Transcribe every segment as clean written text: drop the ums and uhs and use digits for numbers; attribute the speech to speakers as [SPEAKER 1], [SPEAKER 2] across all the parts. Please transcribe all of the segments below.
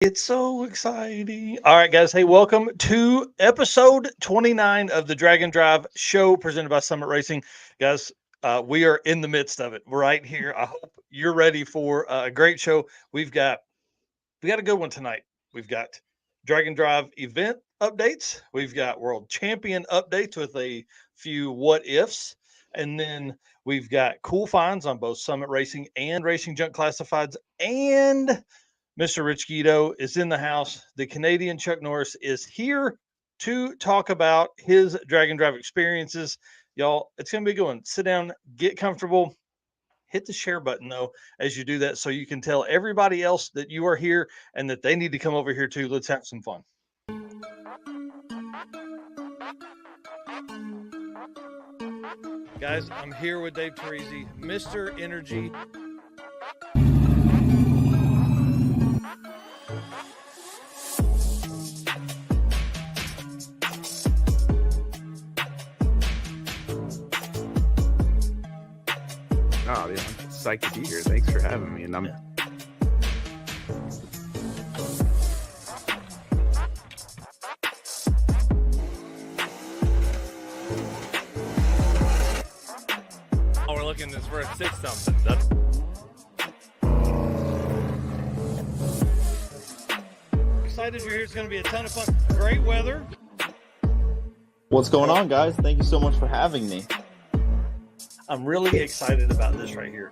[SPEAKER 1] It's so exciting. All right, guys. Hey, welcome to episode 29 of the Dragon Drive show presented by Summit Racing. Guys, we are in the midst of it right here. I hope you're ready for a great show. We got a good one tonight. We've got Dragon Drive event updates. We've got world champion updates with a few what ifs. And then we've got cool finds on both Summit Racing and Racing Junk Classifieds. And Mr. Rich Guido is in the house. The Canadian Chuck Norris is here to talk about his Dragon Drive experiences. Y'all, it's going to be going. Sit down, get comfortable, hit the share button though as you do that so you can tell everybody else that you are here and that they need to come over here too. Let's have some fun. Guys, I'm here with Dave Teresi, Mr. Energy.
[SPEAKER 2] Oh, yeah, I'm psyched to be here. Thanks for having me. And I'm
[SPEAKER 3] we're looking for a 6 something. That's
[SPEAKER 1] Excited you're here. It's going to be a ton of fun. Great weather.
[SPEAKER 4] What's going on, guys? Thank you so much for having me.
[SPEAKER 1] I'm really excited about this right here.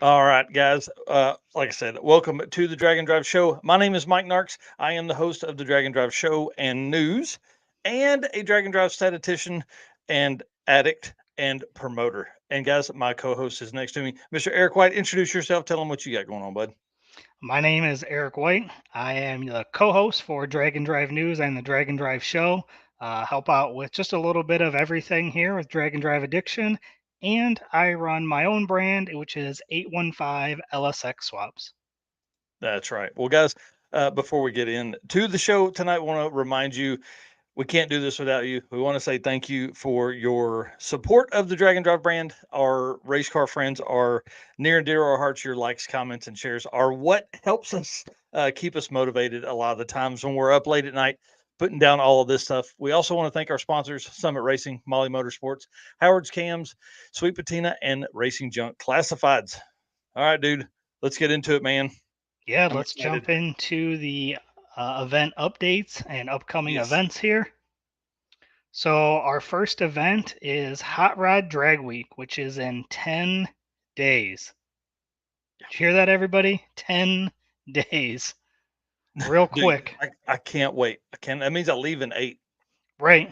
[SPEAKER 1] All right, guys. Like I said, welcome to the Dragon Drive Show. My name is Mike Narks. I am the host of the Dragon Drive Show and news, and a Dragon Drive statistician and addict and promoter. And guys, my co-host is next to me, Mr. Eric White. Introduce yourself. Tell them what you got going on, bud.
[SPEAKER 5] My name is Eric White. I am the co-host for Dragon Drive News and the Dragon Drive Show. Help out with just a little bit of everything here with Dragon Drive Addiction. And I run my own brand, which is 815 LSX Swaps.
[SPEAKER 1] That's right. Well, guys, before we get into the show tonight, I want to remind you we can't do this without you. We want to say thank you for your support of the Dragon Drive brand. Our race car friends are near and dear to our hearts. Your likes, comments, and shares are what helps us keep us motivated a lot of the times when we're up late at night putting down all of this stuff. We also want to thank our sponsors, Summit Racing, Molly Motorsports, Howard's Cams, Sweet Patina, and Racing Junk Classifieds. All right, dude, let's get into it, man.
[SPEAKER 5] Yeah,
[SPEAKER 1] I'm
[SPEAKER 5] let's
[SPEAKER 1] excited.
[SPEAKER 5] jump into the event updates and upcoming
[SPEAKER 1] Yes.
[SPEAKER 5] events here. So our first event is Hot Rod Drag Week, which is in 10 days. Did you hear that, everybody? 10 days. Real
[SPEAKER 1] Dude,
[SPEAKER 5] quick.
[SPEAKER 1] I can't wait. That means I leave in 8.
[SPEAKER 5] Right.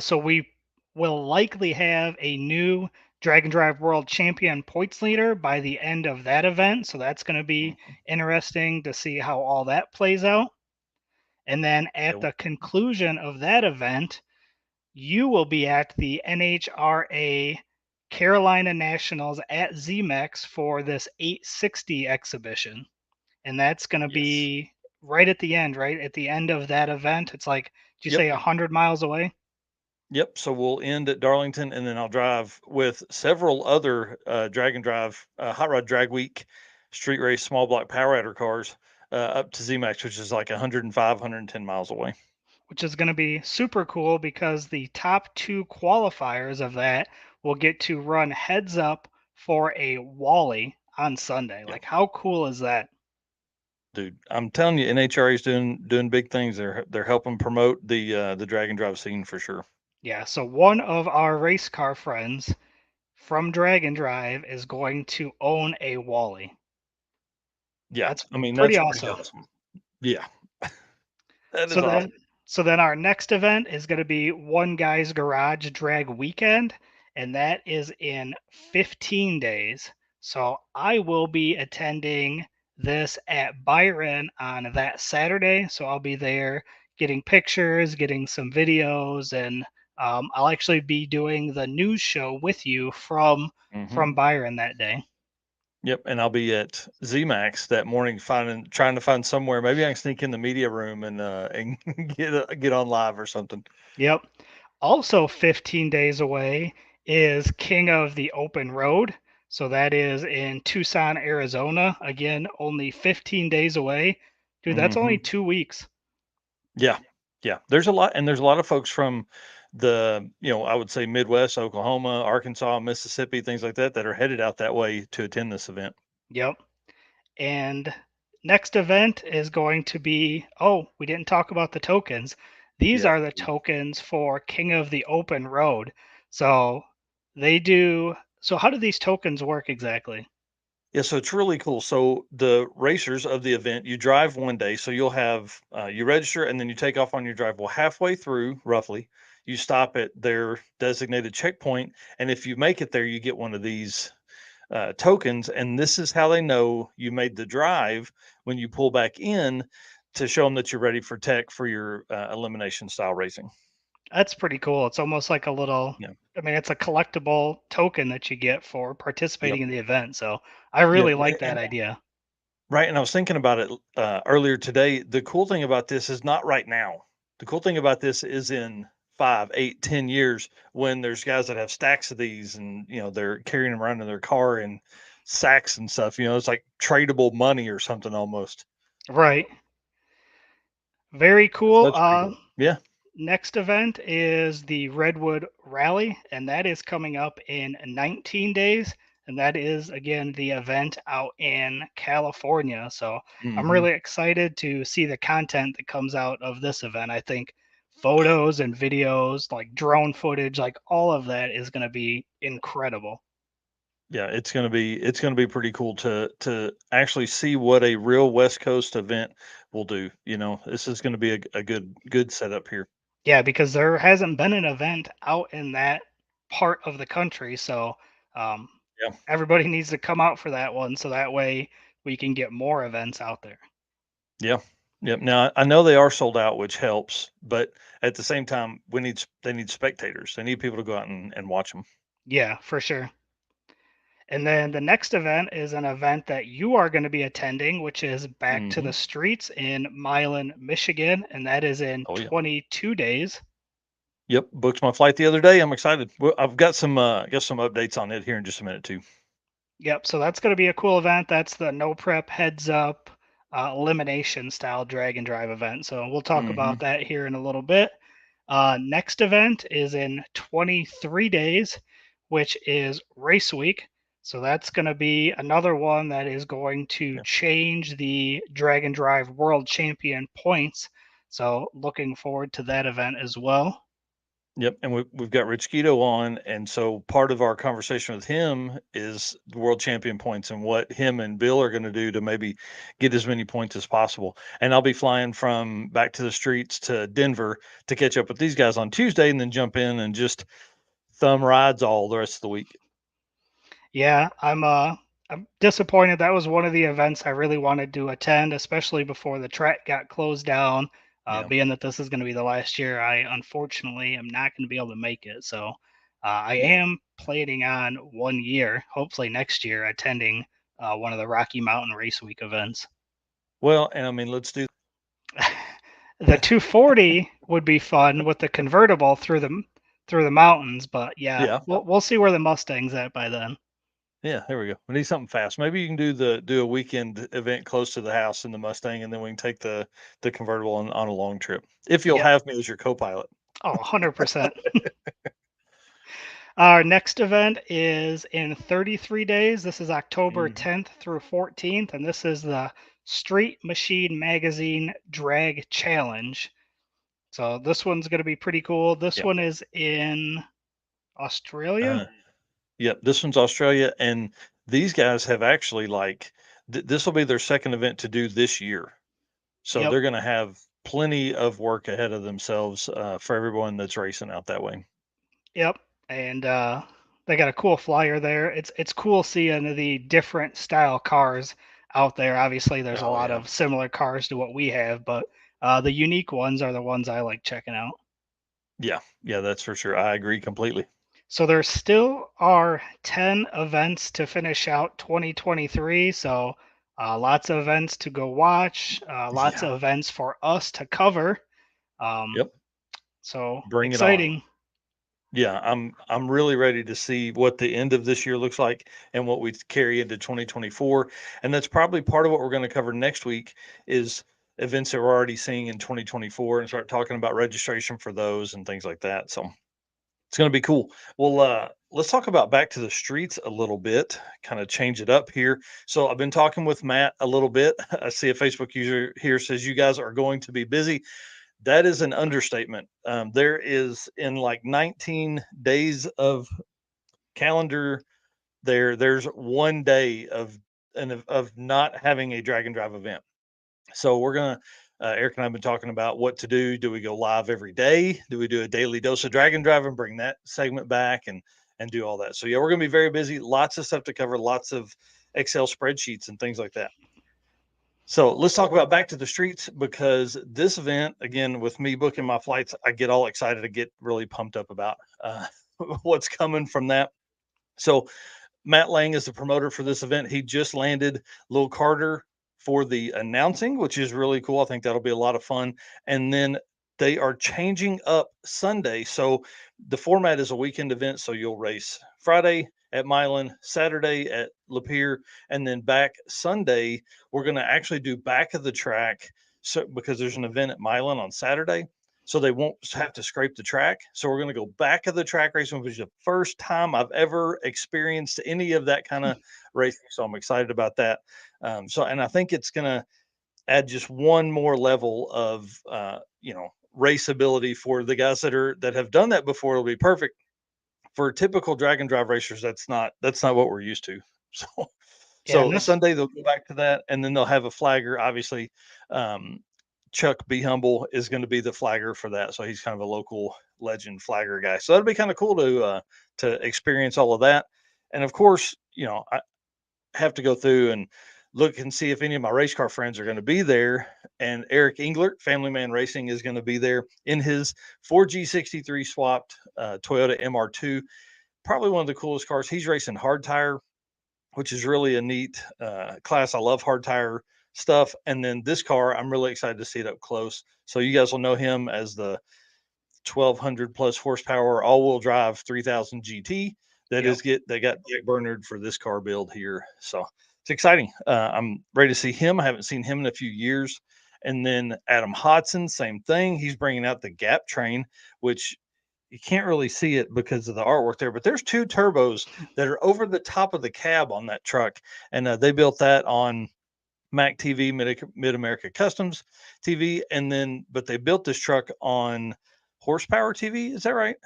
[SPEAKER 5] So we will likely have a new Dragon Drive World Champion points leader by the end of that event. So that's going to be interesting to see how all that plays out. And then at the conclusion of that event, you will be at the NHRA Carolina Nationals at ZMAX for this 860 exhibition. And that's going to be right at the end, right? At the end of that event. It's like, did you say 100 miles away?
[SPEAKER 1] Yep. So we'll end at Darlington, and then I'll drive with several other Dragon Drive Hot Rod Drag Week street race small block power adder cars up to ZMAX, which is like 105, 110 miles away.
[SPEAKER 5] Which is going to be super cool because the top 2 qualifiers of that will get to run heads up for a Wally on Sunday. Like, how cool is that?
[SPEAKER 1] Dude, I'm telling you, NHRA is doing big things. They're helping promote the Dragon Drive scene for sure.
[SPEAKER 5] Yeah, so one of our race car friends from Dragon Drive is going to own a Wally.
[SPEAKER 1] Yeah,
[SPEAKER 5] That's
[SPEAKER 1] pretty
[SPEAKER 5] pretty
[SPEAKER 1] awesome.
[SPEAKER 5] awesome.
[SPEAKER 1] Yeah. That is
[SPEAKER 5] So
[SPEAKER 1] awesome.
[SPEAKER 5] then our next event is going to be One Guy's Garage Drag Weekend, and that is in 15 days. So I will be attending this at Byron on that Saturday. So I'll be there getting pictures, getting some videos, and I'll actually be doing the news show with you from Byron that day.
[SPEAKER 1] Yep, and I'll be at ZMAX that morning trying to find somewhere. Maybe I can sneak in the media room and get on live or something.
[SPEAKER 5] Yep. Also 15 days away is King of the Open Road. So that is in Tucson, Arizona. Again, only 15 days away. Dude, that's only
[SPEAKER 1] Mhm.
[SPEAKER 5] 2 weeks.
[SPEAKER 1] Yeah. Yeah. There's a lot of folks from I would say Midwest, Oklahoma, Arkansas, Mississippi, things like that that are headed out that way to attend this event.
[SPEAKER 5] Yep. And next event is going to be, oh, we didn't talk about the tokens. These
[SPEAKER 1] Yeah.
[SPEAKER 5] are the tokens for King of the Open Road. So they do, so how do these tokens work exactly?
[SPEAKER 1] Yeah, so it's really cool. So the racers of the event, you drive one day, so you'll have you register and then you take off on your drive. Well, halfway through, roughly, you stop at their designated checkpoint, and if you make it there, you get one of these tokens, and this is how they know you made the drive when you pull back in to show them that you're ready for tech for your elimination style racing.
[SPEAKER 5] That's pretty cool. It's almost like a little,
[SPEAKER 1] Yeah.
[SPEAKER 5] I mean, it's a collectible token that you get for participating
[SPEAKER 1] Yep.
[SPEAKER 5] in the event. So I
[SPEAKER 1] Yep.
[SPEAKER 5] really like that
[SPEAKER 1] And
[SPEAKER 5] idea.
[SPEAKER 1] right, and I was thinking about it earlier today. The cool thing about this is not right now. The cool thing about this is in 5, 8, 10 years when there's guys that have stacks of these, and they're carrying them around in their car in sacks and stuff. It's like tradable money or something almost.
[SPEAKER 5] Right. Very
[SPEAKER 1] So
[SPEAKER 5] cool.
[SPEAKER 1] that's pretty cool. Yeah.
[SPEAKER 5] Next event is the Redwood Rally, and that is coming up in 19 days. And that is, again, the event out in California. So I'm
[SPEAKER 1] Hmm.
[SPEAKER 5] really excited to see the content that comes out of this event. I think photos and videos, like drone footage, like all of that is going to be incredible.
[SPEAKER 1] Yeah, it's gonna be pretty cool to actually see what a real West Coast event will do. This is gonna be a good setup here.
[SPEAKER 5] Yeah, because there hasn't been an event out in that part of the country, so um,
[SPEAKER 1] Yeah.
[SPEAKER 5] everybody needs to come out for that one, so that way we can get more events out there.
[SPEAKER 1] Yeah. Yep. Now I know they are sold out, which helps, but at the same time, they need spectators. They need people to go out and watch them.
[SPEAKER 5] Yeah, for sure. And then the next event is an event that you are going to be attending, which is Back to
[SPEAKER 1] Hmm.
[SPEAKER 5] the Streets in Milan, Michigan, and that is in
[SPEAKER 1] Oh yeah.
[SPEAKER 5] 22 days.
[SPEAKER 1] Yep. Booked my flight the other day. I'm excited. Well, I've got some updates on it here in just a minute too.
[SPEAKER 5] Yep, so that's going to be a cool event. That's the no prep heads up elimination style drag and drive event. So we'll talk
[SPEAKER 1] Hmm.
[SPEAKER 5] about that here in a little bit. Next event is in 23 days, which is race week. So that's going to be another one that is going to
[SPEAKER 1] Yeah.
[SPEAKER 5] change the drag and drive world champion points. So looking forward to that event as well.
[SPEAKER 1] Yep, and we've got Rich Guido on, and so part of our conversation with him is the world champion points and what him and Bill are going to do to maybe get as many points as possible. And I'll be flying from back to the streets to Denver to catch up with these guys on Tuesday, and then jump in and just thumb rides all the rest of the week.
[SPEAKER 5] Yeah, I'm disappointed. That was one of the events I really wanted to attend, especially before the track got closed down.
[SPEAKER 1] Yeah,
[SPEAKER 5] Being that this is going to be the last year, I unfortunately am not going to be able to make it. So I
[SPEAKER 1] yeah.
[SPEAKER 5] am planning on 1 year, hopefully next year, attending one of the Rocky Mountain Race Week events.
[SPEAKER 1] Well, and I mean, let's do.
[SPEAKER 5] The 240 would be fun with the convertible through the mountains, but yeah,
[SPEAKER 1] Yeah,
[SPEAKER 5] we'll see where the Mustang's at by then.
[SPEAKER 1] yeah. There we go. We need something fast. Maybe you can do a weekend event close to the house in the Mustang, and then we can take the convertible on a long trip. If you'll
[SPEAKER 5] Yep.
[SPEAKER 1] have me as your co-pilot.
[SPEAKER 5] Oh, 100%. Our next event is in 33 days. This is October
[SPEAKER 1] Mhm.
[SPEAKER 5] 10th through 14th, and this is the Street Machine Magazine Drag Challenge. So this one's going to be pretty cool. This
[SPEAKER 1] Yeah.
[SPEAKER 5] one is in Australia.
[SPEAKER 1] Yep, this one's Australia, and these guys have actually this will be their second event to do this year, so
[SPEAKER 5] Yep,
[SPEAKER 1] they're going to have plenty of work ahead of themselves for everyone that's racing out that way.
[SPEAKER 5] yep. And they got a cool flyer there. It's cool seeing the different style cars out there. Obviously, there's a
[SPEAKER 1] Oh
[SPEAKER 5] lot
[SPEAKER 1] yeah,
[SPEAKER 5] of similar cars to what we have, but the unique ones are the ones I like checking out.
[SPEAKER 1] yeah, yeah. That's for sure. I agree completely.
[SPEAKER 5] So there still are 10 events to finish out 2023. So lots of events to go watch, lots
[SPEAKER 1] Yeah.
[SPEAKER 5] of events for us to cover.
[SPEAKER 1] Yep.
[SPEAKER 5] So
[SPEAKER 1] Bring it on.
[SPEAKER 5] exciting.
[SPEAKER 1] Yeah, I'm really ready to see what the end of this year looks like and what we carry into 2024. And that's probably part of what we're going to cover next week is events that we're already seeing in 2024 and start talking about registration for those and things like that. So it's going to be cool. Well, let's talk about back to the streets a little bit, kind of change it up here. So I've been talking with Matt a little bit. I see a Facebook user here says you guys are going to be busy. That is an understatement. There is in like 19 days of calendar there's one day of not having a drag and drive event. So we're gonna Eric and I've been talking about what to do. Do we go live every day? Do we do a daily dose of drag and drive and bring that segment back and do all that? So yeah, we're gonna be very busy. Lots of stuff to cover. Lots of Excel spreadsheets and things like that. So let's talk about back to the streets because this event, again, with me booking my flights, I get all excited. I get really pumped up about what's coming from that. So Matt Lang is the promoter for this event. He just landed Lil Carter for the announcing, which is really cool. I think that'll be a lot of fun. And then they are changing up Sunday. So the format is a weekend event. So you'll race Friday at Milan, Saturday at Lapeer, and then back Sunday. We're going to actually do back of the track. So because there's an event at Milan on Saturday, so they won't have to scrape the track. So we're going to go back of the track racing, which is the first time I've ever experienced any of that kind of racing. So I'm excited about that. And I think it's going to add just one more level of, race ability for the guys that have done that before. It'll be perfect for typical drag and drive racers. That's not what we're used to. So,
[SPEAKER 5] Yeah, and
[SPEAKER 1] so
[SPEAKER 5] this
[SPEAKER 1] Sunday they'll go back to that, and then they'll have a flagger. Obviously, um, Chuck B. Humble is going to be the flagger for that. So he's kind of a local legend flagger guy. So that'll be kind of cool to experience all of that. And of course, I have to go through and look and see if any of my race car friends are going to be there. And Eric Englert, Family Man Racing, is going to be there in his 4G63 swapped Toyota MR2. Probably one of the coolest cars. He's racing hard tire, which is really a neat class. I love hard tire stuff. And then this car, I'm really excited to see it up close. So you guys will know him as the 1200 plus horsepower all wheel drive 3000 GT.
[SPEAKER 5] Yep.
[SPEAKER 1] They got Jack Bernard for this car build here. So it's exciting. I'm ready to see him. I haven't seen him in a few years. And then Adam Hodson, same thing. He's bringing out the Gap Train, which you can't really see it because of the artwork there, but there's two turbos that are over the top of the cab on that truck. And they built that on Mac TV, Mid America Customs TV. But they built this truck on Horsepower TV. Is that right?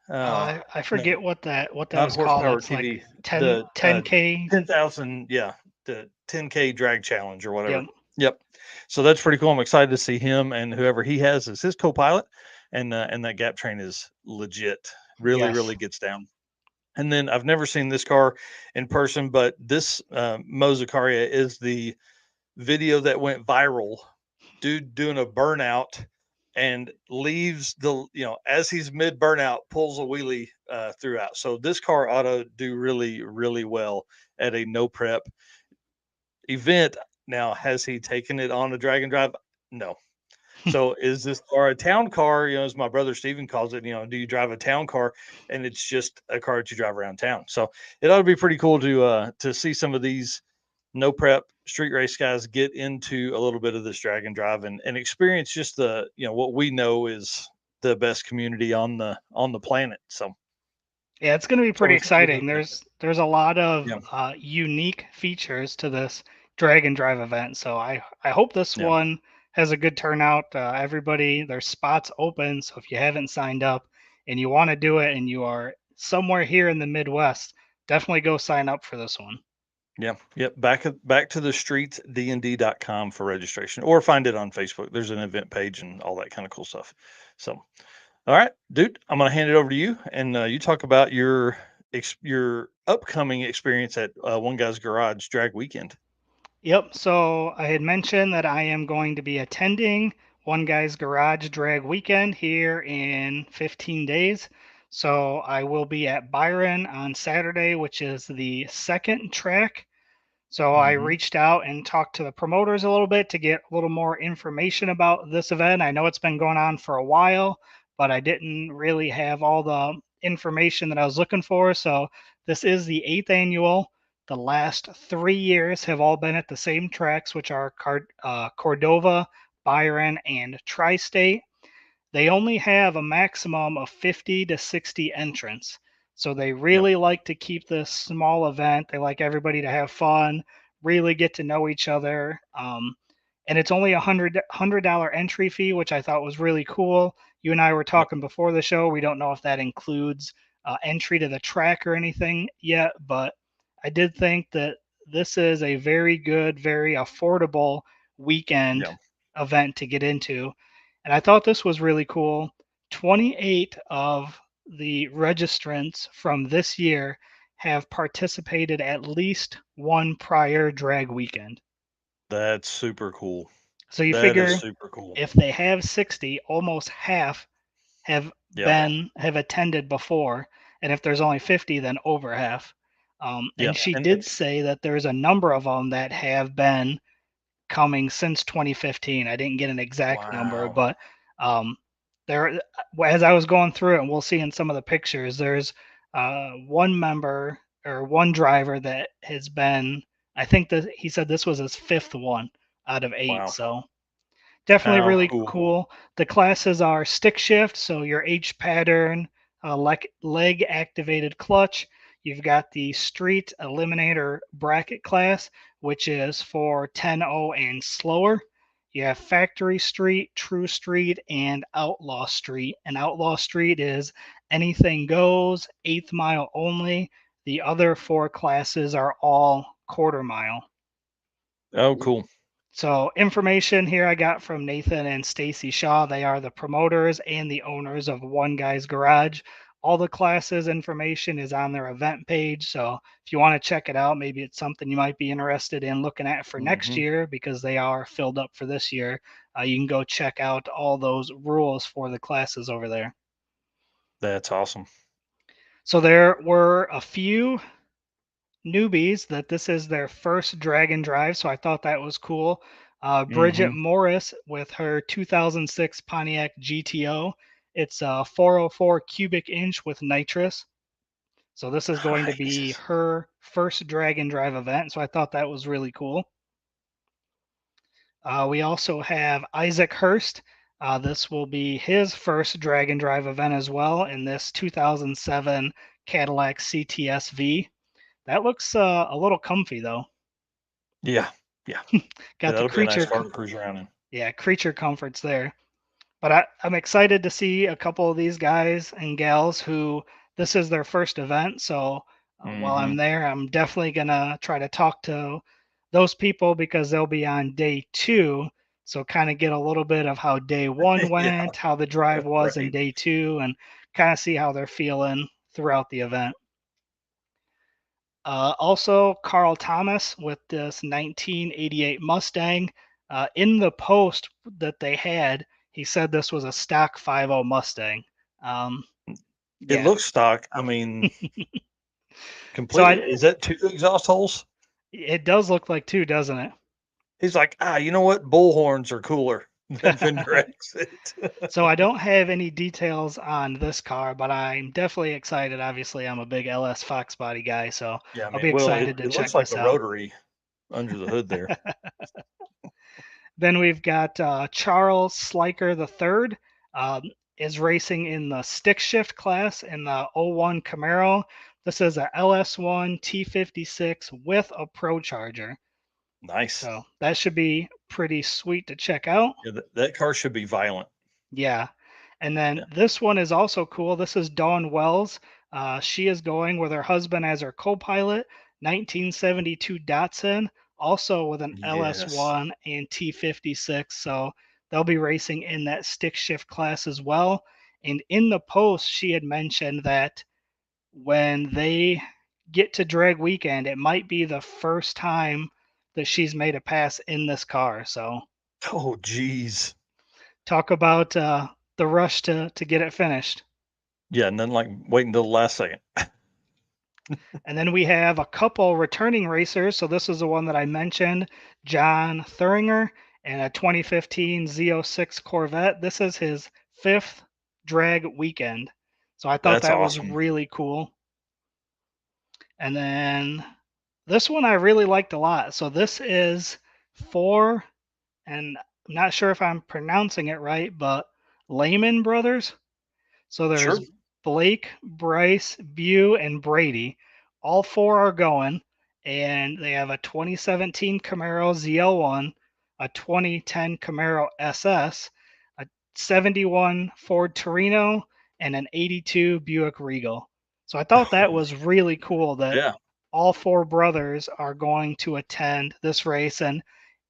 [SPEAKER 5] I
[SPEAKER 1] No,
[SPEAKER 5] forget what that
[SPEAKER 1] not
[SPEAKER 5] is called.
[SPEAKER 1] Horsepower
[SPEAKER 5] It's like
[SPEAKER 1] TV.
[SPEAKER 5] 10
[SPEAKER 1] The
[SPEAKER 5] 10K.
[SPEAKER 1] 10,000, yeah, the 10K drag challenge or whatever.
[SPEAKER 5] Yep.
[SPEAKER 1] Yep. So that's pretty cool. I'm excited to see him and whoever he has as his co-pilot, and that Gap Train is legit. Really,
[SPEAKER 5] Yes.
[SPEAKER 1] really gets down. And then I've never seen this car in person, but this Mozacaria is the video that went viral. Dude doing a burnout and leaves as he's mid burnout, pulls a wheelie throughout. So this car ought to do really, really well at a no prep event. Now, has he taken it on a drag and drive? No. So is this car a town car? As my brother Steven calls it, do you drive a town car? And it's just a car that you drive around town. So it ought to be pretty cool to see some of these no prep street race guys get into a little bit of this drag and drive and experience just the what we know is the best community on the planet. So
[SPEAKER 5] Yeah, it's going to be
[SPEAKER 1] I'm
[SPEAKER 5] pretty
[SPEAKER 1] excited
[SPEAKER 5] exciting.
[SPEAKER 1] about that.
[SPEAKER 5] There's a lot of
[SPEAKER 1] Yeah,
[SPEAKER 5] unique features to this drag and drive event. So I hope this
[SPEAKER 1] yeah,
[SPEAKER 5] one has a good turnout. Everybody, there's spots open. So if you haven't signed up and you want to do it and you are somewhere here in the Midwest, definitely go sign up for this one.
[SPEAKER 1] yeah, yep. Back to the streets dnd.com for registration, or find it on Facebook. There's an event page and all that kind of cool stuff. So all right, dude, I'm gonna hand it over to you, and you talk about your upcoming experience at One Guy's Garage Drag Weekend.
[SPEAKER 5] Yep. So I had mentioned that I am going to be attending One Guy's Garage Drag Weekend here in 15 days. So I will be at Byron on Saturday, which is the second track. So I
[SPEAKER 1] Mhm.
[SPEAKER 5] reached out and talked to the promoters a little bit to get a little more information about this event. I know it's been going on for a while, but I didn't really have all the information that I was looking for. So this is the eighth annual. The last 3 years have all been at the same tracks, which are Cordova, Byron, and Tri State. They only have a maximum of 50 to 60 entrants. So they
[SPEAKER 1] Yep.
[SPEAKER 5] really like to keep this small event. They like everybody to have fun, really get to know each other. And it's only $100 entry fee, which I thought was really cool. You and I were
[SPEAKER 1] Yep.
[SPEAKER 5] talking before the show. We don't know if that includes entry to the track or anything yet, but I did think that this is a very good, very affordable weekend
[SPEAKER 1] Yeah.
[SPEAKER 5] event to get into. And I thought this was really cool. 28 of the registrants from this year have participated at least one prior drag weekend.
[SPEAKER 1] That's super cool.
[SPEAKER 5] So you
[SPEAKER 1] That is
[SPEAKER 5] figure
[SPEAKER 1] super cool.
[SPEAKER 5] if they have 60, almost half
[SPEAKER 1] Yeah.
[SPEAKER 5] have attended before, and if there's only 50, then over half.
[SPEAKER 1] Yeah.
[SPEAKER 5] And she
[SPEAKER 1] And
[SPEAKER 5] did say that there's a number of them that have been coming since 2015. I didn't get an exact number,
[SPEAKER 1] wow.
[SPEAKER 5] but um, there, as I was going through it, and we'll see in some of the pictures, there's one member or one driver that has been. I think that he said this was his fifth one out of eight.
[SPEAKER 1] Wow.
[SPEAKER 5] So definitely
[SPEAKER 1] How
[SPEAKER 5] really
[SPEAKER 1] cool.
[SPEAKER 5] cool. The classes are stick shift, so your H pattern, leg activated clutch. You've got the street eliminator bracket class, which is for 10-0 and slower. You have factory street, true street, and outlaw street. And outlaw street is anything goes, eighth mile only. The other four classes are all quarter mile.
[SPEAKER 1] Oh, cool.
[SPEAKER 5] So information here I got from Nathan and Stacy Shaw. They are the promoters and the owners of One Guy's Garage. All the classes information is on their event page. So if you want to check it out, maybe it's something you might be interested in looking at for next
[SPEAKER 1] Hmm.
[SPEAKER 5] year because they are filled up for this year. You can go check out all those rules for the classes over there.
[SPEAKER 1] That's awesome.
[SPEAKER 5] So there were a few newbies that this is their first drag and drive, so I thought that was cool. Bridget
[SPEAKER 1] Hmm.
[SPEAKER 5] Morris with her 2006 Pontiac GTO. It's a 404 cubic inch with nitrous. So this is going to be
[SPEAKER 1] Nice.
[SPEAKER 5] her first drag and drive event. So I thought that was really cool. We also have Isaac Hurst. This will be his first drag and drive event as well in this 2007 Cadillac CTS-V. That looks a little comfy though.
[SPEAKER 1] Yeah. Yeah. Yeah,
[SPEAKER 5] Got the
[SPEAKER 1] that'll be a nice
[SPEAKER 5] creature,
[SPEAKER 1] car to cruise around in.
[SPEAKER 5] yeah, creature comforts there. But I'm excited to see a couple of these guys and gals who this is their first event. So while
[SPEAKER 1] Hmm.
[SPEAKER 5] I'm there, I'm definitely gonna try to talk to those people because they'll be on day two. So kind of get a little bit of how day one
[SPEAKER 1] Yeah.
[SPEAKER 5] went, how the drive was in
[SPEAKER 1] Right.
[SPEAKER 5] day two, and kind of see how they're feeling throughout the event. Also, Carl Thomas with this 1988 Mustang. In the post that they had, he said this was a stock 50 Mustang. Um,
[SPEAKER 1] It
[SPEAKER 5] yeah.
[SPEAKER 1] looks stock. I mean,
[SPEAKER 5] So
[SPEAKER 1] completely. Is that two exhaust holes?
[SPEAKER 5] it does look like two, doesn't
[SPEAKER 1] He's like, you know what? Bullhorns are cooler than fender
[SPEAKER 5] it?
[SPEAKER 1] exit.
[SPEAKER 5] So I don't have any details on this car, but I'm definitely excited. Obviously, I'm a big LS Fox body guy, so
[SPEAKER 1] Yeah,
[SPEAKER 5] I'll
[SPEAKER 1] man.
[SPEAKER 5] be
[SPEAKER 1] Well,
[SPEAKER 5] excited to
[SPEAKER 1] it looks
[SPEAKER 5] check
[SPEAKER 1] like
[SPEAKER 5] this
[SPEAKER 1] a
[SPEAKER 5] out.
[SPEAKER 1] rotary under the hood there.
[SPEAKER 5] Then we've got Charles Sliker III is racing in the stick shift class in the '01 Camaro. This is a LS1 T56 with a Pro Charger.
[SPEAKER 1] Nice.
[SPEAKER 5] So that should be pretty sweet to check out.
[SPEAKER 1] Yeah, that car should be violent.
[SPEAKER 5] Yeah. And then
[SPEAKER 1] Yeah.
[SPEAKER 5] this one is also cool. This is Dawn Wells. She is going with her husband as her co pilot, 1972 Datsun, also with an
[SPEAKER 1] Yes.
[SPEAKER 5] LS1 and T56. So they'll be racing in that stick shift class as well. And in the post, she had mentioned that when they get to drag weekend, it might be the first time that she's made a pass in this car. So
[SPEAKER 1] Oh, geez.
[SPEAKER 5] talk about the rush to get it finished.
[SPEAKER 1] Yeah, nothing like waiting until the last second.
[SPEAKER 5] And then we have a couple returning racers. So this is the one that I mentioned, John Thuringer, and a 2015 Z06 Corvette. This is his 5th drag weekend. So I thought
[SPEAKER 1] That's
[SPEAKER 5] that was
[SPEAKER 1] awesome.
[SPEAKER 5] really cool. And then this one I really liked a lot. So this is for, and I'm not sure if I'm pronouncing it right, but Lehman Brothers. So there's
[SPEAKER 1] Sure.
[SPEAKER 5] Blake, Bryce, Bew, and Brady. All 4 are going, and they have a 2017 Camaro ZL1, a 2010 Camaro SS, a 71 Ford Torino, and an 82 Buick Regal. So I thought that was really cool that
[SPEAKER 1] Yeah.
[SPEAKER 5] all 4 brothers are going to attend this race, and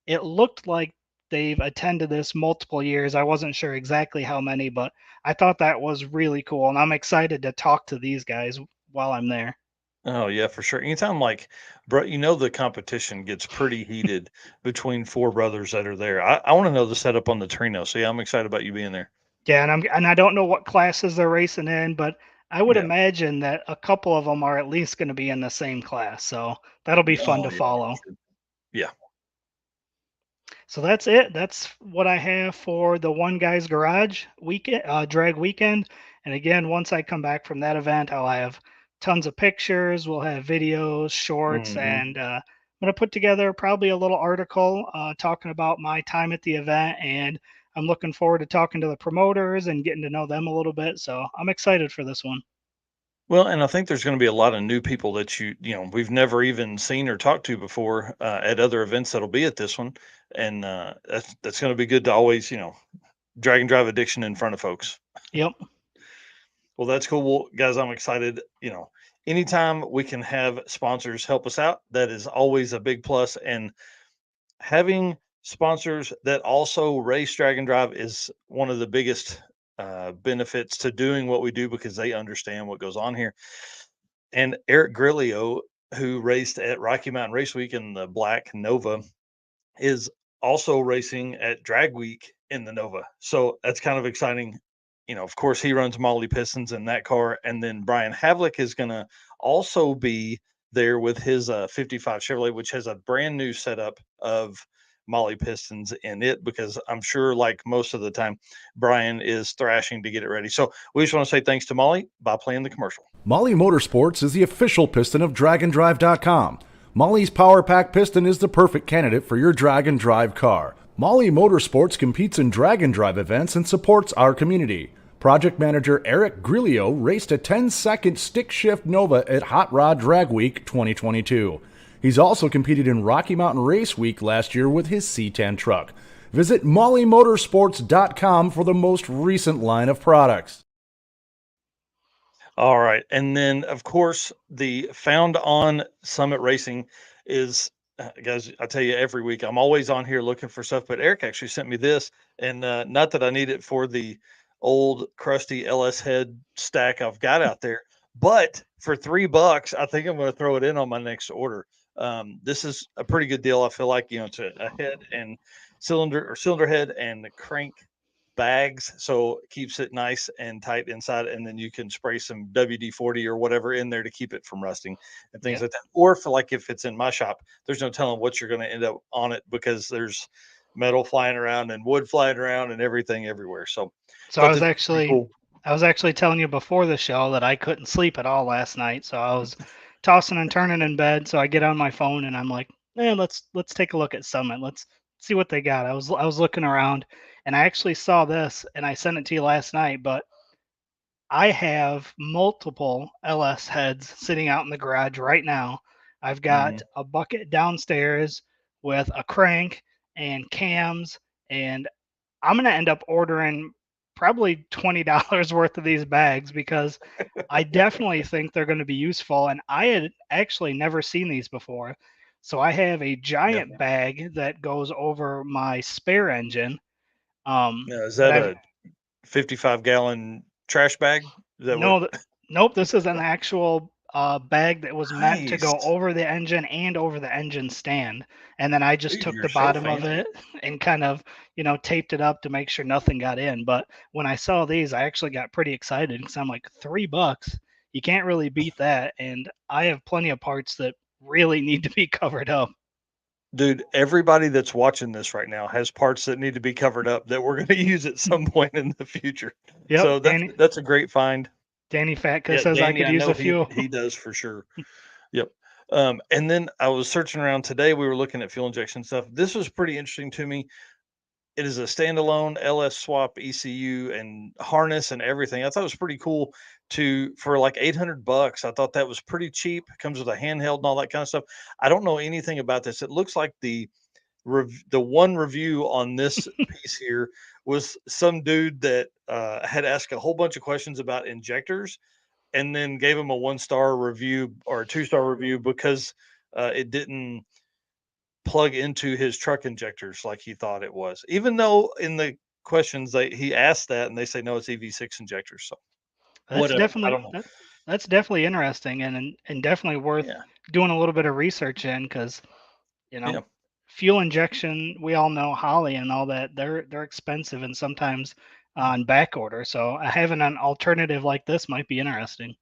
[SPEAKER 5] it looked like they've attended this multiple years. I wasn't sure exactly how many, but I thought that was really cool, and I'm excited to talk to these guys while I'm there.
[SPEAKER 1] Oh yeah, for sure. Anytime like, bro, the competition gets pretty heated between 4 brothers that are there. I want to know the setup on the Trino. So yeah, I'm excited about you being there.
[SPEAKER 5] Yeah, and I don't know what classes they're racing in, but I would
[SPEAKER 1] Yeah.
[SPEAKER 5] imagine that a couple of them are at least going to be in the same class, so that'll be fun
[SPEAKER 1] Oh
[SPEAKER 5] to
[SPEAKER 1] yeah.
[SPEAKER 5] follow.
[SPEAKER 1] Yeah.
[SPEAKER 5] So that's it. That's what I have for the One Guy's Garage weekend, drag weekend. And again, once I come back from that event, I'll have tons of pictures. We'll have videos, shorts,
[SPEAKER 1] Hmm.
[SPEAKER 5] and I'm going to put together probably a little article talking about my time at the event. And I'm looking forward to talking to the promoters and getting to know them a little bit. So I'm excited for this one.
[SPEAKER 1] Well, and I think there's going to be a lot of new people that we've never even seen or talked to before at other events that'll be at this one, and that's going to be good to always drag and drive addiction in front of folks.
[SPEAKER 5] Yep.
[SPEAKER 1] Well, that's cool. Well, guys, I'm excited. Anytime we can have sponsors help us out, that is always a big plus. And having sponsors that also race drag and drive is one of the biggest benefits to doing what we do because they understand what goes on here. And Eric Grillo, who raced at Rocky Mountain Race Week in the Black Nova, is also racing at Drag Week in the Nova. So that's kind of exciting. Of course, he runs Molly Pistons in that car. And then Brian Havlick is going to also be there with his 55 Chevrolet, which has a brand new setup of Molly Pistons in it because I'm sure, like most of the time, Brian is thrashing to get it ready. So we just want to say thanks to Molly by playing the commercial.
[SPEAKER 6] Molly Motorsports is the official piston of DragAndDrive.com. Molly's Power Pack piston is the perfect candidate for your drag and drive car. Molly Motorsports competes in drag and drive events and supports our community. Project manager Eric Grillo raced a 10-second stick shift Nova at Hot Rod Drag Week 2022. He's also competed in Rocky Mountain Race Week last year with his C10 truck. Visit mollymotorsports.com for the most recent line of products.
[SPEAKER 1] All right. And then, of course, the Found on Summit Racing is, guys, I tell you every week, I'm always on here looking for stuff. But Eric actually sent me this, and not that I need it for the old crusty LS head stack I've got out there, but for $3, I think I'm going to throw it in on my next order. This is a pretty good deal. I feel like, it's a head and cylinder head and crank bags, so it keeps it nice and tight inside, and then you can spray some WD-40 or whatever in there to keep it from rusting and things
[SPEAKER 5] Yep.
[SPEAKER 1] like that. Or if it's in my shop, there's no telling what you're going to end up on it because there's metal flying around and wood flying around and everything everywhere. So
[SPEAKER 5] So
[SPEAKER 1] thought this was pretty cool.
[SPEAKER 5] I was actually telling you before the show that I couldn't sleep at all last night. So I was tossing and turning in bed. So I get on my phone and I'm like, let's take a look at Summit. Let's see what they got. I was looking around and I actually saw this and I sent it to you last night, but I have multiple LS heads sitting out in the garage right now. I've got a bucket downstairs with a crank and cams, and I'm gonna end up ordering probably $20 worth of these bags because I definitely think they're going to be useful. And I had actually never seen these before. So I have a
[SPEAKER 1] Yeah.
[SPEAKER 5] giant bag that goes over my spare engine.
[SPEAKER 1] Now, is
[SPEAKER 5] That
[SPEAKER 1] that
[SPEAKER 5] I've
[SPEAKER 1] a 55-gallon trash bag? Is that what?
[SPEAKER 5] no, nope. This is an actual bag that was meant to go
[SPEAKER 1] Nice.
[SPEAKER 5] over the engine and over the engine stand. And then I just
[SPEAKER 1] Dude,
[SPEAKER 5] took
[SPEAKER 1] you're
[SPEAKER 5] the
[SPEAKER 1] so
[SPEAKER 5] bottom of
[SPEAKER 1] fancy.
[SPEAKER 5] it and kind of, taped it up to make sure nothing got in. But when I saw these, I actually got pretty excited because I'm like, $3. You can't really beat that. And I have plenty of parts that really need to be covered up.
[SPEAKER 1] Dude, everybody that's watching this right now has parts that need to be covered up that we're going to use at some point in the future.
[SPEAKER 5] Yep,
[SPEAKER 1] So
[SPEAKER 5] Danny
[SPEAKER 1] that's a great find.
[SPEAKER 5] Fatka
[SPEAKER 1] Yeah,
[SPEAKER 5] says I
[SPEAKER 1] Danny,
[SPEAKER 5] could
[SPEAKER 1] I
[SPEAKER 5] use
[SPEAKER 1] know
[SPEAKER 5] a few.
[SPEAKER 1] he does for sure. Yep. And then I was searching around today. We were looking at fuel injection stuff. This was pretty interesting to me. It is a standalone LS swap ECU and harness and everything. I thought it was pretty cool for like $800. I thought that was pretty cheap. It comes with a handheld and all that kind of stuff. I don't know anything about this. It looks like the one review on this piece here was some dude that had asked a whole bunch of questions about injectors and then gave him a 1-star review or a 2-star review because it didn't plug into his truck injectors like he thought it was, even though in the questions he asked that and they say no, it's EV6 injectors. So
[SPEAKER 5] That's
[SPEAKER 1] whatever, I
[SPEAKER 5] definitely
[SPEAKER 1] don't know.
[SPEAKER 5] that's definitely interesting and definitely worth
[SPEAKER 1] Yeah,
[SPEAKER 5] doing a little bit of research in because you know
[SPEAKER 1] yeah.
[SPEAKER 5] fuel injection, we all know Holly and all that, they're expensive and sometimes on back order. So having an alternative like this might be interesting.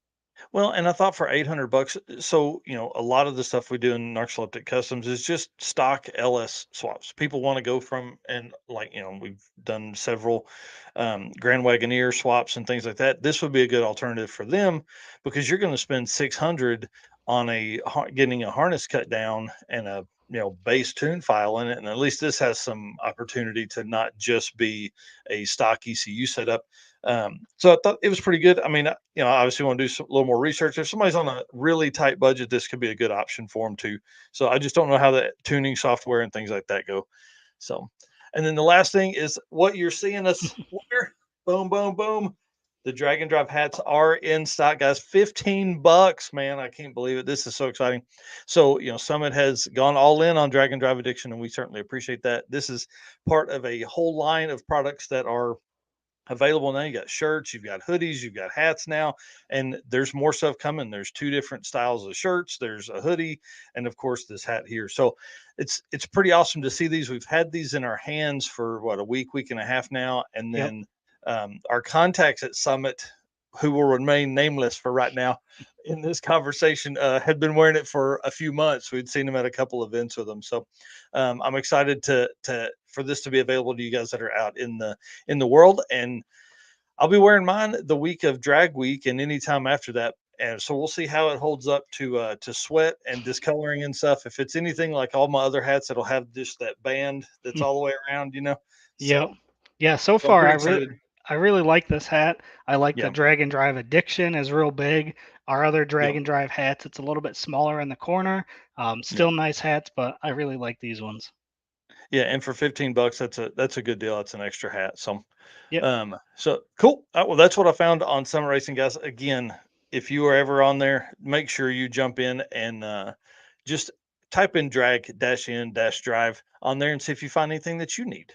[SPEAKER 1] Well, and I thought for $800, so a lot of the stuff we do in Narcoleptic Customs is just stock LS swaps. People want to go from and like we've done several Grand Wagoneer swaps and things like that. This would be a good alternative for them because you're going to spend 600 on getting a harness cut down and a base tune file in it, and at least this has some opportunity to not just be a stock ECU setup. So I thought it was pretty good. I mean, obviously want to do a little more research. If somebody's on a really tight budget, this could be a good option for them too. So I just don't know how the tuning software and things like that go. So, and then the last thing is what you're seeing us wear. Boom, boom, boom. The Drag and Drive hats are in stock, guys. $15, man. I can't believe it. This is so exciting. So, Summit has gone all in on Drag and Drive Addiction, and we certainly appreciate that. This is part of a whole line of products that are available now. You got shirts, you've got hoodies, you've got hats now, and there's more stuff coming. There's 2 different styles of shirts. There's a hoodie, and of course this hat here. So it's pretty awesome to see these. We've had these in our hands for what, a week and a half now, and
[SPEAKER 5] Yep.
[SPEAKER 1] then our contacts at Summit, who will remain nameless for right now in this conversation, had been wearing it for a few months. We'd seen them at a couple events with them. So I'm excited to for this to be available to you guys that are out in the world. And I'll be wearing mine the week of drag week and anytime after that. And so we'll see how it holds up to sweat and discoloring and stuff. If it's anything like all my other hats, it'll have just that band that's all the way around.
[SPEAKER 5] Yep.
[SPEAKER 1] So,
[SPEAKER 5] Yeah, so
[SPEAKER 1] I'm
[SPEAKER 5] far
[SPEAKER 1] pretty excited.
[SPEAKER 5] I really like this hat. I like the
[SPEAKER 1] Yeah.
[SPEAKER 5] Drag and Drive Addiction is real big. Our other Drag
[SPEAKER 1] Yeah.
[SPEAKER 5] and Drive hats, it's a little bit smaller in the corner.
[SPEAKER 1] Yeah.
[SPEAKER 5] Still nice hats, but I really like these ones.
[SPEAKER 1] Yeah. And for $15, that's a good deal. That's an extra hat. So,
[SPEAKER 5] Yep.
[SPEAKER 1] so cool. Well, that's what I found on Summer Racing, guys. Again, if you are ever on there, make sure you jump in and just type in drag-in-drive on there and see if you find anything that you need.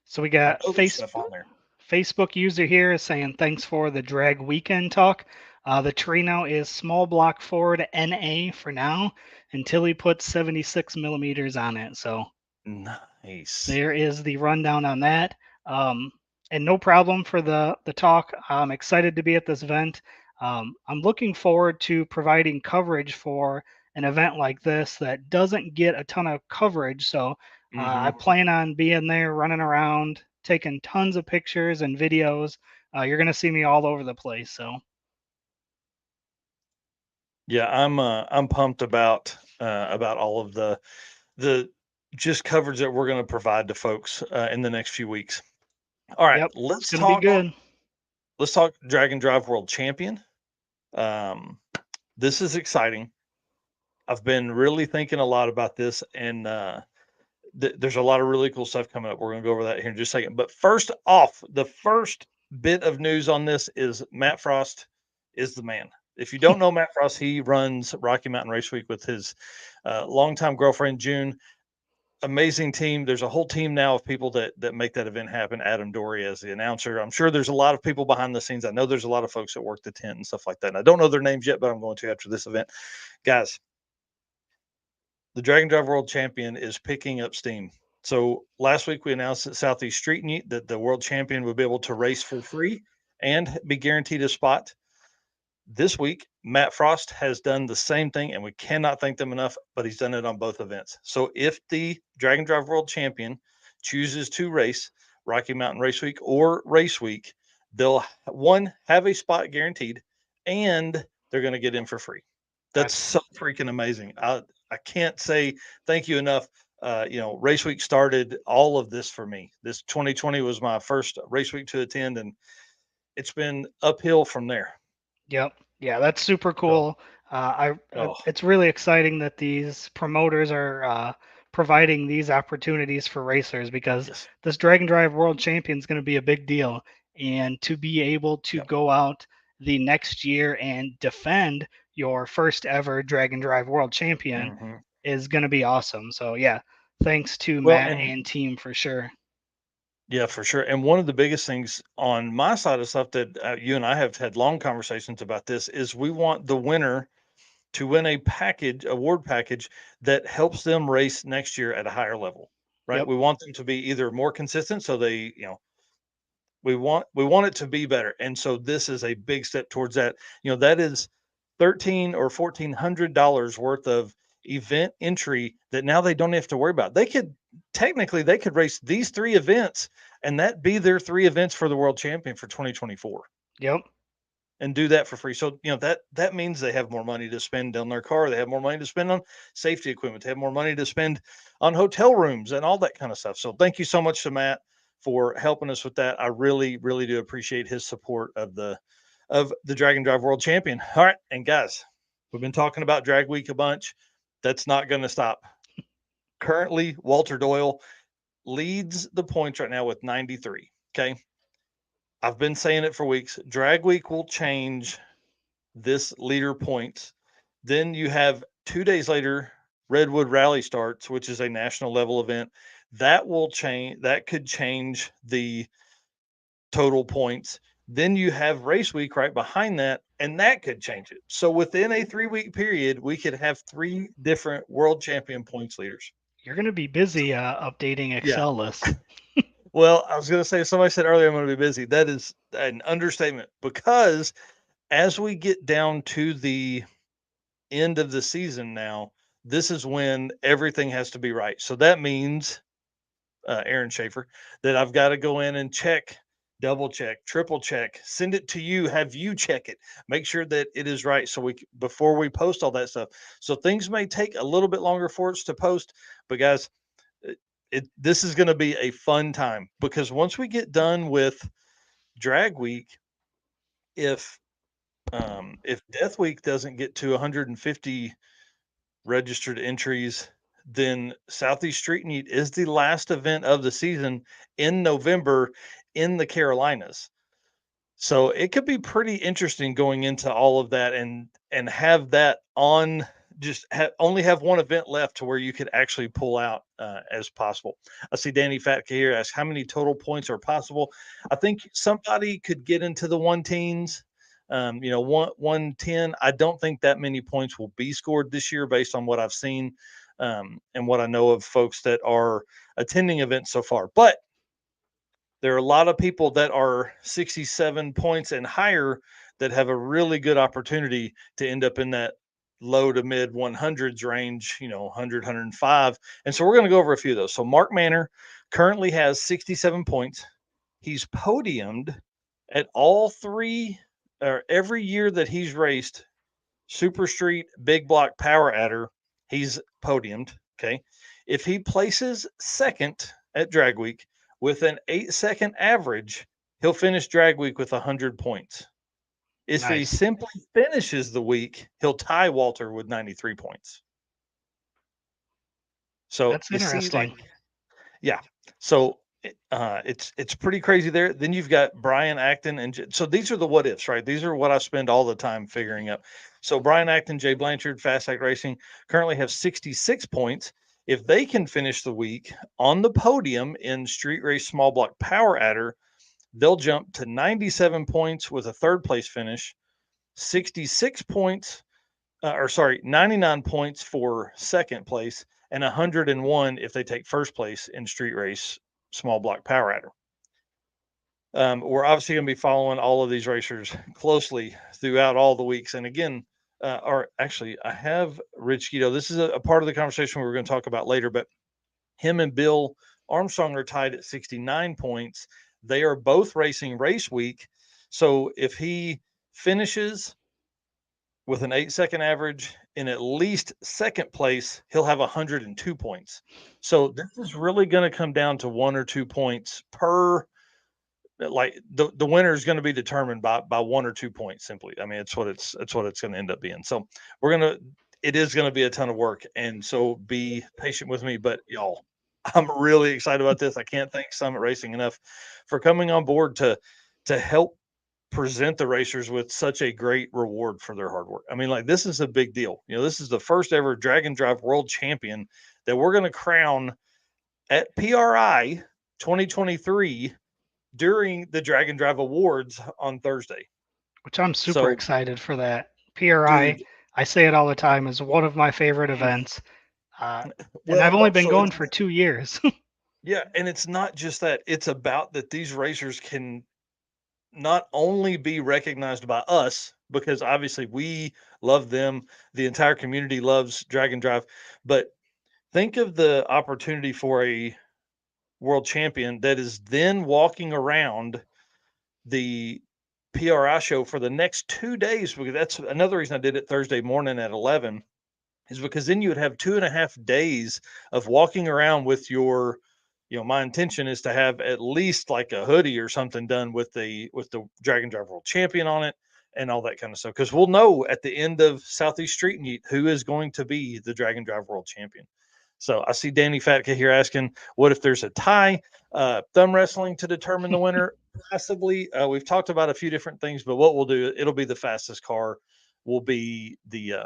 [SPEAKER 5] So we
[SPEAKER 1] I
[SPEAKER 5] got
[SPEAKER 1] know there's stuff on there.
[SPEAKER 5] Facebook user here is saying thanks for the drag weekend talk. The Torino is small block Ford NA for now until he puts 76 millimeters on it. So
[SPEAKER 1] Nice.
[SPEAKER 5] there is the rundown on that. Um, and no problem for the talk. I'm excited to be at this event. I'm looking forward to providing coverage for an event like this that doesn't get a ton of coverage. So I
[SPEAKER 1] Mhm.
[SPEAKER 5] plan on being there, running around, taking tons of pictures and videos. You're going to see me all over the place. So
[SPEAKER 1] Yeah, I'm pumped about all of the just coverage that we're going to provide to folks in the next few weeks. All right,
[SPEAKER 5] yep, it's
[SPEAKER 1] let's
[SPEAKER 5] going to be
[SPEAKER 1] talk.
[SPEAKER 5] good.
[SPEAKER 1] Let's talk Drag and Drive World Champion. Um, this is exciting. I've been really thinking a lot about this, and there's a lot of really cool stuff coming up. We're going to go over that here in just a second. But first off, the first bit of news on this is Matt Frost is the man. If you don't know Matt Frost, he runs Rocky Mountain Race Week with his longtime girlfriend, June. amazing team. There's a whole team now of people that make that event happen. Adam Dory as the announcer. I'm sure there's a lot of people behind the scenes. I know there's a lot of folks that work the tent and stuff like that. And I don't know their names yet, but I'm going to after this event. Guys, the Dragon Drive World Champion is picking up steam. So last week we announced at Southeast Street Meet that the world champion would be able to race for free and be guaranteed a spot. This week, Matt Frost has done the same thing, and we cannot thank them enough, but he's done it on both events. So if the Dragon Drive World Champion chooses to race Rocky Mountain Race Week or Race Week, they'll have a spot guaranteed, and they're going to get in for free. That's so freaking amazing. I can't say thank you enough. Race Week started all of this for me. This 2020 was my first race week to attend, and it's been uphill from there.
[SPEAKER 5] Yep. Yeah, that's super cool. It's really exciting that these promoters are providing these opportunities for racers, because this Dragon Drive World Champion is going to be a big deal. And to be able to go out the next year and defend your first ever Dragon Drive World Champion is going to be awesome. So yeah, thanks to Matt and team for sure.
[SPEAKER 1] Yeah, for sure. And one of the biggest things on my side of stuff that you and I have had long conversations about this is we want the winner to win a award package that helps them race next year at a higher level, right?
[SPEAKER 5] Yep.
[SPEAKER 1] We want them to be either more consistent, so they, we want it to be better. And so this is a big step towards that. That is $1,300 or $1,400 worth of event entry that now they don't have to worry about. They could race these 3 events and that be their 3 events for the world champion for 2024.
[SPEAKER 5] Yep.
[SPEAKER 1] And do that for free. So, that means they have more money to spend on their car. They have more money to spend on safety equipment. They have more money to spend on hotel rooms and all that kind of stuff. So thank you so much to Matt for helping us with that. I really, really do appreciate his support of the Dragon Drive World Champion. All right. And guys, we've been talking about Drag Week a bunch. That's not going to stop. Currently, Walter Doyle leads the points right now with 93. Okay. I've been saying it for weeks. Drag Week will change this leader points. Then you have 2 days later, Redwood Rally starts, which is a national level event. That will change. That could change the total points. Then you have Race Week right behind that, and that could change it. So within a 3-week period, we could have 3 different world champion points leaders.
[SPEAKER 5] You're going to be busy updating Excel lists.
[SPEAKER 1] Well, I was going to say, somebody said earlier I'm going to be busy. That is an understatement, because as we get down to the end of the season now, this is when everything has to be right. So that means, Aaron Schaefer, that I've got to go in and check, double check, triple check, send it to you, have you check it, make sure that it is right. So before we post all that stuff. So things may take a little bit longer for us to post, but guys, this is going to be a fun time, because once we get done with Drag Week, if Death Week doesn't get to 150 registered entries, then Southeast Street Meet is the last event of the season in November in the Carolinas. So it could be pretty interesting going into all of that and have that on. Just only have one event left to where you could actually pull out as possible. I see Danny Fatka here ask how many total points are possible. I think somebody could get into the 110s, 110. I don't think that many points will be scored this year based on what I've seen and what I know of folks that are attending events so far. But there are a lot of people that are 67 points and higher that have a really good opportunity to end up in that low to mid 100s range, 100, 105. And so we're going to go over a few of those. So Mark Manor currently has 67 points. He's podiumed at all 3, or every year that he's raced Super Street, Big Block, Power Adder, he's podiumed. Okay. If he places second at Drag Week with an 8-second average, he'll finish Drag Week with 100 points. If he simply finishes the week, he'll tie Walter with 93 points. So
[SPEAKER 5] that's interesting.
[SPEAKER 1] Yeah. So it's pretty crazy there. Then you've got Brian Acton, and so these are the what ifs, right? These are what I spend all the time figuring out. So Brian Acton, Jay Blanchard, Fast Act Racing currently have 66 points. If they can finish the week on the podium in street race small block power adder, they'll jump to 97 points with a third place finish, 66 points, 99 points for second place, and 101 if they take first place in street race small block power adder. We're obviously going to be following all of these racers closely throughout all the weeks. And again, or actually, I have Rich Guido. This is a part of the conversation we're going to talk about later, but him and Bill Armstrong are tied at 69 points. They are both racing race week. So if he finishes with an 8-second average in at least second place, he'll have 102 points. So this is really going to come down to 1 or 2 points per. Like the winner is going to be determined by 1 or 2 points simply. I mean, it's what it's going to end up being. So it is going to be a ton of work. And so be patient with me, but y'all, I'm really excited about this. I can't thank Summit Racing enough for coming on board to help present the racers with such a great reward for their hard work. I mean, like, this is a big deal. You know, this is the first ever drag and drive world champion that we're going to crown at PRI 2023 during the Drag and Drive Awards on Thursday.
[SPEAKER 5] Which I'm super excited for that. PRI,
[SPEAKER 1] dude,
[SPEAKER 5] I say it all the time, is one of my favorite events. And I've only been going for 2 years.
[SPEAKER 1] Yeah, and it's not just that. It's about that these racers can not only be recognized by us, because obviously we love them, the entire community loves Drag and Drive, but think of the opportunity for a world champion that is then walking around the PRI show for the next 2 days, because that's another reason I did it Thursday morning at 11, is because then you would have 2.5 days of walking around with your, my intention is to have at least like a hoodie or something done with the Drag and Drive World Champion on it and all that kind of stuff. Because we'll know at the end of Southeast Street Meet who is going to be the Drag and Drive World Champion. So I see Danny Fatka here asking, what if there's a tie? Thumb wrestling to determine the winner? Possibly. We've talked about a few different things, but what we'll do, it'll be the fastest car will be the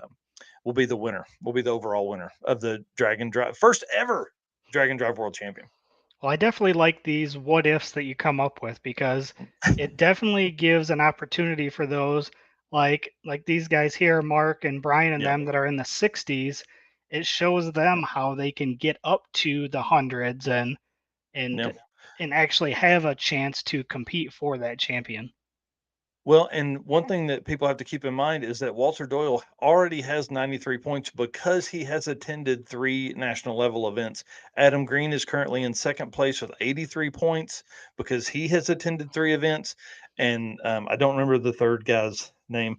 [SPEAKER 1] winner. Will be the overall winner of the Drag and Drive, first ever Drag and Drive World Champion.
[SPEAKER 5] Well, I definitely like these what ifs that you come up with, because it definitely gives an opportunity for those like these guys here, Mark and Brian and them that are in the 60s. It shows them how they can get up to the hundreds and actually have a chance to compete for that champion.
[SPEAKER 1] Well, and one thing that people have to keep in mind is that Walter Doyle already has 93 points because he has attended 3 national level events. Adam Green is currently in second place with 83 points because he has attended 3 events. And I don't remember the third guy's name,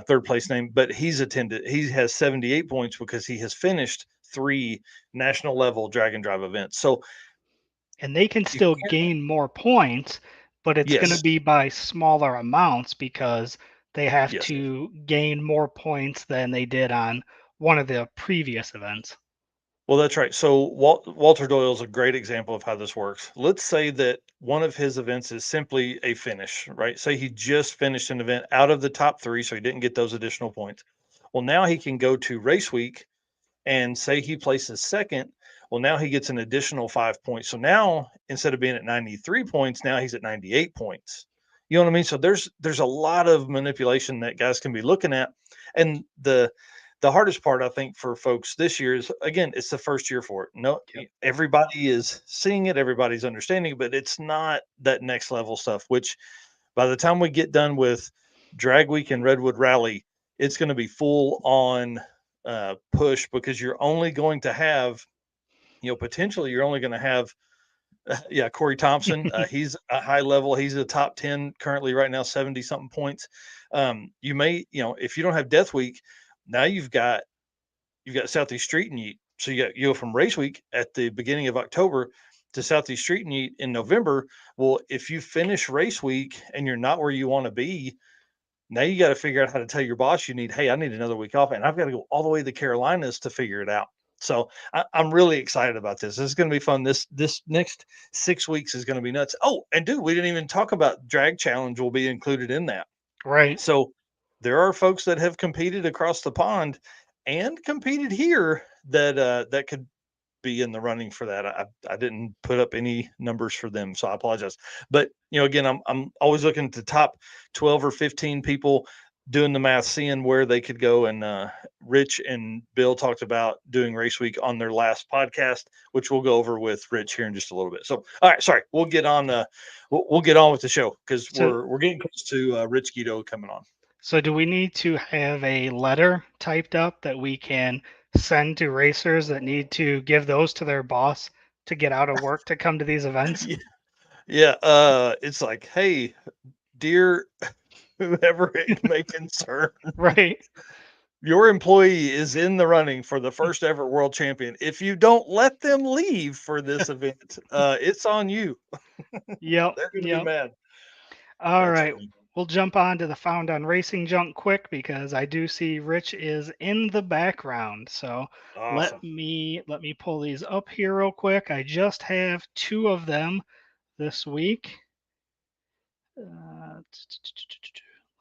[SPEAKER 1] third place name, but he has 78 points because he has finished 3 national level drag and drive events. So,
[SPEAKER 5] and they can still gain more points, but it's going to be by smaller amounts because they have to gain more points than they did on one of the previous events.
[SPEAKER 1] Well, that's right. So Walter Doyle is a great example of how this works. Let's say that one of his events is simply a finish, right? Say he just finished an event out of the top 3, so he didn't get those additional points. Well, now he can go to race week and say he places second. Well, now he gets an additional 5 points. So now instead of being at 93 points, now he's at 98 points. You know what I mean? So there's a lot of manipulation that guys can be looking at. And the hardest part, I think, for folks this year is, again, it's the first year for it. No, everybody is seeing it, everybody's understanding it, but it's not that next level stuff, which by the time we get done with Drag Week and Redwood Rally, it's going to be full on push, because you're only going to have, potentially you're only going to have, Corey Thompson. He's a high level. He's a top 10 currently right now, 70 something points. You may, if you don't have Death Week, now you've got Southeast Street Meet. So you go from race week at the beginning of October to Southeast Street Meet in November. Well, if you finish race week and you're not where you want to be, now you got to figure out how to tell your boss I need another week off, and I've got to go all the way to the Carolinas to figure it out. So I'm really excited about this. This is going to be fun. This next 6 weeks is going to be nuts. Oh, and dude, we didn't even talk about Drag Challenge will be included in that.
[SPEAKER 5] Right.
[SPEAKER 1] So there are folks that have competed across the pond and competed here that could be in the running for that. I didn't put up any numbers for them, so I apologize. But again, I'm always looking at the top 12 or 15 people, doing the math, seeing where they could go. And Rich and Bill talked about doing race week on their last podcast, which we'll go over with Rich here in just a little bit. So, all right, sorry, we'll get on. We'll get on with the show because
[SPEAKER 5] So-
[SPEAKER 1] we're getting close to Rich Guido coming on.
[SPEAKER 5] So do we need to have a letter typed up that we can send to racers that need to give those to their boss to get out of work to come to these events?
[SPEAKER 1] Yeah, it's like, hey, dear whoever it may concern,
[SPEAKER 5] Right.
[SPEAKER 1] your employee is in the running for the first ever world champion. If you don't let them leave for this event, it's on you.
[SPEAKER 5] Yep.
[SPEAKER 1] They're going to be
[SPEAKER 5] Yep.
[SPEAKER 1] mad.
[SPEAKER 5] All
[SPEAKER 1] That's
[SPEAKER 5] right.
[SPEAKER 1] funny.
[SPEAKER 5] We'll jump on to the Found on Racing Junk quick because I do see Rich is in the background. So
[SPEAKER 1] Awesome.
[SPEAKER 5] let me pull these up here real quick. I just have 2 of them this week.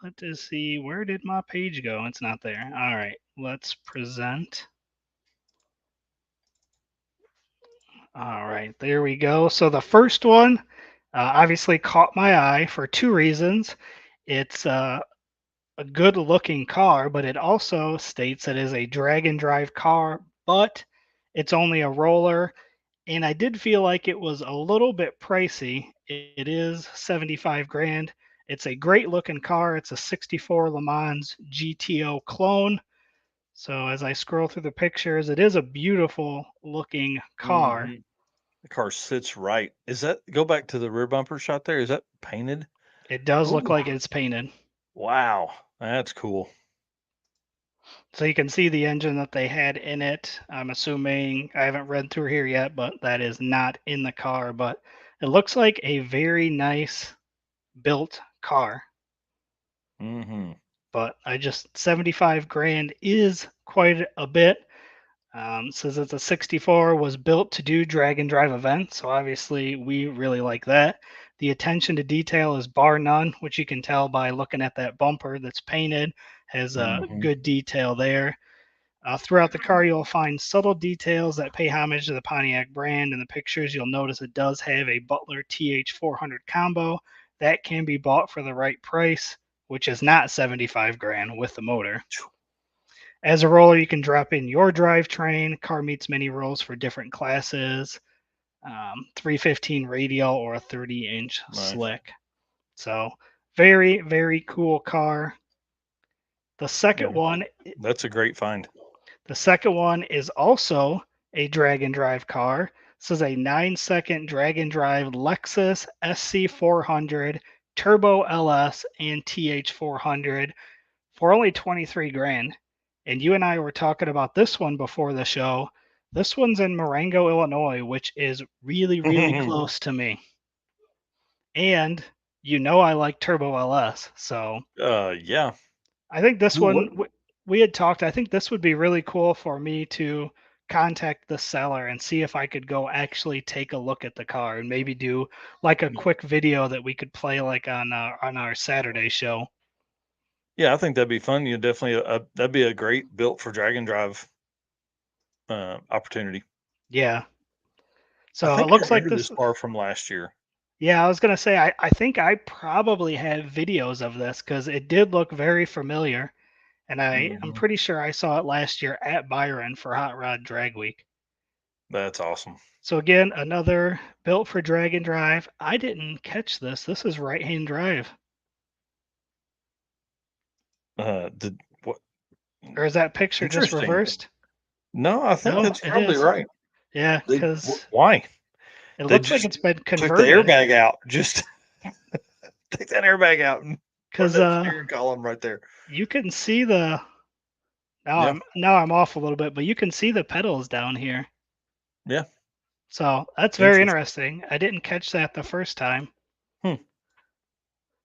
[SPEAKER 5] Let's see, where did my page go? It's not there. All right, let's present. All right, there we go. So the first one obviously caught my eye for 2 reasons. It's a good looking car, but it also states it is a drag and drive car, but it's only a roller. And I did feel like it was a little bit pricey. It is 75 grand. It's a great looking car. It's a 64 Le Mans GTO clone. So as I scroll through the pictures, it is a beautiful looking car.
[SPEAKER 1] Mhm. The car sits right. Is that, go back to the rear bumper shot there? Is that painted?
[SPEAKER 5] It does look
[SPEAKER 1] Ooh.
[SPEAKER 5] like it's painted.
[SPEAKER 1] Wow, that's cool.
[SPEAKER 5] So you can see the engine that they had in it. I'm assuming, I haven't read through here yet, but that is not in the car. But it looks like a very nice built car.
[SPEAKER 1] Mm-hmm.
[SPEAKER 5] But 75 grand is quite a bit. Says it's a 64, was built to do drag and drive events. So obviously we really like that. The attention to detail is bar none, which you can tell by looking at that bumper that's painted, has
[SPEAKER 1] Mhm.
[SPEAKER 5] good detail there. Throughout the car, you'll find subtle details that pay homage to the Pontiac brand. In the pictures, you'll notice it does have a Butler TH400 combo that can be bought for the right price, which is not 75 grand with the motor. As a roller, you can drop in your drivetrain. Car meets many rolls for different classes, 315 radial or a 30-inch
[SPEAKER 1] Nice.
[SPEAKER 5] slick. So very, very cool car. The second
[SPEAKER 1] Yeah.
[SPEAKER 5] one
[SPEAKER 1] That's a great find.
[SPEAKER 5] The second one is also a drag and drive car. This is a 9-second drag and drive Lexus SC400 Turbo LS and TH400 for only 23 grand. And you and I were talking about this one before the show. This one's in Marengo, Illinois, which is really, really close to me. And I like Turbo LS, so
[SPEAKER 1] Yeah.
[SPEAKER 5] I think this
[SPEAKER 1] Ooh,
[SPEAKER 5] one we had talked. I think this would be really cool for me to contact the seller and see if I could go actually take a look at the car and maybe do like a quick video that we could play like on our Saturday show.
[SPEAKER 1] Yeah, I think that'd be fun. You definitely that'd be a great built for drag and drive opportunity.
[SPEAKER 5] Yeah.
[SPEAKER 1] I
[SPEAKER 5] So
[SPEAKER 1] think
[SPEAKER 5] it looks
[SPEAKER 1] I
[SPEAKER 5] like
[SPEAKER 1] remember
[SPEAKER 5] this.
[SPEAKER 1] this car from last year.
[SPEAKER 5] Yeah, I was gonna say I think I probably have videos of this because it did look very familiar, and I'm
[SPEAKER 1] Mhm.
[SPEAKER 5] pretty sure I saw it last year at Byron for Hot Rod Drag Week.
[SPEAKER 1] That's awesome.
[SPEAKER 5] So again, another built for drag and drive. I didn't catch this. This is right-hand drive.
[SPEAKER 1] Did what?
[SPEAKER 5] Or is that picture just
[SPEAKER 1] Interesting.
[SPEAKER 5] reversed?
[SPEAKER 1] No, I think
[SPEAKER 5] No,
[SPEAKER 1] that's
[SPEAKER 5] it
[SPEAKER 1] probably
[SPEAKER 5] is.
[SPEAKER 1] right.
[SPEAKER 5] Yeah, because
[SPEAKER 1] Why?
[SPEAKER 5] it
[SPEAKER 1] They
[SPEAKER 5] looks like
[SPEAKER 1] just
[SPEAKER 5] it's been
[SPEAKER 1] took the
[SPEAKER 5] converted.
[SPEAKER 1] airbag out. Just take that airbag out and put
[SPEAKER 5] Because
[SPEAKER 1] that steering column right there.
[SPEAKER 5] you can see the
[SPEAKER 1] Yeah.
[SPEAKER 5] now I'm off a little bit, but you can see the pedals down here.
[SPEAKER 1] Yeah.
[SPEAKER 5] So that's very
[SPEAKER 1] Interesting.
[SPEAKER 5] interesting. I didn't catch that the first time.
[SPEAKER 1] Hmm.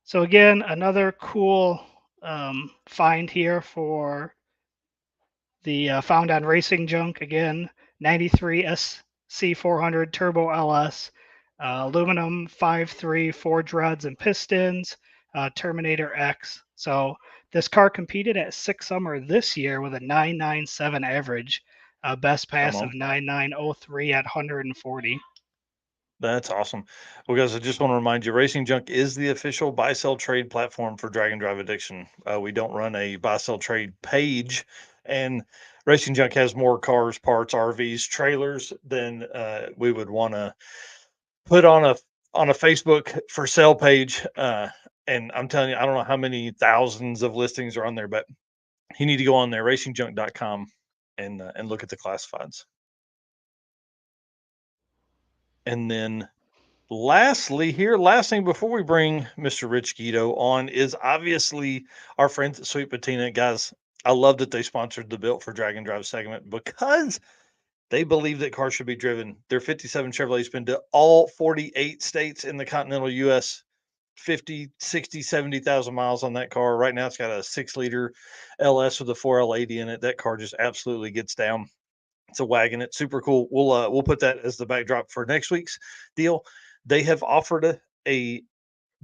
[SPEAKER 5] So again, another cool find here for the Found on Racing Junk. Again, 93 SC400 Turbo LS, aluminum 5.3 forged rods and pistons, Terminator X. So this car competed at Six Summer this year with a 997 average. Best pass
[SPEAKER 1] on.
[SPEAKER 5] of 9903 at 140.
[SPEAKER 1] That's awesome. Well, guys, I just want to remind you, Racing Junk is the official buy-sell trade platform for Drag and Drive Addiction. We don't run a buy-sell trade page, and Racing Junk has more cars, parts, RVs, trailers than we would want to put on a Facebook for sale page. And I'm telling you, I don't know how many thousands of listings are on there, but you need to go on there, racingjunk.com, and look at the classifieds. And then lastly here, last thing before we bring Mr. Rich Guido on is obviously our friends at Sweet Patina. Guys, I love that they sponsored the Built for Drag and Drive segment because they believe that cars should be driven. Their 57 Chevrolet's been to all 48 states in the continental U.S., 50, 60, 70,000 miles on that car. Right now it's got a 6-liter LS with a 4L80 in it. That car just absolutely gets down. It's a wagon. It's super cool. We'll put that as the backdrop for next week's deal. They have offered a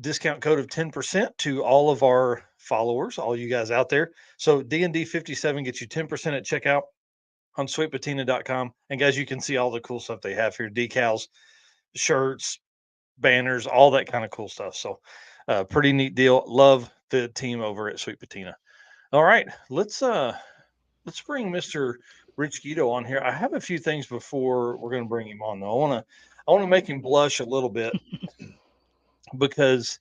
[SPEAKER 1] discount code of 10% to all of our followers, all you guys out there. So D&D 57 gets you 10% at checkout on sweetpatina.com. And guys, you can see all the cool stuff they have here: decals, shirts, banners, all that kind of cool stuff. So pretty neat deal. Love the team over at Sweet Patina. All right, let's bring Mr. Rich Guido on here. I have a few things before we're going to bring him on, though. I want to make him blush a little bit because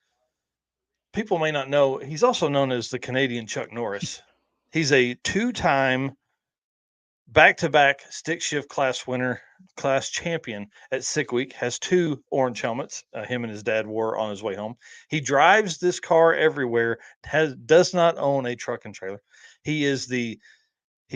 [SPEAKER 1] people may not know he's also known as the Canadian Chuck Norris. He's a 2-time back-to-back stick shift class champion at Sick Week, has 2 orange helmets him and his dad wore on his way home. He drives this car everywhere, does not own a truck and trailer. He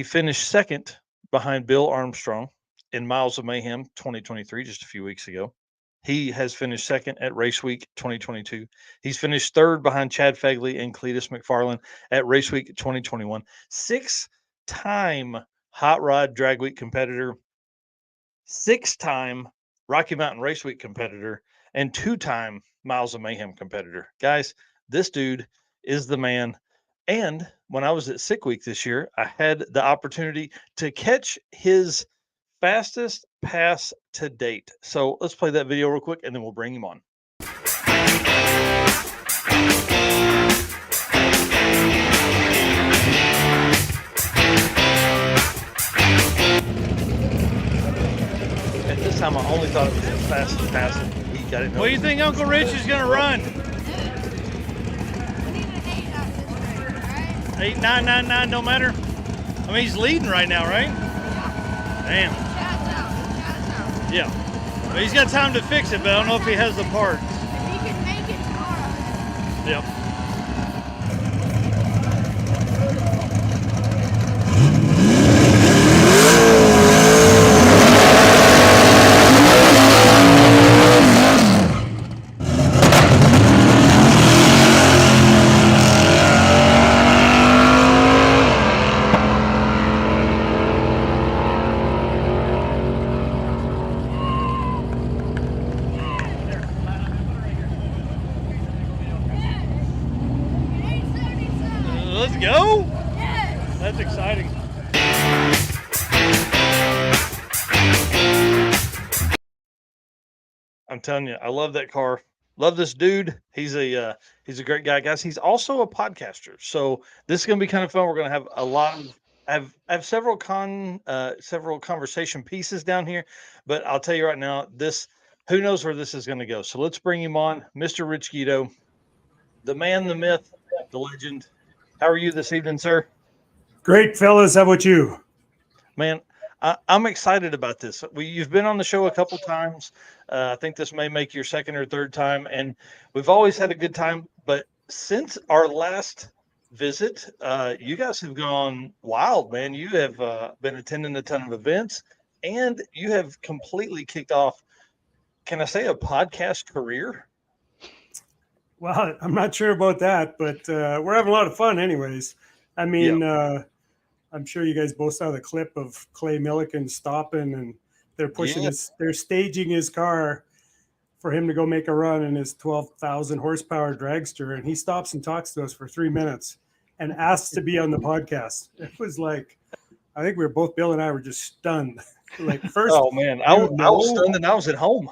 [SPEAKER 1] finished second behind Bill Armstrong in Miles of Mayhem 2023, just a few weeks ago. He has finished second at Race Week 2022. He's finished third behind Chad Fegley and Cletus McFarland at Race Week 2021. 6-time Hot Rod Drag Week competitor, 6-time Rocky Mountain Race Week competitor, and 2-time Miles of Mayhem competitor. Guys, this dude is the man. And when I was at Sick Week this year, I had the opportunity to catch his fastest pass to date. So let's play that video real quick, and then we'll bring him on. At this time, I only thought it was his fastest pass of the week. I didn't know.
[SPEAKER 3] What do you think Uncle Rich is going to run? 8999, no matter. I mean, he's leading right now, right? Damn. Yeah. But he's got time to fix it, but I don't know if he has the parts.
[SPEAKER 7] If he can make it tomorrow.
[SPEAKER 3] Yep. Let's go.
[SPEAKER 7] Yes.
[SPEAKER 3] That's exciting.
[SPEAKER 1] I'm telling you, I love that car. Love this dude. He's a great guy, guys. He's also a podcaster. So this is gonna be kind of fun. We're gonna have a lot of I have several conversation pieces down here, but I'll tell you right now, who knows where this is gonna go. So let's bring him on, Mr. Rich Guido, the man, the myth, the legend. How are you this evening, sir?
[SPEAKER 8] Great, fellas. How about you?
[SPEAKER 1] Man, I'm excited about this. You've been on the show a couple times. I think this may make your second or third time, and we've always had a good time. But since our last visit, you guys have gone wild, man. You have been attending a ton of events, and you have completely kicked off, can I say, a podcast career?
[SPEAKER 8] Well, I'm not sure about that, but we're having a lot of fun anyways. I mean, I'm sure you guys both saw the clip of Clay Milliken stopping, and they're pushing they're staging his car for him to go make a run in his 12,000 horsepower dragster. And he stops and talks to us for 3 minutes and asks to be on the podcast. It was like, I think we were both, Bill and I were just stunned. Like first,
[SPEAKER 1] Oh man, I was stunned and I was at home.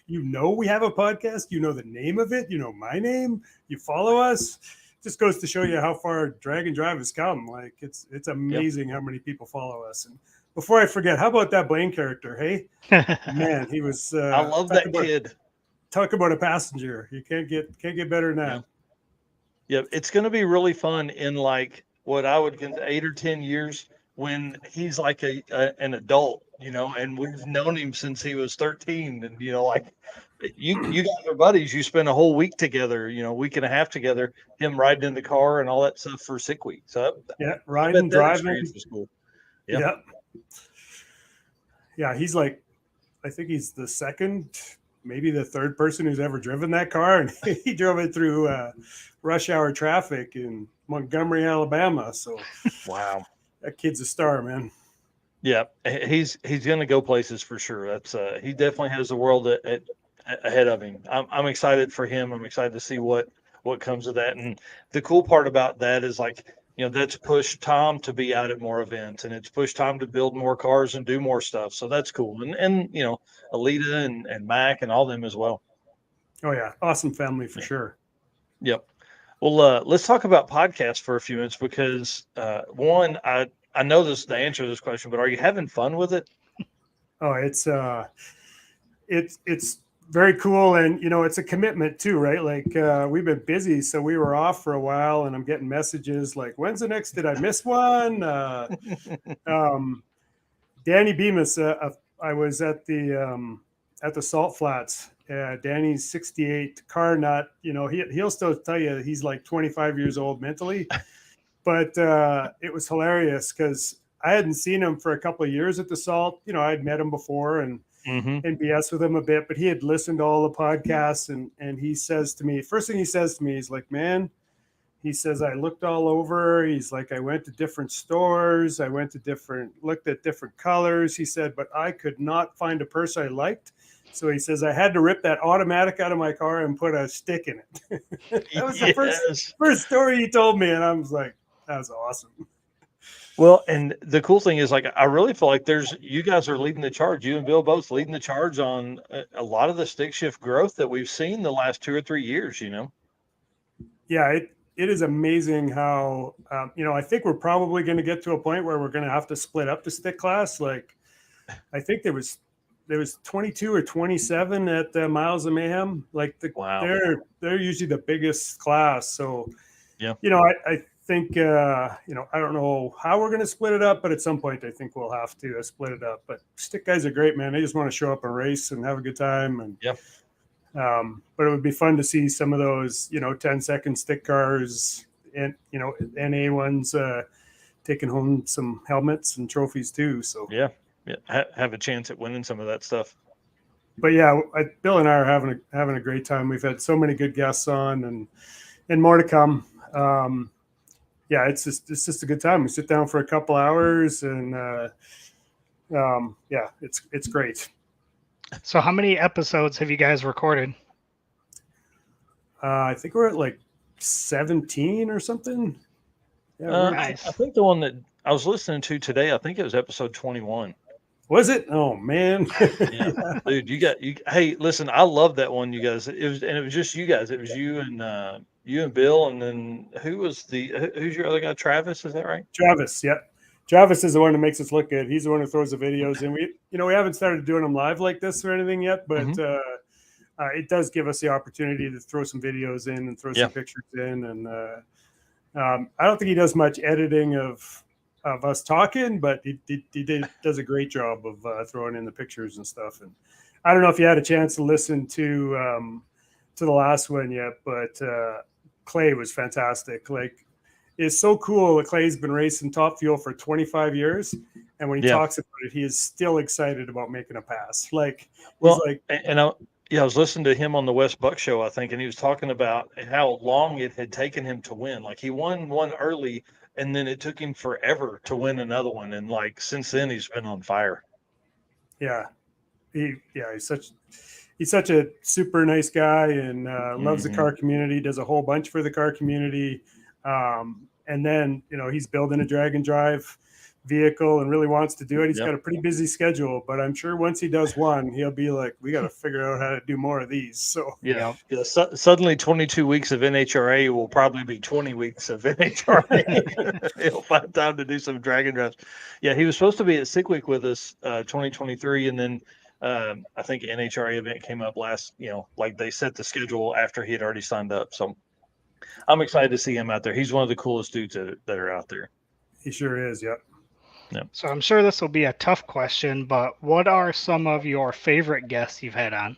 [SPEAKER 8] you know, we have a podcast. You know the name of it. You know my name. You follow us. Just goes to show you how far Drag and Drive has come. Like it's amazing how many people follow us. And before I forget, how about that Blaine character? Hey, man, he was.
[SPEAKER 1] I love that kid.
[SPEAKER 8] Talk about a passenger. You can't get better than that.
[SPEAKER 1] Yeah, it's going to be really fun in like what I would consider 8 or 10 years when he's like an adult, you know, and we've known him since he was 13, and you know, like you guys are buddies. You spend a whole week together, you know, week and a half together. Him riding in the car and all that stuff for sick week. So
[SPEAKER 8] riding, driving.
[SPEAKER 1] Was cool.
[SPEAKER 8] Yeah, he's like, I think he's the second, maybe the third person who's ever driven that car, and he drove it through rush hour traffic in Montgomery, Alabama. So,
[SPEAKER 1] wow,
[SPEAKER 8] that kid's a star, man.
[SPEAKER 1] Yeah, he's going to go places for sure. That's he definitely has the world ahead of him. I'm excited for him. I'm excited to see what comes of that. And the cool part about that is, like, you know, that's pushed Tom to be out at more events, and it's pushed Tom to build more cars and do more stuff. So that's cool. And you know, Alita and Mac and all them as well.
[SPEAKER 8] Oh yeah, awesome family for sure.
[SPEAKER 1] Yep. Well, let's talk about podcasts for a few minutes, because one, I know the answer to this question, but are you having fun with it?
[SPEAKER 8] Oh, it's very cool, and you know, it's a commitment too, right? Like we've been busy, so we were off for a while, and I'm getting messages like, "When's the next? Did I miss one?" Danny Bemis, I was at the Salt Flats. Danny's 68, car nut. You know, he'll still tell you he's like 25 years old mentally. But it was hilarious because I hadn't seen him for a couple of years at the Salt. You know, I'd met him before and BS with him a bit, but he had listened to all the podcasts, and he says to me, first thing he says to me, he's like, "Man," he says, "I looked all over." He's like, "I went to different stores. I looked at different colors." He said, "But I could not find a purse I liked." So he says, "I had to rip that automatic out of my car and put a stick in it." That was the first story he told me. And I was like, that was awesome.
[SPEAKER 1] Well, and the cool thing is, like, I really feel like you guys are leading the charge. You and Bill both leading the charge on a lot of the stick shift growth that we've seen the last 2 or 3 years, you know?
[SPEAKER 8] Yeah, it is amazing how, you know, I think we're probably going to get to a point where we're going to have to split up the stick class. Like, I think there was 22 or 27 at Miles of Mayhem. Like, they're usually the biggest class. So,
[SPEAKER 1] yeah,
[SPEAKER 8] you know, I think, you know, I don't know how we're going to split it up, but at some point I think we'll have to split it up. But stick guys are great, man. They just want to show up and race and have a good time. And but it would be fun to see some of those, you know, 10-second stick cars and, you know, NA ones taking home some helmets and trophies too. So
[SPEAKER 1] yeah, have a chance at winning some of that stuff.
[SPEAKER 8] But yeah, Bill and I are having a great time. We've had so many good guests on, and more to come. Yeah, it's just a good time. We sit down for a couple hours, and yeah, it's great.
[SPEAKER 5] So how many episodes have you guys recorded?
[SPEAKER 8] I think we're at like 17 or something. Yeah,
[SPEAKER 5] nice.
[SPEAKER 1] I think the one that I was listening to today, I think it was episode 21.
[SPEAKER 8] Was it? Oh man.
[SPEAKER 1] Yeah. Dude, hey, listen, I love that one, you guys. It was just you guys. It was you and Bill, and then who's your other guy? Travis, is that right?
[SPEAKER 8] Travis, yeah. Travis is the one that makes us look good. He's the one who throws the videos in. We haven't started doing them live like this or anything yet, but it does give us the opportunity to throw some videos in and throw some pictures in. And I don't think he does much editing of us talking, but he does a great job of throwing in the pictures and stuff. And I don't know if you had a chance to listen to the last one yet, but Clay was fantastic. Like, it's so cool that Clay's been racing Top Fuel for 25 years, and when he talks about it, he is still excited about making a pass. Like,
[SPEAKER 1] well, I was listening to him on the West Buck show, I think, and he was talking about how long it had taken him to win. Like, he won one early, and then it took him forever to win another one, and like since then he's been on fire.
[SPEAKER 8] Yeah, he's such a super nice guy, and loves the car community. Does a whole bunch for the car community. And then, you know, he's building a drag and drive vehicle and really wants to do it. He's
[SPEAKER 1] Yep.
[SPEAKER 8] got a pretty busy schedule, but I'm sure once he does one, he'll be like, we got to figure out how to do more of these. So
[SPEAKER 1] Yeah. Suddenly 22 weeks of NHRA will probably be 20 weeks of NHRA. He'll find time to do some dragon drives. Yeah, he was supposed to be at Sick Week with us 2023, and then I think NHRA event came up last, like they set the schedule after he had already signed up. So I'm excited to see him out there. He's one of the coolest dudes that are out there.
[SPEAKER 8] he sure is. Yep.
[SPEAKER 5] So I'm sure this will be a tough question, but what are some of your favorite guests you've had on?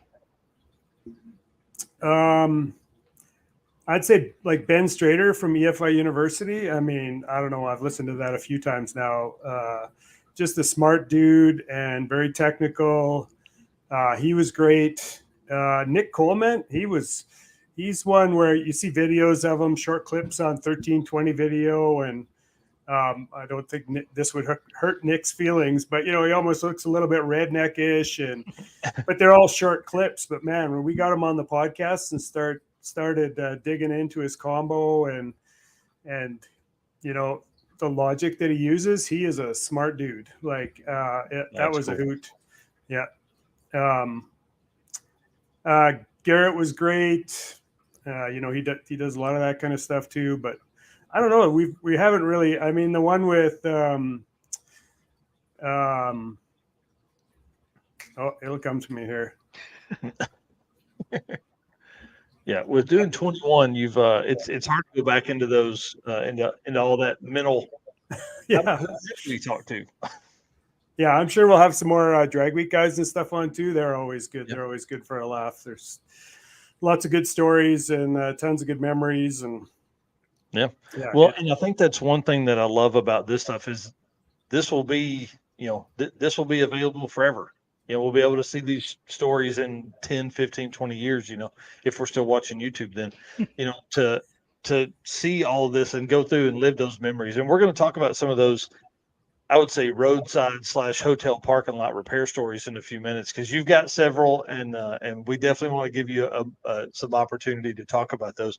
[SPEAKER 8] I'd say like Ben Strader from EFI University. I mean, I don't know. I've listened to that a few times now. Just a smart dude and very technical. He was great. Nick Coleman, he's one where you see videos of him, short clips on 1320 video. And I don't think this would hurt Nick's feelings, but he almost looks a little bit redneckish, but they're all short clips. But man, when we got him on the podcast and started digging into his combo and the logic that he uses, he is a smart dude. Like that was cool. A hoot. Yeah. Garrett was great. He does a lot of that kind of stuff too, but I don't know. We haven't really. I mean, the one with it'll come to me here.
[SPEAKER 1] Yeah, with doing 21, you've it's hard to go back into those into all that mental.
[SPEAKER 8] Yeah,
[SPEAKER 1] who did we talk to?
[SPEAKER 8] Yeah, I'm sure we'll have some more drag week guys and stuff on too. They're always good. Yep. They're always good for a laugh. There's lots of good stories and tons of good memories and.
[SPEAKER 1] Yeah. Well, and I think that's one thing that I love about this stuff is this will be, this will be available forever. We'll be able to see these stories in 10, 15, 20 years, if we're still watching YouTube then, to see all of this and go through and live those memories. And we're going to talk about some of those, I would say, roadside / hotel parking lot repair stories in a few minutes, because you've got several and we definitely want to give you some opportunity to talk about those.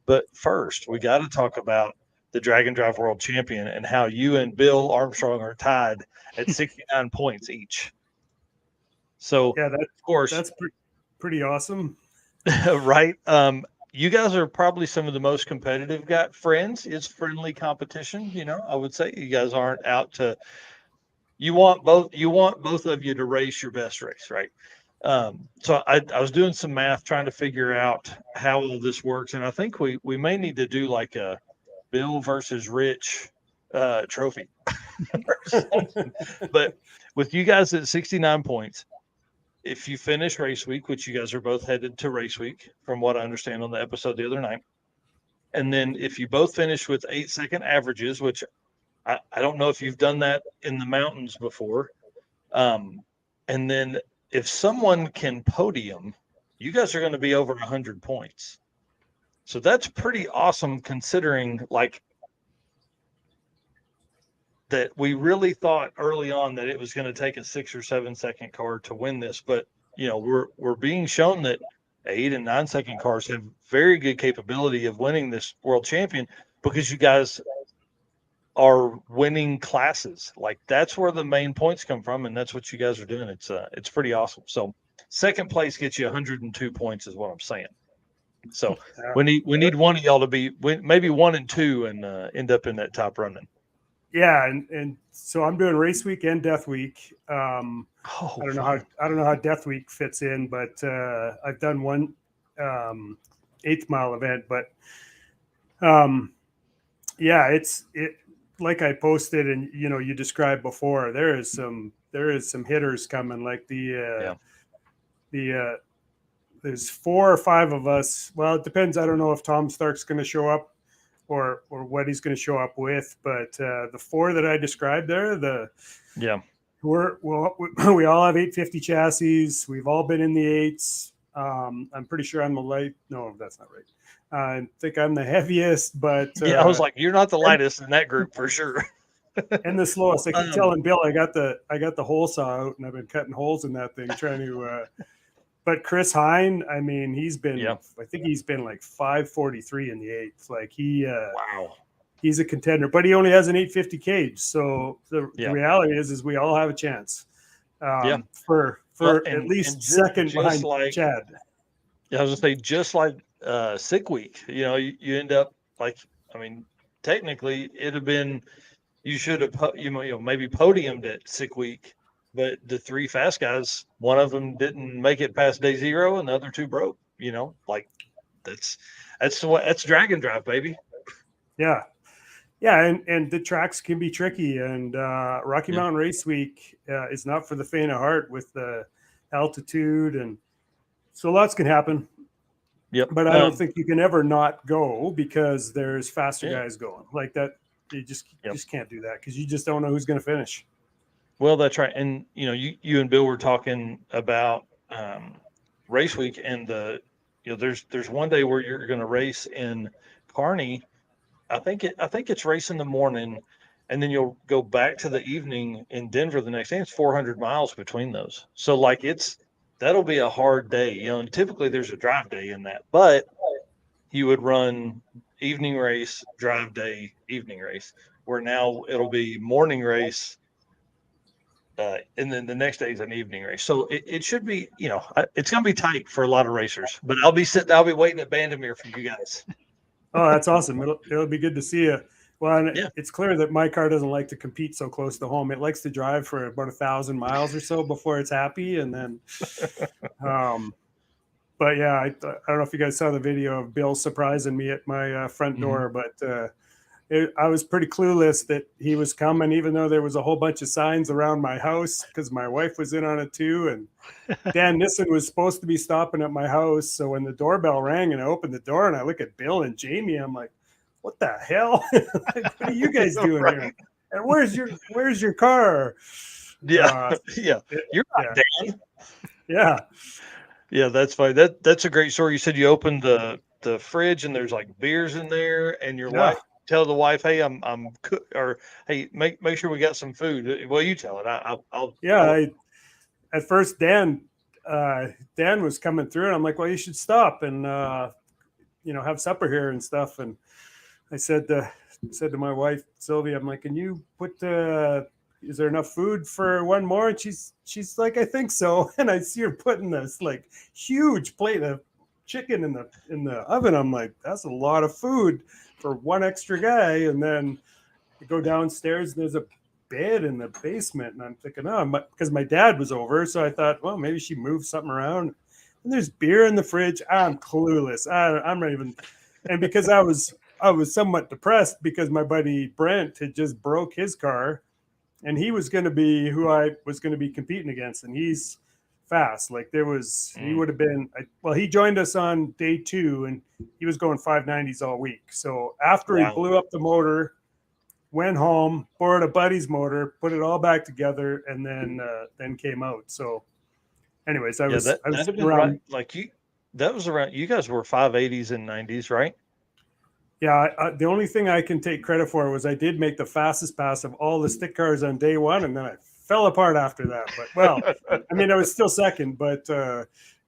[SPEAKER 1] But first, we got to talk about the Dragon Drive World Champion and how you and Bill Armstrong are tied at 69 points each. So,
[SPEAKER 8] yeah,
[SPEAKER 1] of course,
[SPEAKER 8] that's pretty awesome,
[SPEAKER 1] right? You guys are probably some of the most competitive friends. It's friendly competition, I would say. You guys aren't out to. You want both of you to race your best race, right? So I was doing some math trying to figure out how all this works, and I think we may need to do like a Bill versus Rich trophy. But with you guys at 69 points, if you finish race week, which you guys are both headed to race week, from what I understand on the episode the other night, and then if you both finish with 8-second averages, which I don't know if you've done that in the mountains before, and then if someone can podium, you guys are going to be over 100 points. So that's pretty awesome, considering like that we really thought early on that it was going to take a 6 or 7 second car to win this. But, we're being shown that 8 and 9 second cars have very good capability of winning this world champion, because you guys are winning classes. Like that's where the main points come from, and that's what you guys are doing. It's pretty awesome. So second place gets you 102 points is what I'm saying. So we need one of y'all to be maybe 1 and 2 and end up in that top running.
[SPEAKER 8] Yeah, and so I'm doing race week and death week. I don't know how death week fits in, but I've done one 8th mile event, but it's like I posted and you described before, there is some hitters coming, like there's 4 or 5 of us. Well, it depends. I don't know if Tom Stark's going to show up or what he's going to show up with, but the 4 that I described there, we all have 850 chassis. We've all been in the 8s. I'm pretty sure I'm the light. No, that's not right. I think I'm the heaviest, but
[SPEAKER 1] I was like, you're not the lightest in that group for sure.
[SPEAKER 8] And the slowest. I keep telling Bill I got the hole saw out and I've been cutting holes in that thing trying to. But Chris Hine, I mean, he's been. I think he's been like 543 in the 8th. Like he.
[SPEAKER 1] Wow.
[SPEAKER 8] he's a contender, but he only has an 850 cage. So the
[SPEAKER 1] Yeah.
[SPEAKER 8] reality is we all have a chance
[SPEAKER 1] Yeah.
[SPEAKER 8] for
[SPEAKER 1] Well,
[SPEAKER 8] at least
[SPEAKER 1] just
[SPEAKER 8] second behind
[SPEAKER 1] like
[SPEAKER 8] Chad.
[SPEAKER 1] I was gonna say, just like sick week, you end up like, I mean, technically it'd have been, you should have maybe podiumed at sick week, but the three fast guys, one of them didn't make it past day 0 and the other two broke. Like that's Dragon Drive, baby.
[SPEAKER 8] Yeah. And the tracks can be tricky, and Rocky Mountain Race Week is not for the faint of heart with the altitude, and so lots can happen.
[SPEAKER 1] Yep.
[SPEAKER 8] But I don't think you can ever not go because there's faster guys going like that. You just can't do that because you just don't know who's going to finish.
[SPEAKER 1] Well, that's right. And you and Bill were talking about race week, and there's one day where you're going to race in Kearney. I think it's race in the morning, and then you'll go back to the evening in Denver the next day. It's 400 miles between those. So like that'll be a hard day, and typically there's a drive day in that, but you would run evening race, drive day, evening race, where now it'll be morning race, and then the next day is an evening race. So it should be, it's going to be tight for a lot of racers, but I'll be waiting at Bandamere for you guys.
[SPEAKER 8] Oh, that's awesome. It'll be good to see you. Well, it's clear that my car doesn't like to compete so close to home. It likes to drive for about 1,000 miles or so before it's happy. And then, but yeah, I don't know if you guys saw the video of Bill surprising me at my front door, but I was pretty clueless that he was coming, even though there was a whole bunch of signs around my house because my wife was in on it too. And Dan Nissen was supposed to be stopping at my house. So when the doorbell rang and I opened the door and I look at Bill and Jamie, I'm like, what the hell? Like, what are you guys doing here? And where's your car?
[SPEAKER 1] Yeah. You're right, Dan.
[SPEAKER 8] Yeah.
[SPEAKER 1] Yeah, that's fine. That's a great story. You said you opened the fridge and there's like beers in there, and your wife tell the wife, hey, I'm or hey, make sure we got some food. Well, you tell it. I'll
[SPEAKER 8] at first Dan was coming through and I'm like, well, you should stop and have supper here and stuff. And I said to my wife Sylvia, I'm like, can you put is there enough food for one more? And she's like, I think so. And I see her putting this like huge plate of chicken in the oven. I'm like, that's a lot of food for one extra guy. And then I go downstairs and there's a bed in the basement, and I'm thinking, because my dad was over, so I thought, well, maybe she moved something around. And there's beer in the fridge. I'm clueless. I'm not even. And because I was somewhat depressed because my buddy Brent had just broke his car, and he was going to be who I was going to be competing against, and he's fast. Like he would have been. He joined us on day 2, and he was going 590s all week. So after he blew up the motor, went home, borrowed a buddy's motor, put it all back together, and then came out. So, anyways, I was around.
[SPEAKER 1] That was around. You guys were 580s and 90s, right?
[SPEAKER 8] Yeah, the only thing I can take credit for was I did make the fastest pass of all the stick cars on day 1, and then I fell apart after that. But well, I mean, I was still second, but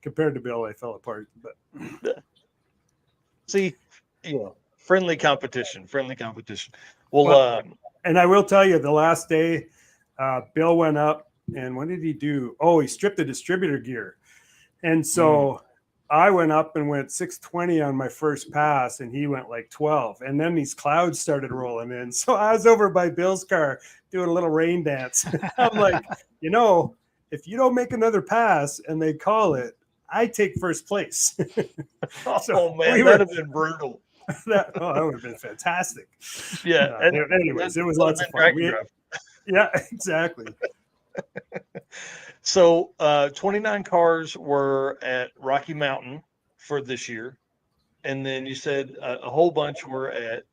[SPEAKER 8] compared to Bill, I fell apart. But
[SPEAKER 1] see, friendly competition. Well,
[SPEAKER 8] and I will tell you, the last day, Bill went up, and what did he do? Oh, he stripped the distributor gear, and so. I went up and went 620 on my first pass, and he went like 12. And then these clouds started rolling in. So I was over by Bill's car doing a little rain dance. I'm like, if you don't make another pass and they call it, I take first place.
[SPEAKER 1] So, man, that would have been brutal.
[SPEAKER 8] That would have been fantastic.
[SPEAKER 1] Yeah.
[SPEAKER 8] Anyways, it was lots of fun. Yeah, exactly.
[SPEAKER 1] So 29 cars were at Rocky Mountain for this year. And then you said a whole bunch were at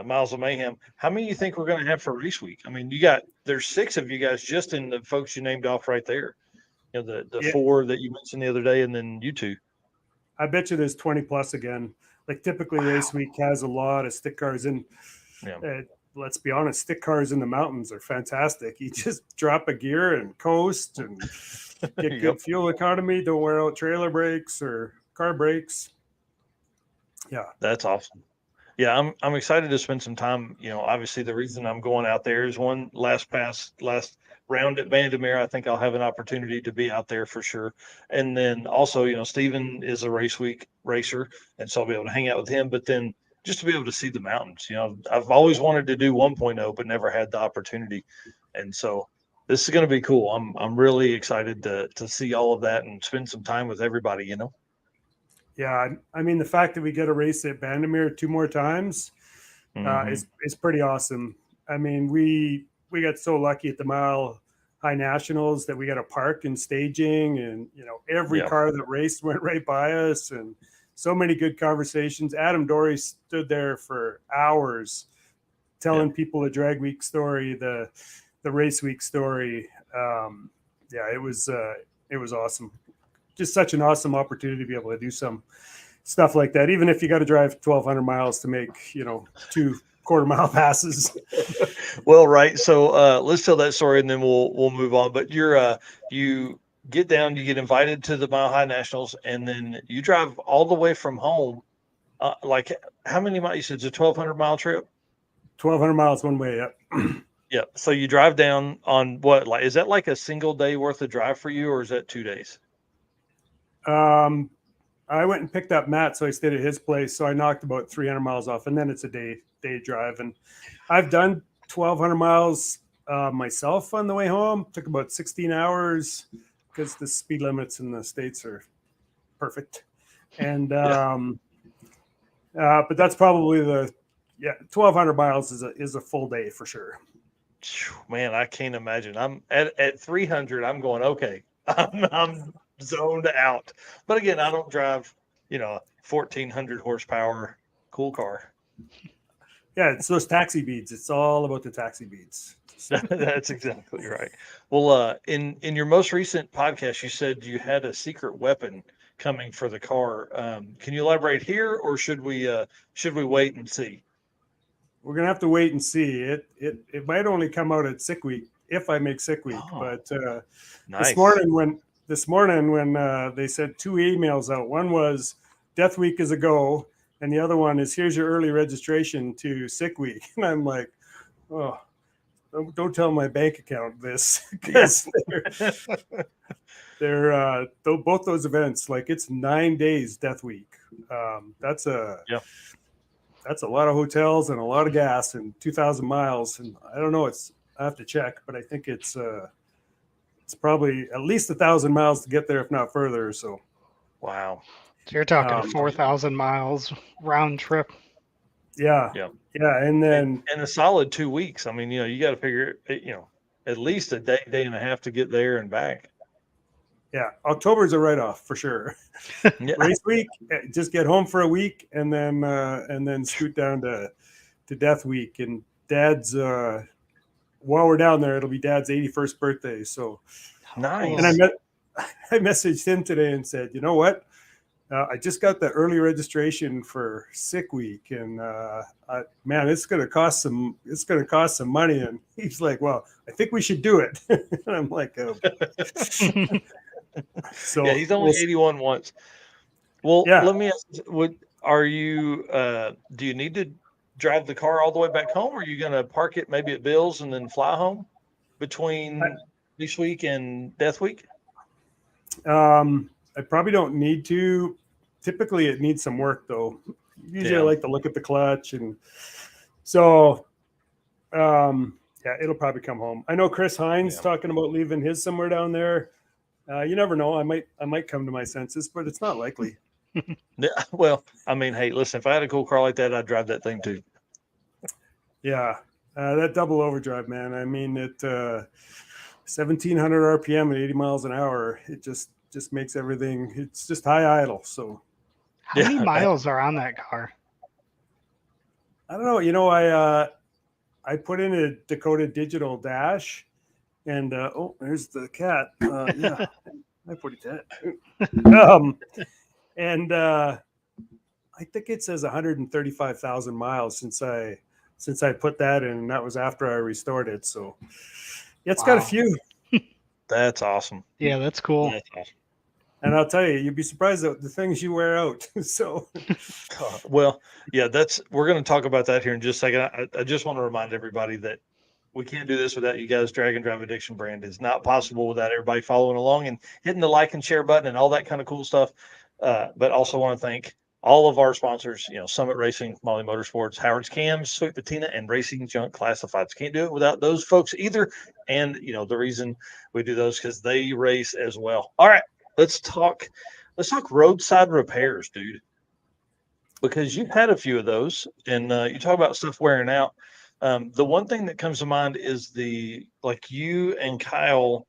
[SPEAKER 1] Miles of Mayhem. How many do you think we're going to have for race week? I mean, there's 6 of you guys just in the folks you named off right there. The 4 that you mentioned the other day, and then you 2.
[SPEAKER 8] I bet you there's 20 plus again. Like typically race week has a lot of stick cars in. Let's be honest, stick cars in the mountains are fantastic. You just drop a gear and coast and get good fuel economy. Don't wear out trailer brakes or car brakes. Yeah.
[SPEAKER 1] That's awesome. Yeah, I'm excited to spend some time. Obviously the reason I'm going out there is one last round at Vandermeer. I think I'll have an opportunity to be out there for sure. And then also, Steven is a race week racer, and so I'll be able to hang out with him. But then just to be able to see the mountains. I've always wanted to do 1.0, but never had the opportunity. And so this is going to be cool. I'm really excited to see all of that and spend some time with everybody.
[SPEAKER 8] Yeah, I mean the fact that we get a race at Vandermeer 2 more times
[SPEAKER 1] Mhm.
[SPEAKER 8] is pretty awesome. I mean we got so lucky at the Mile High Nationals that we got a park and staging, and every
[SPEAKER 1] Yeah.
[SPEAKER 8] car that raced went right by us, and so many good conversations. Adam Dory stood there for hours telling people the drag week story, the race week story. Yeah, it was awesome. Just such an awesome opportunity to be able to do some stuff like that, even if you got to drive 1,200 miles to make 2 quarter-mile passes.
[SPEAKER 1] Well, right. So let's tell that story and then we'll move on. But you get down, you get invited to the Mile High Nationals, and then you drive all the way from home. Like how many miles? You said it's a 1,200-mile trip.
[SPEAKER 8] 1,200 miles one way. Yep.
[SPEAKER 1] Yeah. So you drive down on what? Like, is that like a single day worth of drive for you, or is that 2 days?
[SPEAKER 8] I went and picked up Matt, so I stayed at his place. So I knocked about 300 miles off, and then it's a day drive. And I've done 1,200 miles myself on the way home. Took about 16 hours because the speed limits in the States are perfect. And but that's probably 1,200 miles is a full day for sure.
[SPEAKER 1] Man, I can't imagine. I'm at 300. I'm going okay. I'm zoned out. But again, I don't drive, 1,400 horsepower cool car.
[SPEAKER 8] Yeah, it's those taxi beads. It's all about the taxi beads.
[SPEAKER 1] That's exactly right. Well, in your most recent podcast, you said you had a secret weapon coming for the car. Can you elaborate here, or should we wait and see?
[SPEAKER 8] We're gonna have to wait and see. It might only come out at sick week if I make sick week.
[SPEAKER 1] Oh,
[SPEAKER 8] But
[SPEAKER 1] nice.
[SPEAKER 8] this morning when they sent 2 emails out, one was death week is a go, and the other one is here's your early registration to sick week. And I'm like, oh, don't tell my bank account this, because they're both those events, like it's 9 days death week. That's a lot of hotels and a lot of gas and 2,000 miles. And I don't know, I have to check, but I think it's probably at least 1,000 miles to get there, if not further. So,
[SPEAKER 1] Wow.
[SPEAKER 5] So you're talking 4,000 miles round trip.
[SPEAKER 8] Yeah. And then
[SPEAKER 1] in a solid 2 weeks. I mean, you got to figure, at least a day and a half to get there and back.
[SPEAKER 8] Yeah, October's a write-off for sure.
[SPEAKER 1] Yeah.
[SPEAKER 8] Race week, just get home for a week, and then scoot down to death week. And Dad's while we're down there, it'll be Dad's 81st birthday. So
[SPEAKER 1] Nice.
[SPEAKER 8] And I messaged him today and said, you know what? I just got the early registration for sick week, and man, it's going to cost some money. And he's like, well, I think we should do it. And I'm like, oh. So
[SPEAKER 1] yeah, he's only 81 once. Well, let me ask, do you need to drive the car all the way back home, or are you going to park it maybe at Bill's and then fly home between this week and death week?
[SPEAKER 8] I probably don't need to. Typically it needs some work though. Usually I like to look at the clutch, and so it'll probably come home. I know Chris Hines talking about leaving his somewhere down there. You never know. I might come to my senses, but it's not likely.
[SPEAKER 1] Yeah, well, I mean, hey, listen, if I had a cool car like that, I'd drive that thing too.
[SPEAKER 8] Yeah, that double overdrive, man. I mean, at 1,700 RPM at 80 miles an hour, it just makes everything. It's just high idle. So,
[SPEAKER 5] how many miles are on that car?
[SPEAKER 8] I don't know. I put in a Dakota Digital dash. And there's the cat. Yeah, I put it that. And I think it says 135,000 miles since I put that in, and that was after I restored it. So it's got a few.
[SPEAKER 1] That's awesome.
[SPEAKER 5] Yeah, that's cool.
[SPEAKER 1] That's awesome.
[SPEAKER 8] And I'll tell you, you'd be surprised at the things you wear out. So,
[SPEAKER 1] Well, yeah, we're going to talk about that here in just a second. I just want to remind everybody that we can't do this without you guys. Drag and Drive Addiction brand is not possible without everybody following along and hitting the like and share button and all that kind of cool stuff. But also want to thank all of our sponsors, Summit Racing, Molly Motorsports, Howard's Cams, Sweet Patina, and Racing Junk Classifieds. Can't do it without those folks either. And, the reason we do those because they race as well. All right, let's talk roadside repairs, dude, because you've had a few of those, and you talk about stuff wearing out. The one thing that comes to mind is you and Kyle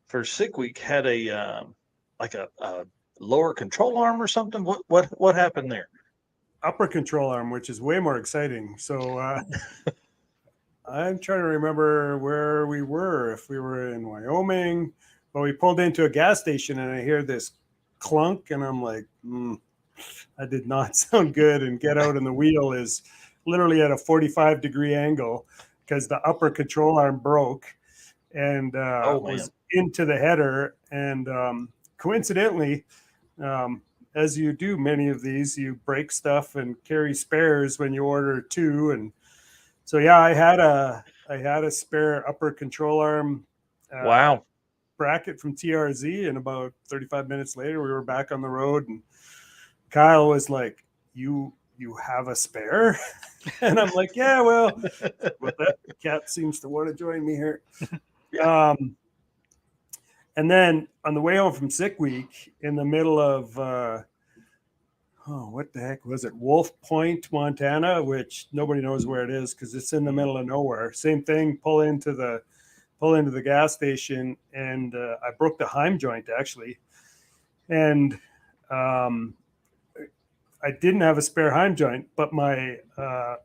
[SPEAKER 1] for Sick Week had a lower control arm or something. What happened there?
[SPEAKER 8] upper control arm, which is way more exciting. So I'm trying to remember where we were, if we were in Wyoming, but we pulled into a gas station and I hear this clunk and I'm like, that did not sound good. And get out, and the wheel is literally at a 45-degree angle because the upper control arm broke and was into the header. And coincidentally, as you do many of these, you break stuff and carry spares when you order two. And so, yeah, I had a spare upper control arm bracket from TRZ, and about 35 minutes later, we were back on the road, and Kyle was like, you have a spare? And I'm like, yeah, well, but that cat seems to want to join me here. And then on the way home from Sick Week, in the middle of, what the heck was it? Wolf Point, Montana, which nobody knows where it is because it's in the middle of nowhere. Same thing, pull into the gas station, and I broke the Heim joint actually. And I didn't have a spare Heim joint, but my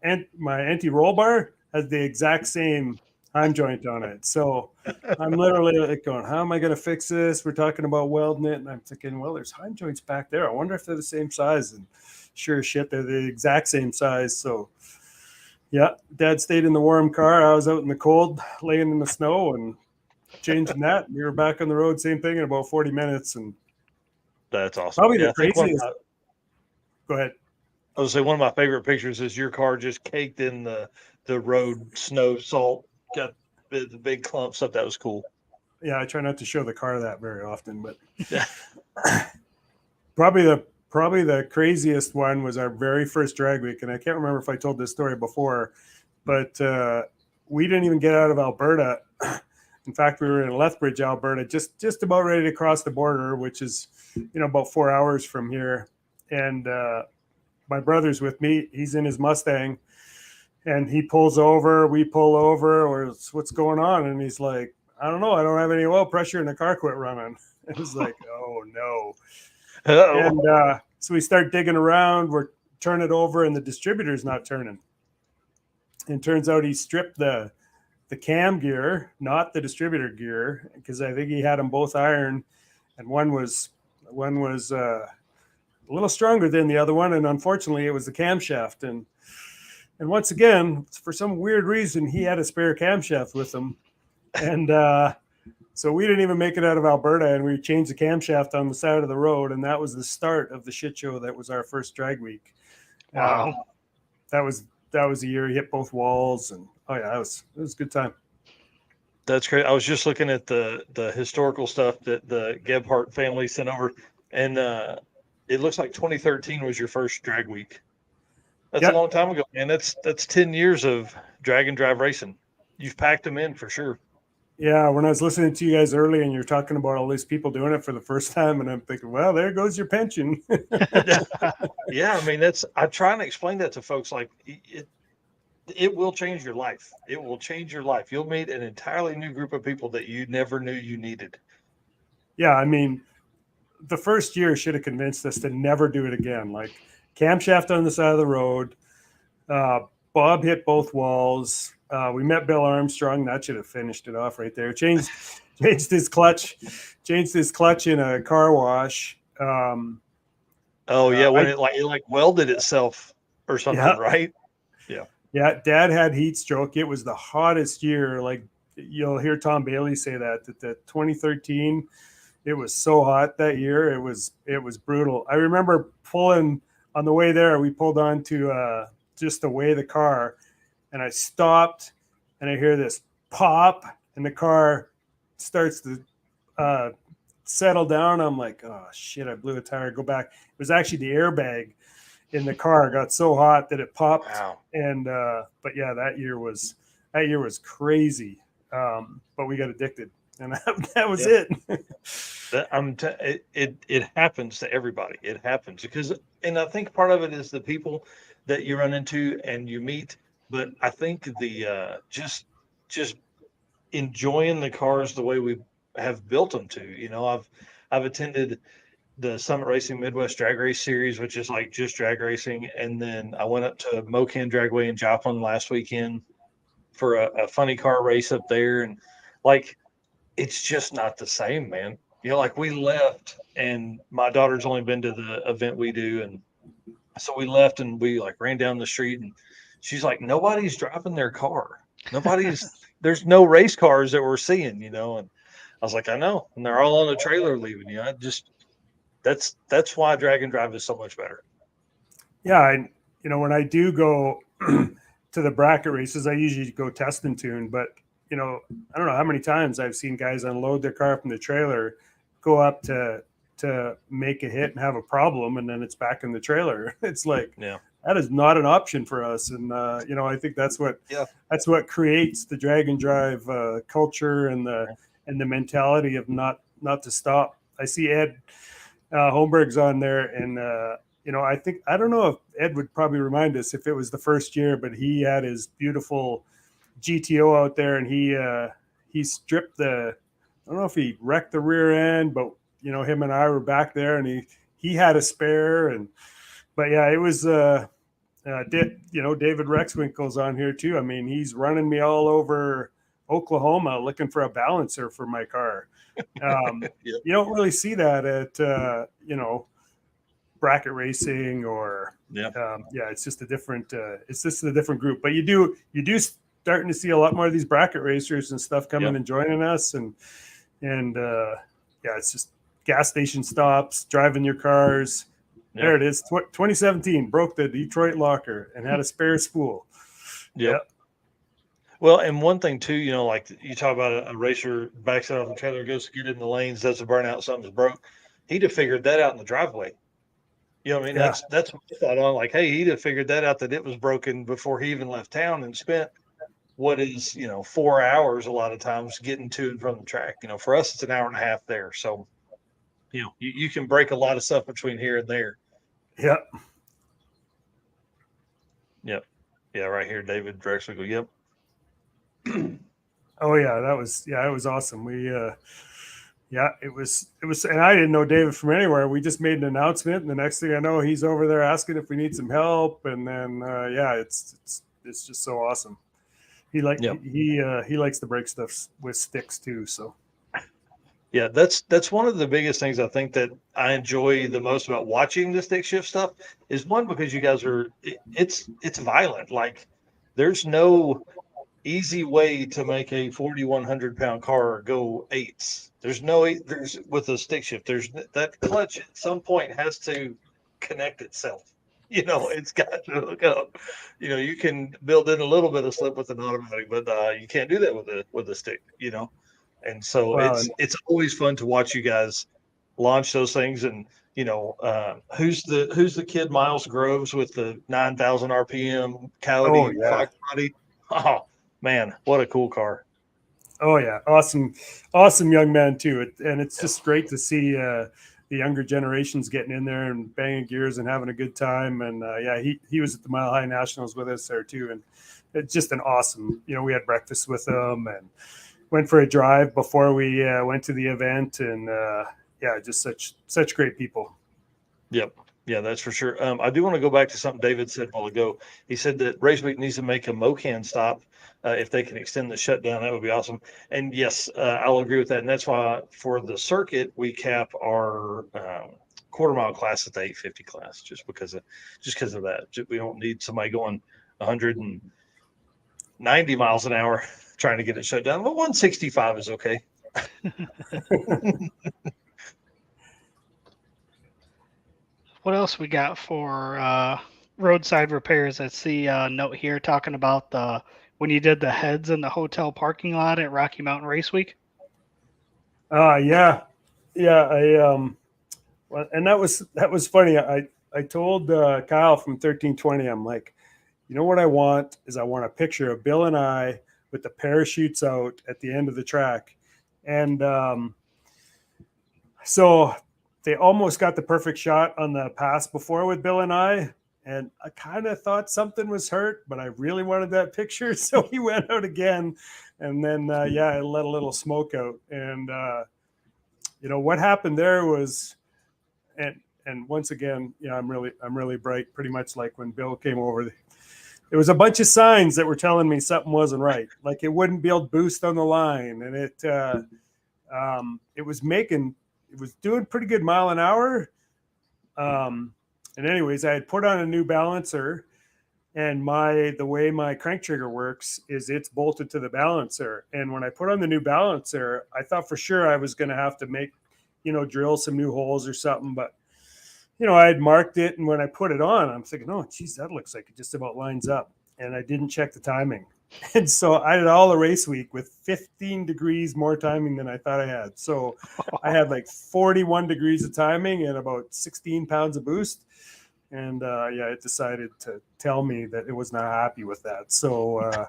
[SPEAKER 8] anti-roll bar has the exact same Heim joint on it. So I'm literally like going, how am I going to fix this? We're talking about welding it. And I'm thinking, well, there's Heim joints back there. I wonder if they're the same size. And sure as shit, they're the exact same size. So yeah, Dad stayed in the warm car. I was out in the cold, laying in the snow and changing that. We were back on the road, same thing, in about 40 minutes. And
[SPEAKER 1] that's awesome.
[SPEAKER 8] Probably the craziest. Go ahead.
[SPEAKER 1] I was say one of my favorite pictures is your car just caked in the road, snow, salt, got the big clumps up. That was cool.
[SPEAKER 8] Yeah, I try not to show the car that very often, but probably the craziest one was our very first drag week, and I can't remember if I told this story before, but we didn't even get out of Alberta. In fact, we were in Lethbridge, Alberta, just about ready to cross the border, which is about 4 hours from here. And my brother's with me. He's in his Mustang, and he pulls over. We pull over. Or what's going on? And he's like, I don't know. I don't have any oil pressure, and the car quit running. It was like, oh no. And so we start digging around. We're turning it over, and the distributor's not turning. And turns out he stripped the cam gear, not the distributor gear, because I think he had them both iron, and one was a little stronger than the other one, and unfortunately it was the camshaft. And once again, for some weird reason, he had a spare camshaft with him, and so we didn't even make it out of Alberta, and we changed the camshaft on the side of the road, and that was the start of the shit show that was our first drag week.
[SPEAKER 5] Wow.
[SPEAKER 8] That was the year he hit both walls, and it was a good time.
[SPEAKER 1] That's great. I was just looking at the historical stuff that the Gebhardt family sent over, and it looks like 2013 was your first drag week. That's a long time ago, man. That's 10 years of drag and drive racing. You've packed them in for sure. Yeah,
[SPEAKER 8] when I was listening to you guys early and you're talking about all these people doing it for the first time, and I'm thinking, well, there goes your pension.
[SPEAKER 1] Yeah, I mean, I try and explain that to folks. Like, it will change your life. It will change your life. You'll meet an entirely new group of people that you never knew you needed.
[SPEAKER 8] Yeah, I mean, the first year should have convinced us to never do it again. Like, camshaft on the side of the road. Bob hit both walls. We met Bill Armstrong. That should have finished it off right there. Changed his clutch in a car wash.
[SPEAKER 1] When it welded itself or something, right? Yeah.
[SPEAKER 8] Yeah. Dad had heat stroke. It was the hottest year. Like, you'll hear Tom Bailey say that the 2013 It was so hot that year. It was brutal. I remember pulling on the way there. We pulled on to just away the car, and I stopped, and I hear this pop, and the car starts to settle down. I'm like, oh shit! I blew a tire. Go back. It was actually the airbag in the car got so hot that it popped.
[SPEAKER 1] Wow.
[SPEAKER 8] And but yeah, that year was crazy. But we got addicted, and that was it.
[SPEAKER 1] It happens to everybody. It happens because, and I think part of it is the people that you run into and you meet. But I think the just enjoying the cars the way we have built them to. You know, I've attended the Summit Racing Midwest Drag Race Series, which is like just drag racing, and then I went up to Mocan Dragway in Joplin last weekend for a funny car race up there, and like it's just not the same, man. You know, like we left, and my daughter's only been to the event we do, and so we left and we like ran down the street, and she's like, nobody's driving their car. There's no race cars that we're seeing, you know. And I was like, I know, and they're all on a trailer leaving. You know, that's why Drag and Drive is so much better.
[SPEAKER 8] Yeah, and you know, when I do go to the bracket races, I usually go test and tune, but you know, I don't know how many times I've seen guys unload their car from the trailer, go up to make a hit and have a problem, and then it's back in the trailer. It's like,
[SPEAKER 1] Yeah.
[SPEAKER 8] that is not an option for us. And you know, I think that's what creates the drag and drive culture and the mentality of not to stop. I see Ed Holmberg's on there, and you know, I don't know if Ed would probably remind us if it was the first year, but he had his beautiful GTO out there, and he stripped the, I don't know if he wrecked the rear end, but you know, him and I were back there, and he had a spare. And but yeah, it was you know, David Rexwinkle's on here too. I mean, he's running me all over Oklahoma looking for a balancer for my car. You don't really see that at you know, bracket racing or it's just a different group. But you do starting to see a lot more of these bracket racers and stuff coming and joining us, and it's just gas station stops, driving your cars. There it is. 2017 broke the Detroit locker and had a spare spool.
[SPEAKER 1] Yep. Well, and one thing too, you know, like you talk about a racer backs out of the trailer, goes to get in the lanes, does a burnout, something's broke. He'd have figured that out in the driveway. You know what I mean? That's what I thought on. Like, hey, he'd have figured that out, that it was broken before he even left town, and spent what is, you know, 4 hours a lot of times getting to and from the track. You know, for us, it's an hour and a half there. So, you know, you can break a lot of stuff between here and there.
[SPEAKER 8] Yep.
[SPEAKER 1] Yeah, right here, David Drexel. Yep.
[SPEAKER 8] Oh yeah, it was awesome. We it was, and I didn't know David from anywhere. We just made an announcement, and the next thing I know, he's over there asking if we need some help. And then it's just so awesome. He likes to break stuff with sticks too. So
[SPEAKER 1] yeah, that's one of the biggest things I think that I enjoy the most about watching the stick shift stuff is, one, because you guys are it's violent. Like, there's no easy way to make a 4,100 pound car go eights. There's with a stick shift, there's that clutch at some point has to connect itself. You know, it's got to hook up. You know, you can build in a little bit of slip with an automatic, but you can't do that with a stick, you know. And so it's always fun to watch you guys launch those things. And you know, who's the kid, Miles Groves, with the 9,000 RPM Coyote Fox body? Oh man, what a cool car!
[SPEAKER 8] Oh yeah, awesome young man too. And it's just great to see the younger generations getting in there and banging gears and having a good time. And he was at the Mile High Nationals with us there too, and it's just an awesome. You know, we had breakfast with him and went for a drive before we went to the event, and just such great people.
[SPEAKER 1] Yep. Yeah, that's for sure. I do want to go back to something David said a while ago. He said that Race Week needs to make a Mocan stop. If they can extend the shutdown, that would be awesome. And yes, I'll agree with that. And that's why for the circuit, we cap our quarter mile class at the 850 class, just because of that. We don't need somebody going 190 miles an hour trying to get it shut down. But 165 is okay.
[SPEAKER 5] What else we got for roadside repairs? I see a note here talking about when you did the heads in the hotel parking lot at Rocky Mountain Race Week.
[SPEAKER 8] Yeah. Well, and that was funny. I told Kyle from 1320, I'm like, you know what I want is I want a picture of Bill and I with the parachutes out at the end of the track. And so they almost got the perfect shot on the pass before with Bill and I. And I kind of thought something was hurt, but I really wanted that picture. So he went out again. And then, I let a little smoke out. And, what happened there was, and once again, I'm really bright, pretty much like when Bill came over. There was a bunch of signs that were telling me something wasn't right. Like it wouldn't build boost on the line, and it was doing pretty good mile an hour. And anyways, I had put on a new balancer, and the way my crank trigger works is it's bolted to the balancer. And when I put on the new balancer, I thought for sure I was going to have to make, drill some new holes or something, but I had marked it, and when I put it on, I'm thinking, oh, geez, that looks like it just about lines up. And I didn't check the timing. And so I did all the race week with 15 degrees more timing than I thought I had. So I had like 41 degrees of timing and about 16 pounds of boost. And it decided to tell me that it was not happy with that. So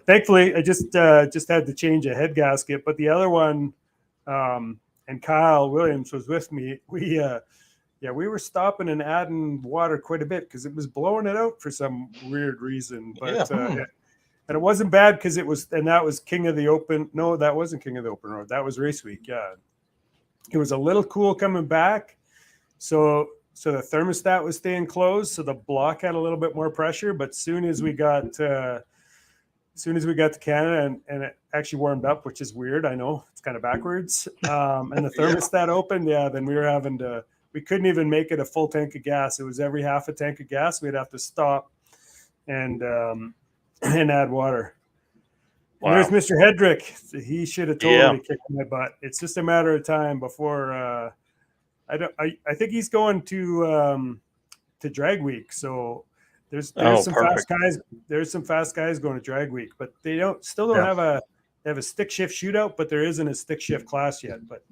[SPEAKER 8] thankfully, I just had to change a head gasket. But the other one, and Kyle Williams was with me. We were stopping and adding water quite a bit because it was blowing it out for some weird reason. But and it wasn't bad because that was King of the Open. No, that wasn't King of the Open Road. That was race week. Yeah, it was a little cool coming back. So the thermostat was staying closed, so the block had a little bit more pressure. But soon as we got to Canada and it actually warmed up, which is weird. I know it's kind of backwards. And the thermostat opened. Yeah, then we couldn't even make it a full tank of gas. It was every half a tank of gas. We'd have to stop and add water. Wow. And there's Mr. Hedrick. He should have totally kicked my butt. It's just a matter of time before I think he's going to drag week. So there's some fast guys. There's some fast guys going to drag week, but they still don't have a stick shift shootout, but there isn't a stick shift class yet. But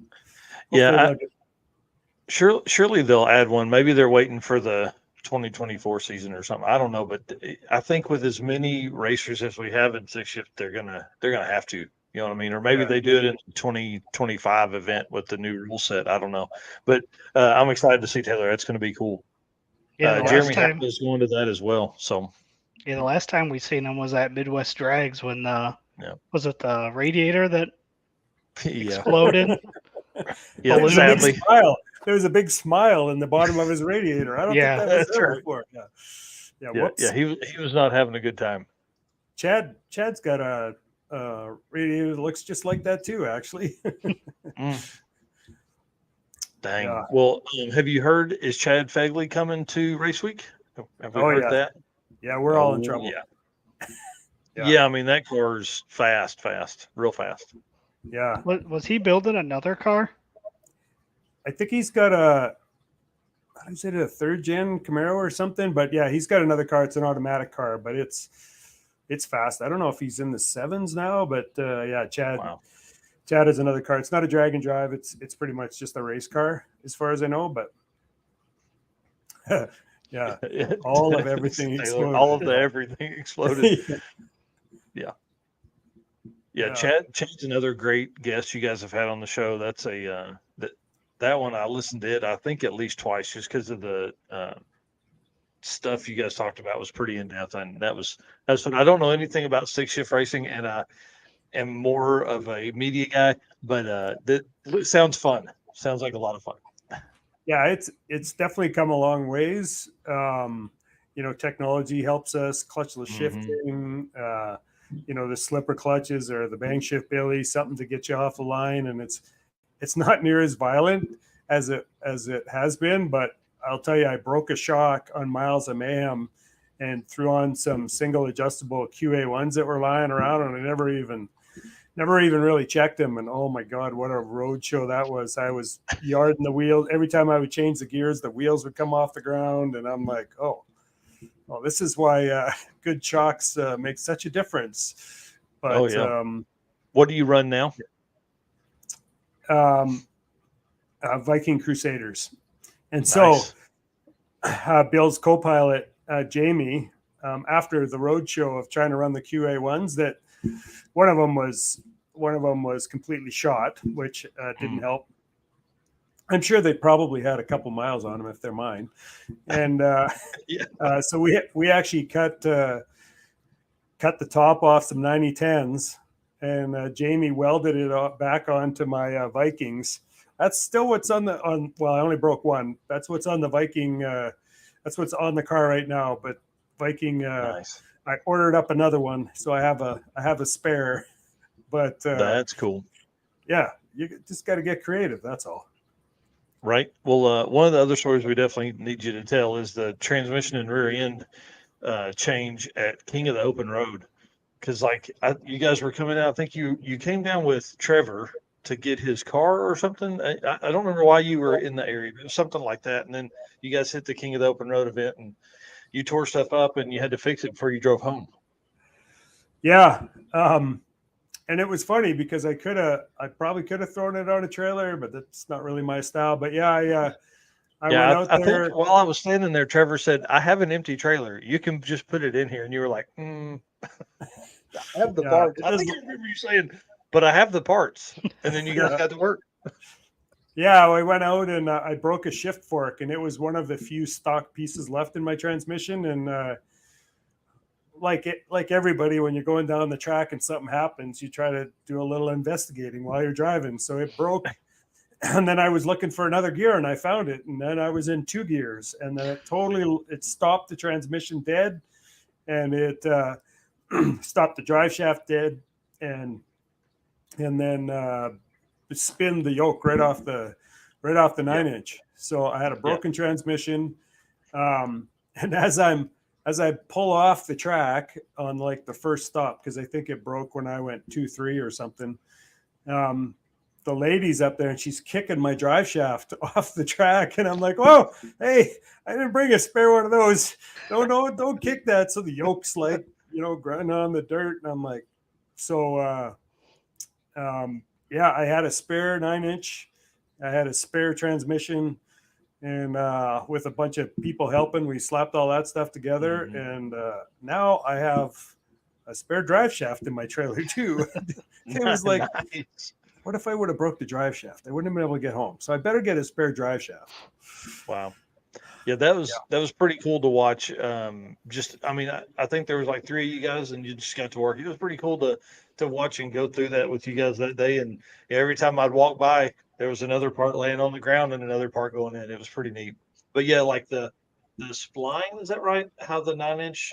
[SPEAKER 1] surely they'll add one. Maybe they're waiting for the 2024 season or something. I don't know, but I think with as many racers as we have in six shift, they're gonna have to. You know what I mean? Or maybe they do it in the 2025 event with the new rule set. I don't know, but I'm excited to see Taylor. That's going to be cool.
[SPEAKER 5] Yeah,
[SPEAKER 1] Jeremy Hackett is going to that as well. So
[SPEAKER 5] yeah, the last time we seen him was at Midwest Drags when was it the radiator that exploded?
[SPEAKER 1] Yeah, sadly.
[SPEAKER 8] There was a big smile in the bottom of his radiator. I don't think that was there before.
[SPEAKER 1] Yeah, he was not having a good time.
[SPEAKER 8] Chad's got a radiator that looks just like that too, actually.
[SPEAKER 1] Dang. Yeah. Well, have you heard? Is Chad Fegley coming to race week? Have we heard that?
[SPEAKER 8] Yeah, we're all in trouble.
[SPEAKER 1] Yeah. I mean that car's fast, real fast.
[SPEAKER 8] Yeah.
[SPEAKER 5] Was he building another car?
[SPEAKER 8] I think he's got a third gen Camaro or something, but yeah, he's got another car. It's an automatic car, but it's fast. I don't know if he's in the sevens now, but Chad. Wow. Chad is another car. It's not a drag and drive. It's pretty much just a race car, as far as I know. But all of everything exploded.
[SPEAKER 1] All of everything exploded. Yeah. Chad's another great guest you guys have had on the show. That's that one I listened to it, I think at least twice, just because of the stuff you guys talked about was pretty in depth, and that's what I don't know anything about stick shift racing, and I am more of a media guy, but that sounds fun. Sounds like a lot of fun.
[SPEAKER 8] Yeah, it's definitely come a long ways. Technology helps us, clutchless shifting. The slipper clutches or the bang shift billy, something to get you off the line, and it's not near as violent as it has been, but I'll tell you, I broke a shock on Miles of Mayhem and threw on some single adjustable QA1s that were lying around, and I never even really checked them. And oh my God, what a road show that was. I was yarding the wheels. Every time I would change the gears, the wheels would come off the ground. And I'm like, oh, well, this is why good shocks make such a difference. But
[SPEAKER 1] Oh, yeah. What do you run now?
[SPEAKER 8] Viking Crusaders. And
[SPEAKER 1] Nice.
[SPEAKER 8] so Bill's co-pilot, Jamie, after the road show of trying to run the QA1s, that one of them was completely shot, which didn't help. I'm sure they probably had a couple miles on them if they're mine. And so we actually cut the top off some 9010s, and Jamie welded it back onto my Vikings. That's still what's on well, I only broke one. That's what's on the Viking. That's what's on the car right now. But Viking,
[SPEAKER 1] Nice.
[SPEAKER 8] I ordered up another one, so I have a spare. But
[SPEAKER 1] That's cool.
[SPEAKER 8] Yeah, you just got to get creative. That's all.
[SPEAKER 1] Right. Well, one of the other stories we definitely need you to tell is the transmission and rear end change at King of the Open Road. Because you guys were coming out. I think you came down with Trevor to get his car or something. I don't remember why you were in the area, but it was something like that. And then you guys hit the King of the Open Road event, and you tore stuff up, and you had to fix it before you drove home.
[SPEAKER 8] Yeah. And it was funny because I probably could have thrown it on a trailer, but that's not really my style. But yeah, I went out there.
[SPEAKER 1] I think while I was standing there, Trevor said, "I have an empty trailer. You can just put it in here." And you were like, I have the parts. I think I remember you saying, "But I have the parts." And then you guys got to work.
[SPEAKER 8] Yeah, I went out and I broke a shift fork, and it was one of the few stock pieces left in my transmission. And like everybody, when you're going down the track and something happens, you try to do a little investigating while you're driving. So it broke, and then I was looking for another gear, and I found it, and then I was in 2 gears, and then it stopped the transmission dead, and it stopped the drive shaft dead, and then spin the yoke right off the 9-inch. So I had a broken transmission, and as I pull off the track on like the first stop, because I think it broke when I went 2-3 or something. The lady's up there and she's kicking my drive shaft off the track, and I'm like, "Oh, hey, I didn't bring a spare one of those. Don't kick that." So the yoke's like, grinding on the dirt, and I'm like, so I had a spare 9-inch, I had a spare transmission. And with a bunch of people helping, we slapped all that stuff together. Mm-hmm. And now I have a spare drive shaft in my trailer too. It was like, nice. What if I would have broke the drive shaft? I wouldn't have been able to get home. So I better get a spare drive shaft.
[SPEAKER 1] Wow. Yeah, that was pretty cool to watch. I think there was like 3 of you guys, and you just got to work. It was pretty cool to watch and go through that with you guys that day. And every time I'd walk by, there was another part laying on the ground and another part going in. It was pretty neat. But yeah, like the spline, is that right? How the 9-inch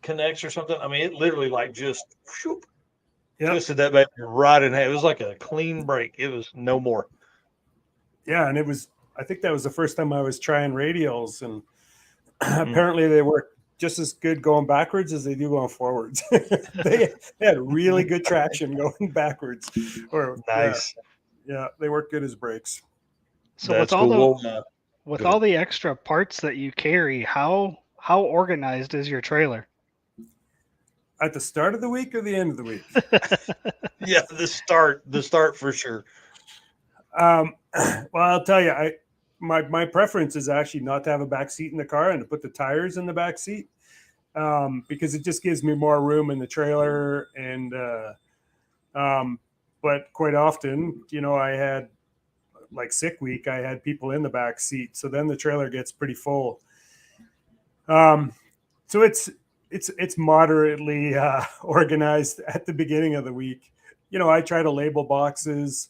[SPEAKER 1] connects or something? I mean, it literally like just twisted that baby right in half. It was like a clean break. It was no more.
[SPEAKER 8] Yeah, and I think that was the first time I was trying radials, and apparently they work just as good going backwards as they do going forwards. they had really good traction going backwards.
[SPEAKER 1] Nice.
[SPEAKER 8] Yeah, they work good as brakes.
[SPEAKER 5] So with all the extra parts that you carry, how organized is your trailer?
[SPEAKER 8] At the start of the week or the end of the week?
[SPEAKER 1] Yeah, the start for sure.
[SPEAKER 8] Well, I'll tell you, my preference is actually not to have a back seat in the car and to put the tires in the back seat, because it just gives me more room in the trailer. And but quite often, I had like sick week, I had people in the back seat, so then the trailer gets pretty full. So it's moderately organized at the beginning of the week. I try to label boxes.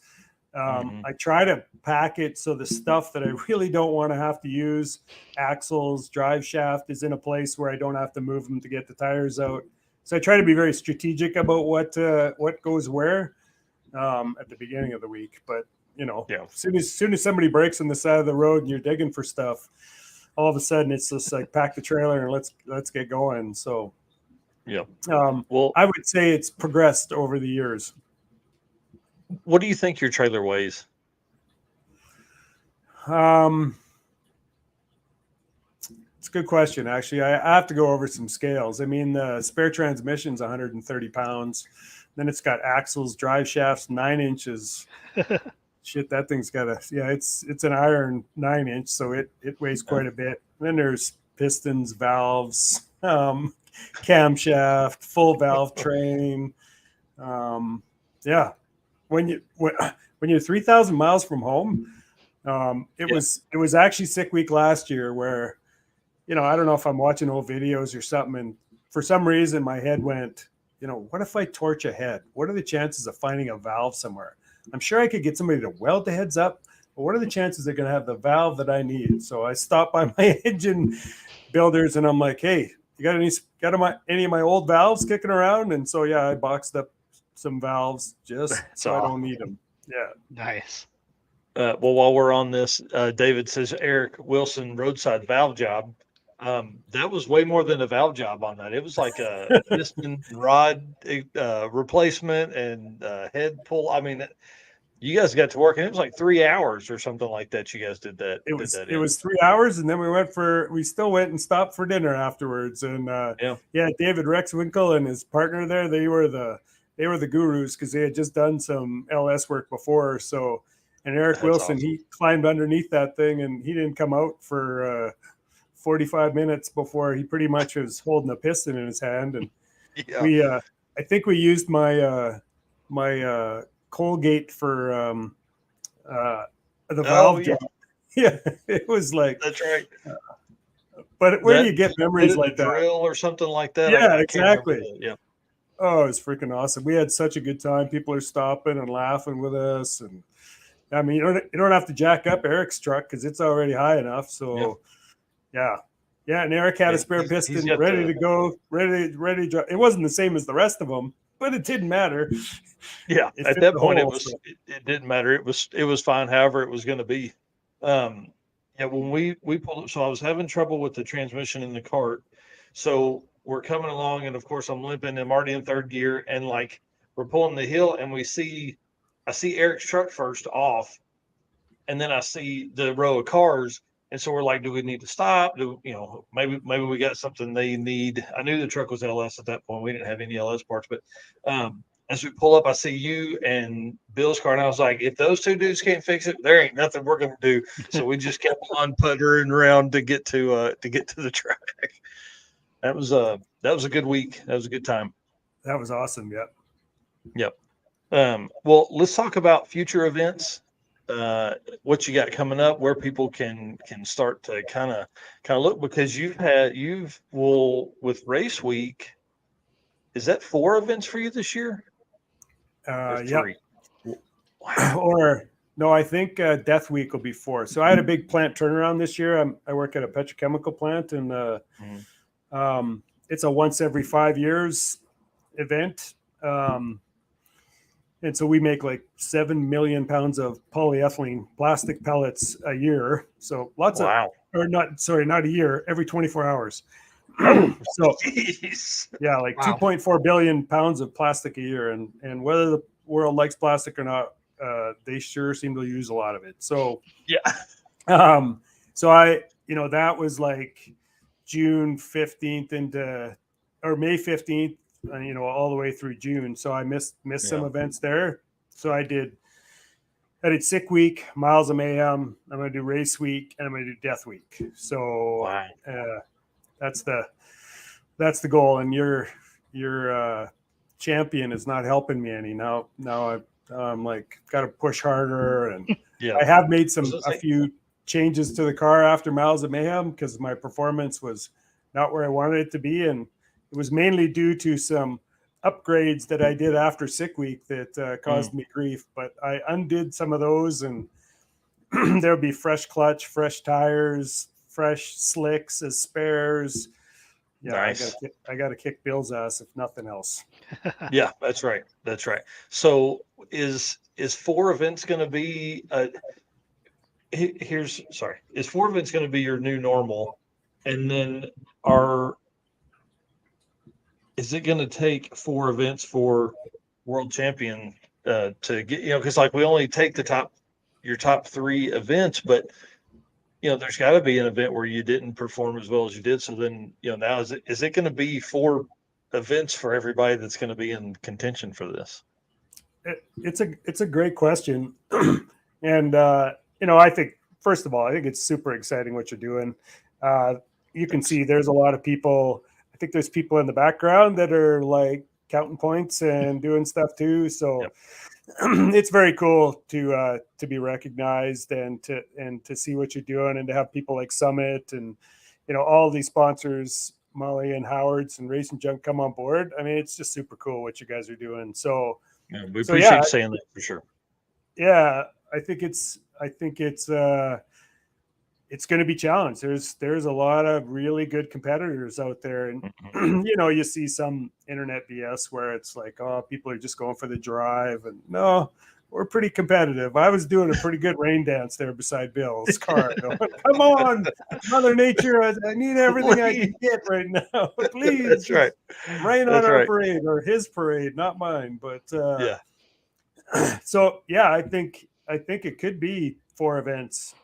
[SPEAKER 8] I try to pack it so the stuff that I really don't want to have to use, axles, drive shaft, is in a place where I don't have to move them to get the tires out. So I try to be very strategic about what goes where at the beginning of the week. But as soon as somebody breaks on the side of the road and you're digging for stuff, all of a sudden it's just like pack the trailer and let's get going. So
[SPEAKER 1] Yeah. Well,
[SPEAKER 8] I would say it's progressed over the years.
[SPEAKER 1] what do you think your trailer weighs?
[SPEAKER 8] It's a good question. Actually, I have to go over some scales. I mean, the spare transmission's 130 pounds. Then it's got axles, drive shafts, 9 inches. Shit, that thing's got it's an iron 9-inch, so it weighs quite a bit. And then there's pistons, valves, camshaft, full valve train. Yeah, when you're 3,000 miles from home, it was actually sick week last year where, I don't know if I'm watching old videos or something, and for some reason my head went, what if I torch a head? What are the chances of finding a valve somewhere? I'm sure I could get somebody to weld the heads up, but what are the chances they're going to have the valve that I need? So I stopped by my engine builders and I'm like, hey, you got any of my old valves kicking around? And so, I boxed up some valves just so I don't need them. Yeah.
[SPEAKER 5] Nice.
[SPEAKER 1] Well, while we're on this, David says Eric Wilson roadside valve job. That was way more than a valve job on that. It was like a piston rod replacement and head pull. I mean, you guys got to work, and it was like 3 hours or something like that. You guys did that.
[SPEAKER 8] It was 3 hours, and then we still went and stopped for dinner afterwards. And David Rexwinkle and his partner there, they were the gurus because they had just done some LS work before. So, and Eric Wilson, awesome. He climbed underneath that thing, and he didn't come out for 45 minutes before he pretty much was holding a piston in his hand. And I think we used my Colgate for the valve job. Yeah, it was like
[SPEAKER 1] that's right.
[SPEAKER 8] But where do you get memories like that?
[SPEAKER 1] Drill or something like that?
[SPEAKER 8] Yeah, exactly.
[SPEAKER 1] Yeah.
[SPEAKER 8] Oh, it was freaking awesome. We had such a good time. People are stopping and laughing with us, and I mean, you don't have to jack up Eric's truck because it's already high enough. So, yeah. And Eric had a spare piston ready to go, ready to drive. It wasn't the same as the rest of them, but it didn't matter.
[SPEAKER 1] Yeah, at that point, it didn't matter. It was fine. However, it was going to be. When we pulled up, so I was having trouble with the transmission in the cart. So we're coming along, and of course I'm limping. I'm already in third gear, and like we're pulling the hill, and I see Eric's truck first off, and then I see the row of cars. And so we're like, do we need to stop? Maybe we got something they need. I knew the truck was LS at that point. We didn't have any LS parts, but as we pull up, I see you and Bill's car, and I was like, if those two dudes can't fix it, there ain't nothing we're gonna do. So we just kept on puttering around to get to the track. That was a good week. That was a good time.
[SPEAKER 8] That was awesome.
[SPEAKER 1] Yep. Well, let's talk about future events. What you got coming up, where people can start to kind of look, because with Race Week, is that 4 events for you this year? Or 3?
[SPEAKER 8] Wow. Or no, I think Death Week will be 4. So I had a big plant turnaround this year. I work at a petrochemical plant, and it's a once every 5 years event. And so we make like 7 million pounds of polyethylene plastic pellets a year. So not a year, every 24 hours. So yeah, like 2.4 billion pounds of plastic a year. And whether the world likes plastic or not, they sure seem to use a lot of it. So so I, that was like June 15th or May 15th. All the way through June. So I missed some events there. So I did Sick Week, Miles of Mayhem. I'm going to do Race Week, and I'm going to do Death Week. So that's the goal. And your champion is not helping me any. Now I'm like got to push harder, and I have made a few changes to the car after Miles of Mayhem because my performance was not where I wanted it to be, and it was mainly due to some upgrades that I did after Sick Week that caused me grief. But I undid some of those, and there'll be fresh clutch, fresh tires, fresh slicks as spares. Yeah, nice. I got to kick Bill's ass if nothing else.
[SPEAKER 1] Yeah, that's right. So is 4 events going to be? Is 4 events going to be your new normal? And then is it going to take 4 events for world champion to get, because like we only take your top 3 events, but there's got to be an event where you didn't perform as well as you did. So then, now is it going to be 4 events for everybody that's going to be in contention for this?
[SPEAKER 8] It's a great question, and I think first of all, I think it's super exciting what you're doing. You can see there's a lot of people. I think there's people in the background that are like counting points and doing stuff too. So
[SPEAKER 1] Yep.
[SPEAKER 8] It's very cool to be recognized and to see what you're doing and to have people like Summit and all these sponsors, Molly and Howard's and Racing Junk come on board. I mean, it's just super cool what you guys are doing. So
[SPEAKER 1] Yeah, we appreciate you saying that for sure.
[SPEAKER 8] yeah, I think it's going to be challenged. There's a lot of really good competitors out there, and you see some internet BS where it's like, oh, people are just going for the drive, and no, we're pretty competitive. I was doing a pretty good rain dance there beside Bill's car. Going, come on, Mother Nature, I need everything I can get right now. Please,
[SPEAKER 1] That's right.
[SPEAKER 8] Rain on our parade, or his parade, not mine. But
[SPEAKER 1] yeah.
[SPEAKER 8] So yeah, I think it could be 4 events,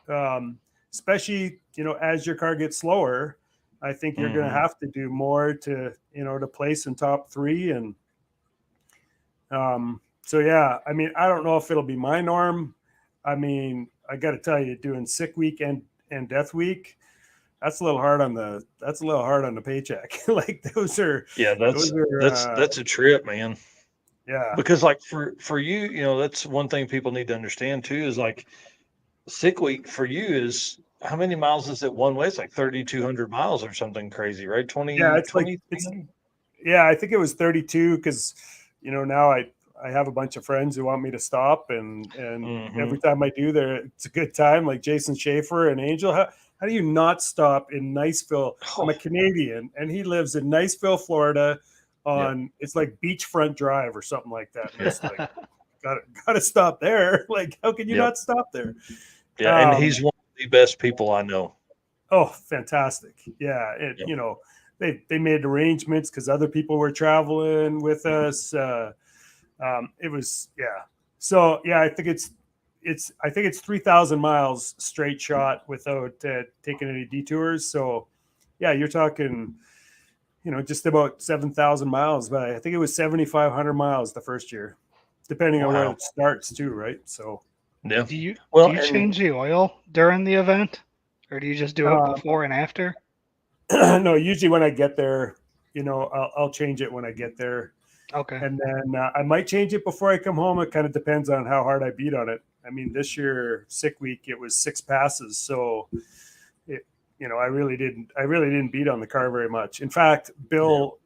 [SPEAKER 8] especially as your car gets slower. I think you're going to have to do more to to place in top 3, and so yeah. I mean, I don't know if it'll be my norm. I mean, I got to tell you, doing sick week and death week, that's a little hard on the paycheck. Like those are
[SPEAKER 1] that's a trip, man.
[SPEAKER 8] Yeah.
[SPEAKER 1] Because like for you, that's one thing people need to understand too, is like sick week for you is how many miles is it one way? It's like 3,200 miles or something crazy, right? 20.
[SPEAKER 8] Yeah, it's
[SPEAKER 1] 20,
[SPEAKER 8] like I think it was 32 because now I have a bunch of friends who want me to stop, and every time I do there, it's a good time. Like Jason Schaefer and Angel. How do you not stop in Niceville? I'm a Canadian, and he lives in Niceville, Florida. It's like Beachfront Drive or something like that. And it's like gotta stop there. Like, how can you not stop there?
[SPEAKER 1] Yeah, and he's one of the best people I know.
[SPEAKER 8] Oh, fantastic! Yeah, they made arrangements because other people were traveling with us. It was So yeah, I think it's 3,000 miles straight shot without taking any detours. So yeah, you're talking. Just about 7,000 miles, but I think it was 7,500 miles the first year, depending on where it starts too, right? So,
[SPEAKER 1] yeah.
[SPEAKER 5] Do you change the oil during the event, or do you just do it before and after?
[SPEAKER 8] No, usually when I get there, I'll change it when I get there.
[SPEAKER 5] Okay.
[SPEAKER 8] And then I might change it before I come home. It kind of depends on how hard I beat on it. I mean, this year, sick week, it was 6 passes, so I really didn't beat on the car very much. In fact, Bill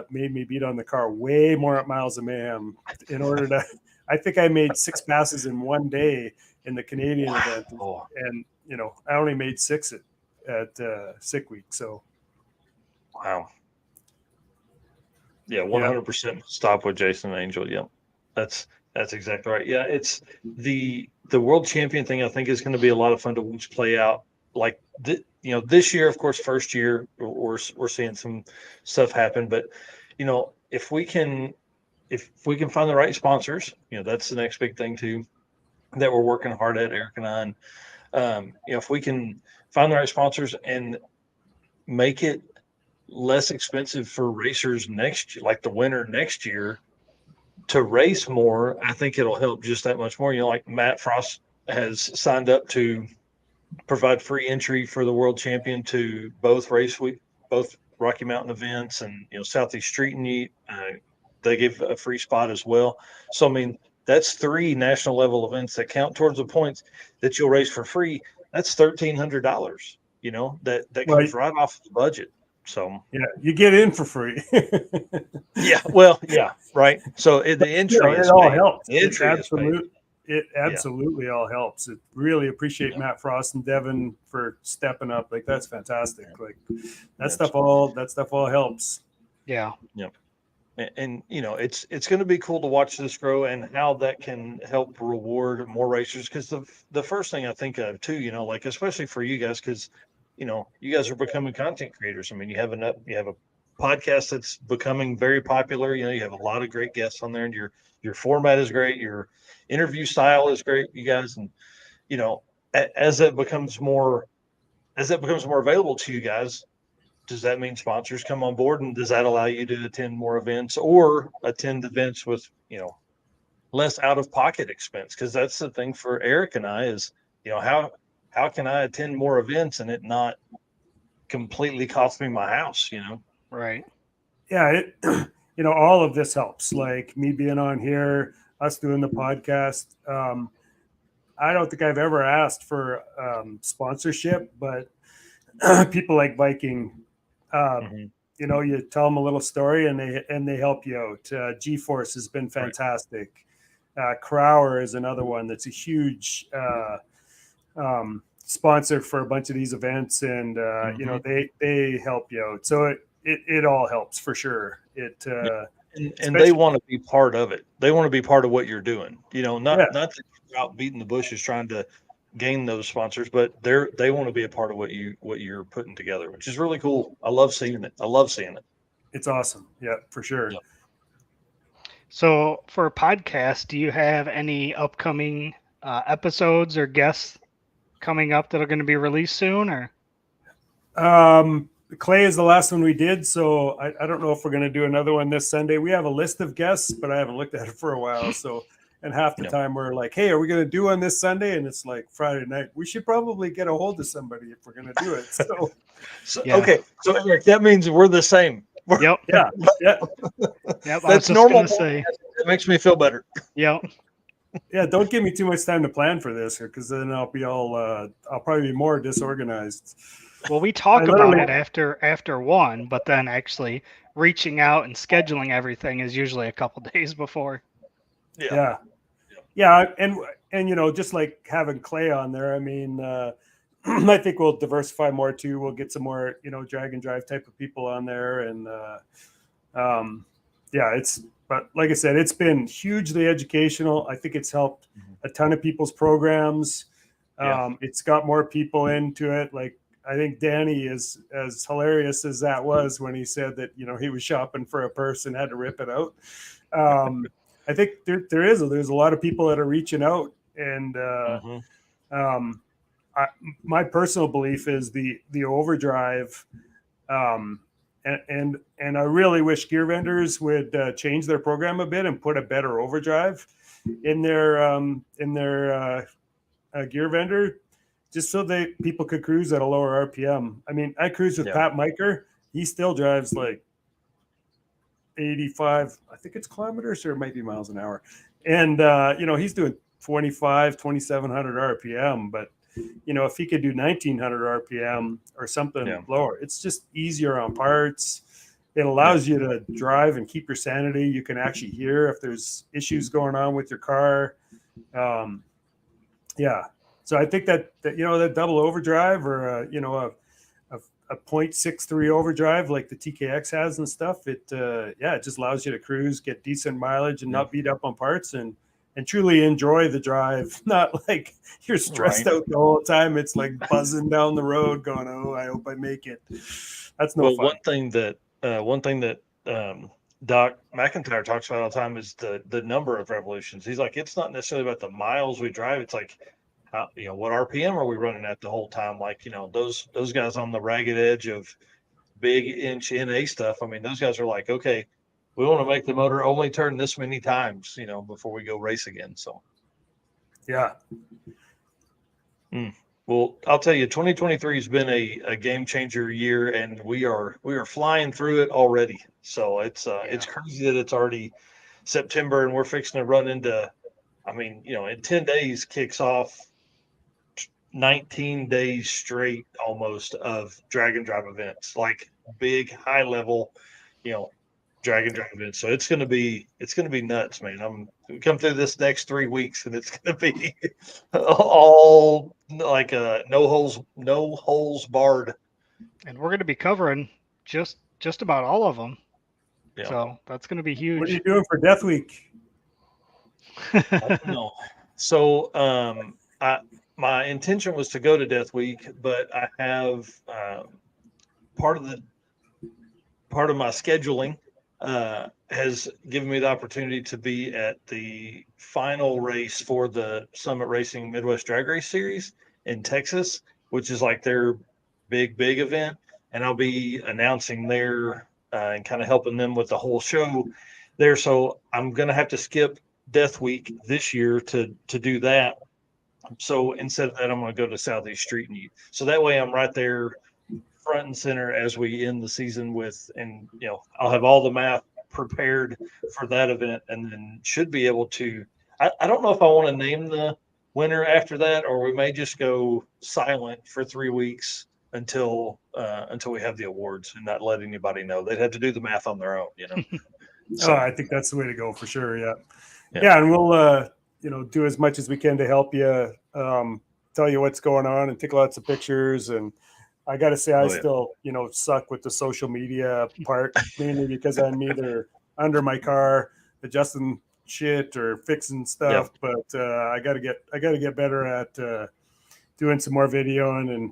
[SPEAKER 8] made me beat on the car way more at Miles of Mayhem in order to. I think I made 6 passes in one day in the Canadian event, and I only made 6 at sick week. So,
[SPEAKER 1] wow. Yeah, 100% stop with Jason Angel. Yeah, that's exactly right. Yeah, it's the world champion thing. I think is going to be a lot of fun to watch play out. Like this year, of course, first year we're seeing some stuff happen, but if we can find the right sponsors, that's the next big thing too that we're working hard at, Eric and I. If we can find the right sponsors and make it less expensive for racers next year, like the winter next year, to race more, I think it'll help just that much more. Like Matt Frost has signed up to provide free entry for the world champion to both race week, both Rocky Mountain events and Southeast Street and Heat. They give a free spot as well. So I mean, that's 3 national level events that count towards the points that you'll race for free. That's $1,300. That comes right off the budget. So
[SPEAKER 8] yeah, you get in for free.
[SPEAKER 1] Yeah, well, yeah, right. So the entry
[SPEAKER 8] it all helps.
[SPEAKER 1] The entry
[SPEAKER 8] It absolutely all helps. It really appreciate Matt Frost and Devin for stepping up. Like that's fantastic. Like that stuff all helps.
[SPEAKER 5] Yeah.
[SPEAKER 1] Yep. And it's going to be cool to watch this grow and how that can help reward more racers. Because the first thing I think of too, like especially for you guys, because you guys are becoming content creators. I mean, you have a podcast that's becoming very popular. You know, you have a lot of great guests on there, and your format is great. Your interview style is great, you guys. And you know, as that becomes more available to you guys, does that mean sponsors come on board, and does that allow you to attend more events or attend events with, you know, less out of pocket expense? Because that's the thing for Eric and I is, you know, how can I attend more events and it not completely cost me my house, you know?
[SPEAKER 5] Right.
[SPEAKER 8] Yeah, you know, all of this helps. Like me being on here, us doing the podcast. I don't think I've ever asked for sponsorship, but people like Viking, you know, you tell them a little story and they help you out. GeForce has been fantastic. Crower is another one that's a huge sponsor for a bunch of these events, and you know, they help you out. So it all helps for sure.
[SPEAKER 1] And they want to be part of it. They want to be part of what you're doing. You know, not that you're out beating the bushes trying to gain those sponsors, but they want to be a part of what you're putting together, which is really cool. I love seeing it.
[SPEAKER 8] It's awesome. Yeah, for sure.
[SPEAKER 1] Yep.
[SPEAKER 5] So for a podcast, do you have any upcoming episodes or guests coming up that are going to be released soon? Or
[SPEAKER 8] Clay is the last one we did, so I don't know if we're going to do another one this Sunday. We have a list of guests, but I haven't looked at it for a while. So, and half the time we're like, hey, are we going to do one this Sunday? And it's like Friday night. We should probably get a hold of somebody if we're going to do it. So,
[SPEAKER 1] Okay. So Eric, that means we're the same.
[SPEAKER 5] Yep.
[SPEAKER 8] Yeah.
[SPEAKER 5] Yep.
[SPEAKER 1] That's normal. It makes me feel better.
[SPEAKER 5] Yep.
[SPEAKER 8] Yeah. Don't give me too much time to plan for this, because then I'll probably be more disorganized.
[SPEAKER 5] Well, we talk about it after one, but then actually reaching out and scheduling everything is usually a couple days before.
[SPEAKER 8] Yeah. And you know, just like having Clay on there, I mean, I think we'll diversify more too. We'll get some more, you know, drag and drive type of people on there, and but like I said, it's been hugely educational. I think it's helped a ton of people's programs. It's got more people into it. Like, I think Danny is as hilarious as that was when he said that, you know, he was shopping for a purse and had to rip it out. I think there's a lot of people that are reaching out, and my personal belief is the overdrive, and I really wish gear vendors would change their program a bit and put a better overdrive in their gear vendor, just so people could cruise at a lower RPM. I mean, I cruise with Pat Miker. He still drives like 85, I think it's kilometers, or it might be miles an hour. And, you know, he's doing 2,700 RPM, but, you know, if he could do 1,900 RPM or something lower, it's just easier on parts. It allows you to drive and keep your sanity. You can actually hear if there's issues going on with your car. So I think that you know, that double overdrive, or you know, a 0.63 overdrive like the TKX has and stuff, it just allows you to cruise, get decent mileage, and not beat up on parts, and truly enjoy the drive. Not like you're stressed out the whole time. It's like buzzing down the road going, oh, I hope I make it. That's no fun.
[SPEAKER 1] One thing that Doc McIntyre talks about all the time is the number of revolutions. He's like, it's not necessarily about the miles we drive. It's like, you know, what RPM are we running at the whole time? Like, you know, those guys on the ragged edge of big inch NA stuff. I mean, those guys are like, okay, we want to make the motor only turn this many times, you know, before we go race again. So,
[SPEAKER 8] yeah.
[SPEAKER 1] Well, I'll tell you, 2023 has been a game changer year, and we are flying through it already. So it's crazy that it's already September and we're fixing to run into, I mean, you know, in 10 days kicks off 19 days straight almost of drag and drive events, like big high level, you know, drag and drive events. So it's gonna be nuts, man. I'm come through this next 3 weeks, and it's gonna be all like no holes barred.
[SPEAKER 5] And we're going to be covering just about all of them.
[SPEAKER 1] Yeah.
[SPEAKER 5] So that's going to be huge.
[SPEAKER 8] What are you doing for Death Week?
[SPEAKER 1] I don't know. So my intention was to go to Death Week, but I have part of part of my scheduling has given me the opportunity to be at the final race for the Summit Racing Midwest Drag Race Series in Texas, which is like their big event. And I'll be announcing there and kind of helping them with the whole show there. So I'm going to have to skip Death Week this year to do that. So instead of that, I'm going to go to Southeast Street and eat. So that way I'm right there front and center as we end the season with, and I'll have all the math prepared for that event, and then should be able to. I don't know if I want to name the winner after that, or we may just go silent for 3 weeks until we have the awards and not let anybody know. They'd have to do the math on their own,
[SPEAKER 8] So I think that's the way to go for sure. Yeah, and we'll do as much as we can to help you, tell you what's going on, and take lots of pictures. And I got to say, I still suck with the social media part, mainly because I'm either under my car adjusting shit or fixing stuff. But I got to get better at doing some more videoing, and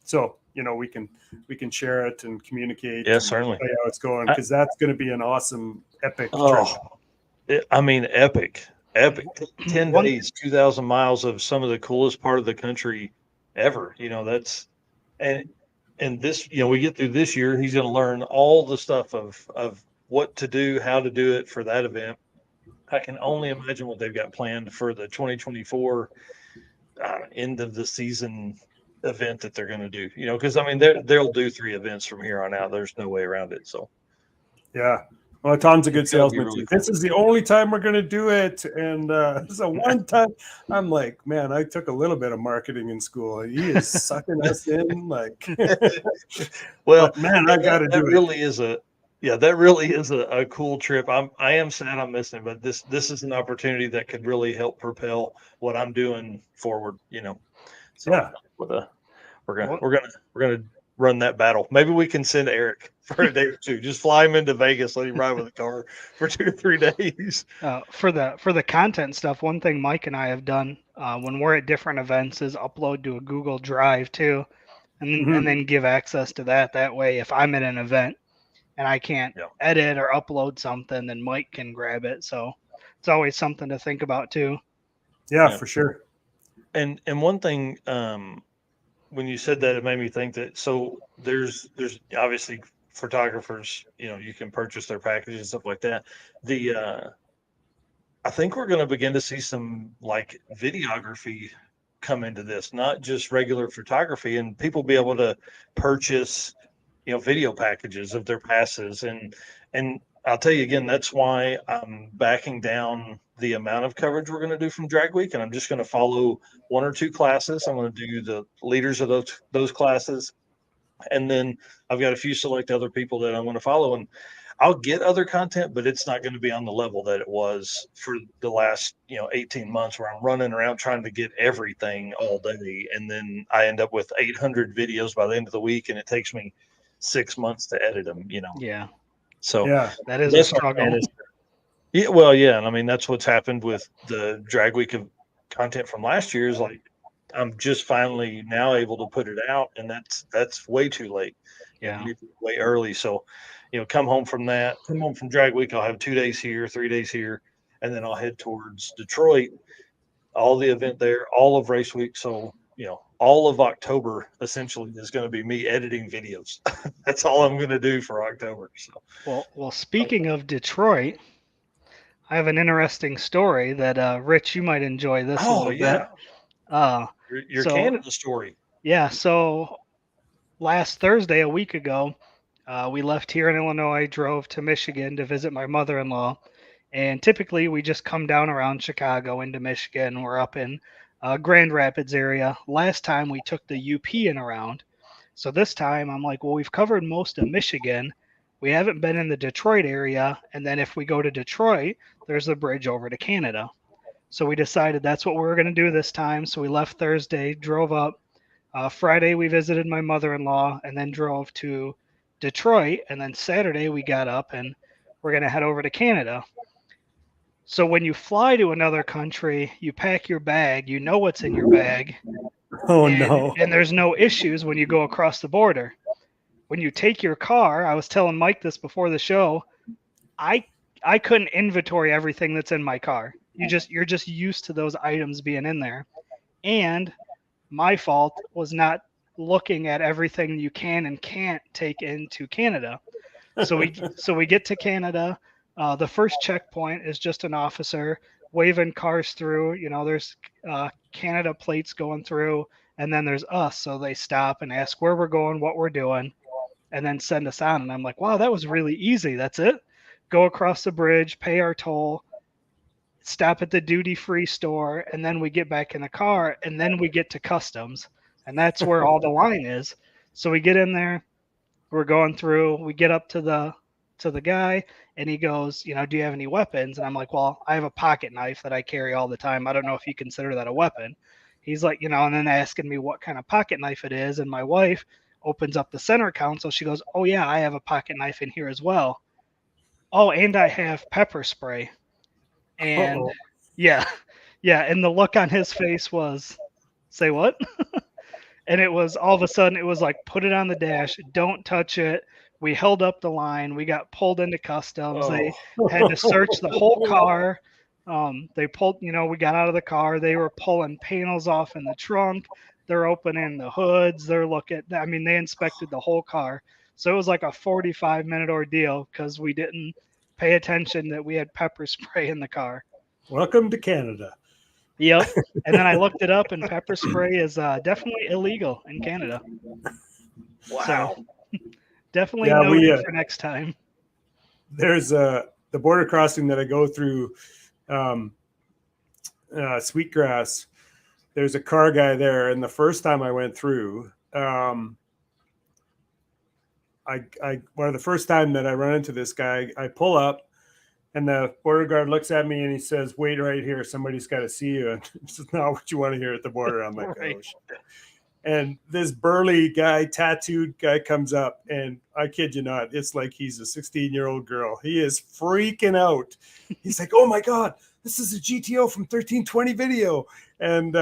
[SPEAKER 8] so we can share it and communicate.
[SPEAKER 1] Yeah, certainly.
[SPEAKER 8] How it's going, because that's going to be an awesome, epic trip.
[SPEAKER 1] Epic. 10 days, 2,000 miles of some of the coolest part of the country ever. That's and this. We get through this year. He's going to learn all the stuff of what to do, how to do it for that event. I can only imagine what they've got planned for the 2024 end of the season event that they're going to do. Because they'll do 3 events from here on out. There's no way around it. So,
[SPEAKER 8] yeah. Well, Tom's a good salesman.
[SPEAKER 1] Really
[SPEAKER 8] This is the only time we're going to do it, and so one time, I'm like, man, I took a little bit of marketing in school. He is sucking us in, like.
[SPEAKER 1] Well,
[SPEAKER 8] but man, I got to do
[SPEAKER 1] it. That really is a cool trip. I am sad I'm missing, but this is an opportunity that could really help propel what I'm doing forward. So
[SPEAKER 8] yeah,
[SPEAKER 1] we're gonna run that battle. Maybe we can send Eric for a day or two. Just fly him into Vegas, let him ride with a car for 2 or 3 days.
[SPEAKER 5] For the content stuff, one thing Mike and I have done when we're at different events is upload to a Google Drive too, and then give access to that. That way, if I'm at an event and I can't edit or upload something, then Mike can grab it. So it's always something to think about too.
[SPEAKER 8] Yeah, for sure.
[SPEAKER 1] And one thing, when you said that, it made me think that, so there's obviously photographers, you can purchase their packages and stuff like that. I think we're going to begin to see some like videography come into this, not just regular photography, and people be able to purchase, video packages of their passes. And I'll tell you again, that's why I'm backing down the amount of coverage we're going to do from Drag Week, and I'm just going to follow 1 or 2 classes. I'm going to do the leaders of those classes, and then I've got a few select other people that I want to follow, and I'll get other content, but it's not going to be on the level that it was for the last 18 months, where I'm running around trying to get everything all day, and then I end up with 800 videos by the end of the week, and it takes me 6 months to edit them.
[SPEAKER 5] Yeah.
[SPEAKER 1] So
[SPEAKER 5] that is a struggle.
[SPEAKER 1] Yeah, well, yeah, and that's what's happened with the Drag Week of content from last year. Is like I'm just finally now able to put it out, and that's way too late.
[SPEAKER 5] Yeah,
[SPEAKER 1] way early. So, come home from Drag Week, I'll have 2 days here, 3 days here, and then I'll head towards Detroit. All the event there, all of race week. So, all of October essentially is going to be me editing videos. That's all I'm going to do for October. So,
[SPEAKER 5] well, speaking of Detroit, I have an interesting story that Rich, you might enjoy this a little bit.
[SPEAKER 1] Your Canada story.
[SPEAKER 5] Yeah. So last Thursday, a week ago, we left here in Illinois, drove to Michigan to visit my mother-in-law. And typically we just come down around Chicago into Michigan. We're up in Grand Rapids area. Last time we took the UP in around. So this time I'm like, well, we've covered most of Michigan. We haven't been in the Detroit area. And then if we go to Detroit, there's the bridge over to Canada. So we decided that's what we were going to do this time. So we left Thursday, drove up. Friday, we visited my mother-in-law and then drove to Detroit. And then Saturday, we got up and we're going to head over to Canada. So when you fly to another country, you pack your bag, you know what's in your bag.
[SPEAKER 8] Oh, no.
[SPEAKER 5] And there's no issues when you go across the border. when you take your car, I was telling Mike this before the show, I couldn't inventory everything that's in my car. You're just used to those items being in there. And my fault was not looking at everything you can and can't take into Canada. So we get to Canada. The first checkpoint is just an officer waving cars through. You know, there's Canada plates going through, and then there's us. So they stop and ask where we're going, what we're doing, and then send us on. And I'm like, wow, that was really easy. That's it. Go across the bridge, pay our toll, stop at the duty-free store, and then we get back in the car, and then we get to customs, and that's where all the line is. So we get in there, we're going through, we get up to the guy, and he goes, you know, do you have any weapons? And I'm like, well, I have a pocket knife that I carry all the time. I don't know if you consider that a weapon. He's like, you know, and then asking me what kind of pocket knife it is, and my wife opens up the center console. She goes, oh yeah, I have a pocket knife in here as well. Oh, and I have pepper spray. And
[SPEAKER 8] Uh-oh.
[SPEAKER 5] yeah, and the look on his face was, say what? And it was all of a sudden, it was like, put it on the dash, don't touch it. We held up the line. We got pulled into customs. They had to search the whole car. They pulled, you know, we got out of the car. They were pulling panels off in the trunk. They're opening the hoods. They're looking, I mean, they inspected the whole car. So it was like a 45-minute ordeal because we didn't pay attention that we had pepper spray in the car.
[SPEAKER 8] Welcome to Canada.
[SPEAKER 5] Yep. And then I looked it up, and pepper spray is definitely illegal in Canada.
[SPEAKER 1] Wow.
[SPEAKER 5] So, definitely
[SPEAKER 8] Yeah,
[SPEAKER 5] noted for next time.
[SPEAKER 8] There's the border crossing that I go through, Sweetgrass. There's a car guy there, and the first time I went through, one of the first time that I run into this guy, I pull up, and the border guard looks at me and he says, "Wait right here. Somebody's got to see you." And this is not what you want to hear at the border. I'm like,
[SPEAKER 5] Right.
[SPEAKER 8] oh shit. And this burly guy, tattooed guy, comes up, and I kid you not, it's like he's a 16-year-old girl. He is freaking out. He's like, "Oh my God, this is a GTO from 1320 video." And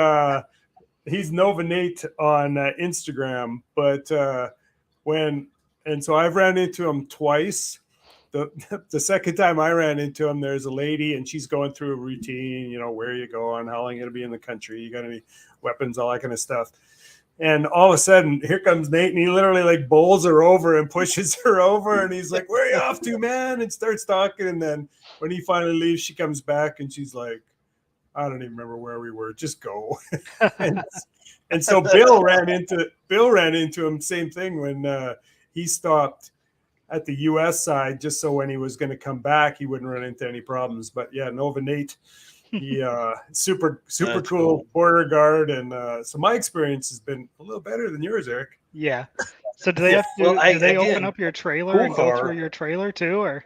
[SPEAKER 8] he's Nova Nate on Instagram. But so I've ran into him twice. The second time I ran into him, there's a lady, and she's going through a routine, you know, where are you going, how long you going to be in the country, you got any weapons, all that kind of stuff. And all of a sudden, here comes Nate, and he literally like bowls her over and pushes her over, and he's like, "Where are you off to, man?" And starts talking. And then when he finally leaves, she comes back, and she's like, "I don't even remember where we were. Just go." and so Bill ran into him. Same thing when he stopped at the U.S. side, just so when he was going to come back, he wouldn't run into any problems. But yeah, Nova Nate, he super cool border guard, and so my experience has been a little better than yours, Eric.
[SPEAKER 5] Yeah. So do they have to?
[SPEAKER 1] Well,
[SPEAKER 5] do they
[SPEAKER 1] again,
[SPEAKER 5] open up your trailer
[SPEAKER 1] cool
[SPEAKER 5] and go
[SPEAKER 1] car.
[SPEAKER 5] through your trailer too, or?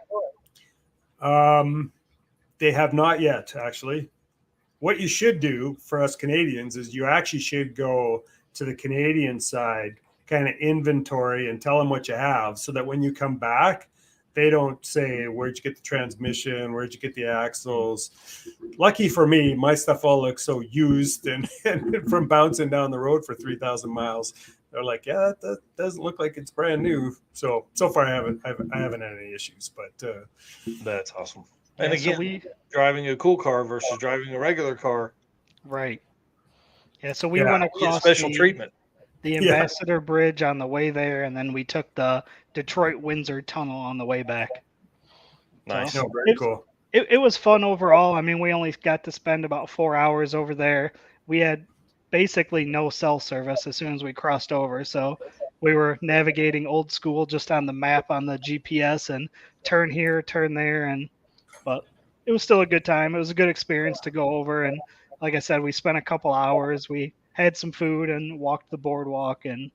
[SPEAKER 8] They have not yet, actually. What you should do for us Canadians is you actually should go to the Canadian side, kind of inventory, and tell them what you have, so that when you come back, they don't say, "Where'd you get the transmission? Where'd you get the axles?" Lucky for me, my stuff all looks so used and from bouncing down the road for 3,000 miles. They're like, "Yeah, that doesn't look like it's brand new." So far I haven't had any issues, but
[SPEAKER 1] That's awesome. And
[SPEAKER 5] Yeah, so
[SPEAKER 1] again, driving a cool car versus driving a regular car,
[SPEAKER 5] right. Yeah, so we
[SPEAKER 8] Yeah,
[SPEAKER 5] went
[SPEAKER 1] you get
[SPEAKER 5] across
[SPEAKER 1] special treatment.
[SPEAKER 5] the Ambassador Bridge on the way there, and then we took the Detroit-Windsor Tunnel on the way back.
[SPEAKER 1] Nice.
[SPEAKER 8] no, very cool.
[SPEAKER 5] It was fun overall. I mean, we only got to spend about 4 hours over there. We had basically no cell service as soon as we crossed over, so we were navigating old school just on the map on the GPS and turn here, turn there, but it was still a good time. It was a good experience to go over, and like I said, we spent a couple hours. We had some food and walked the boardwalk and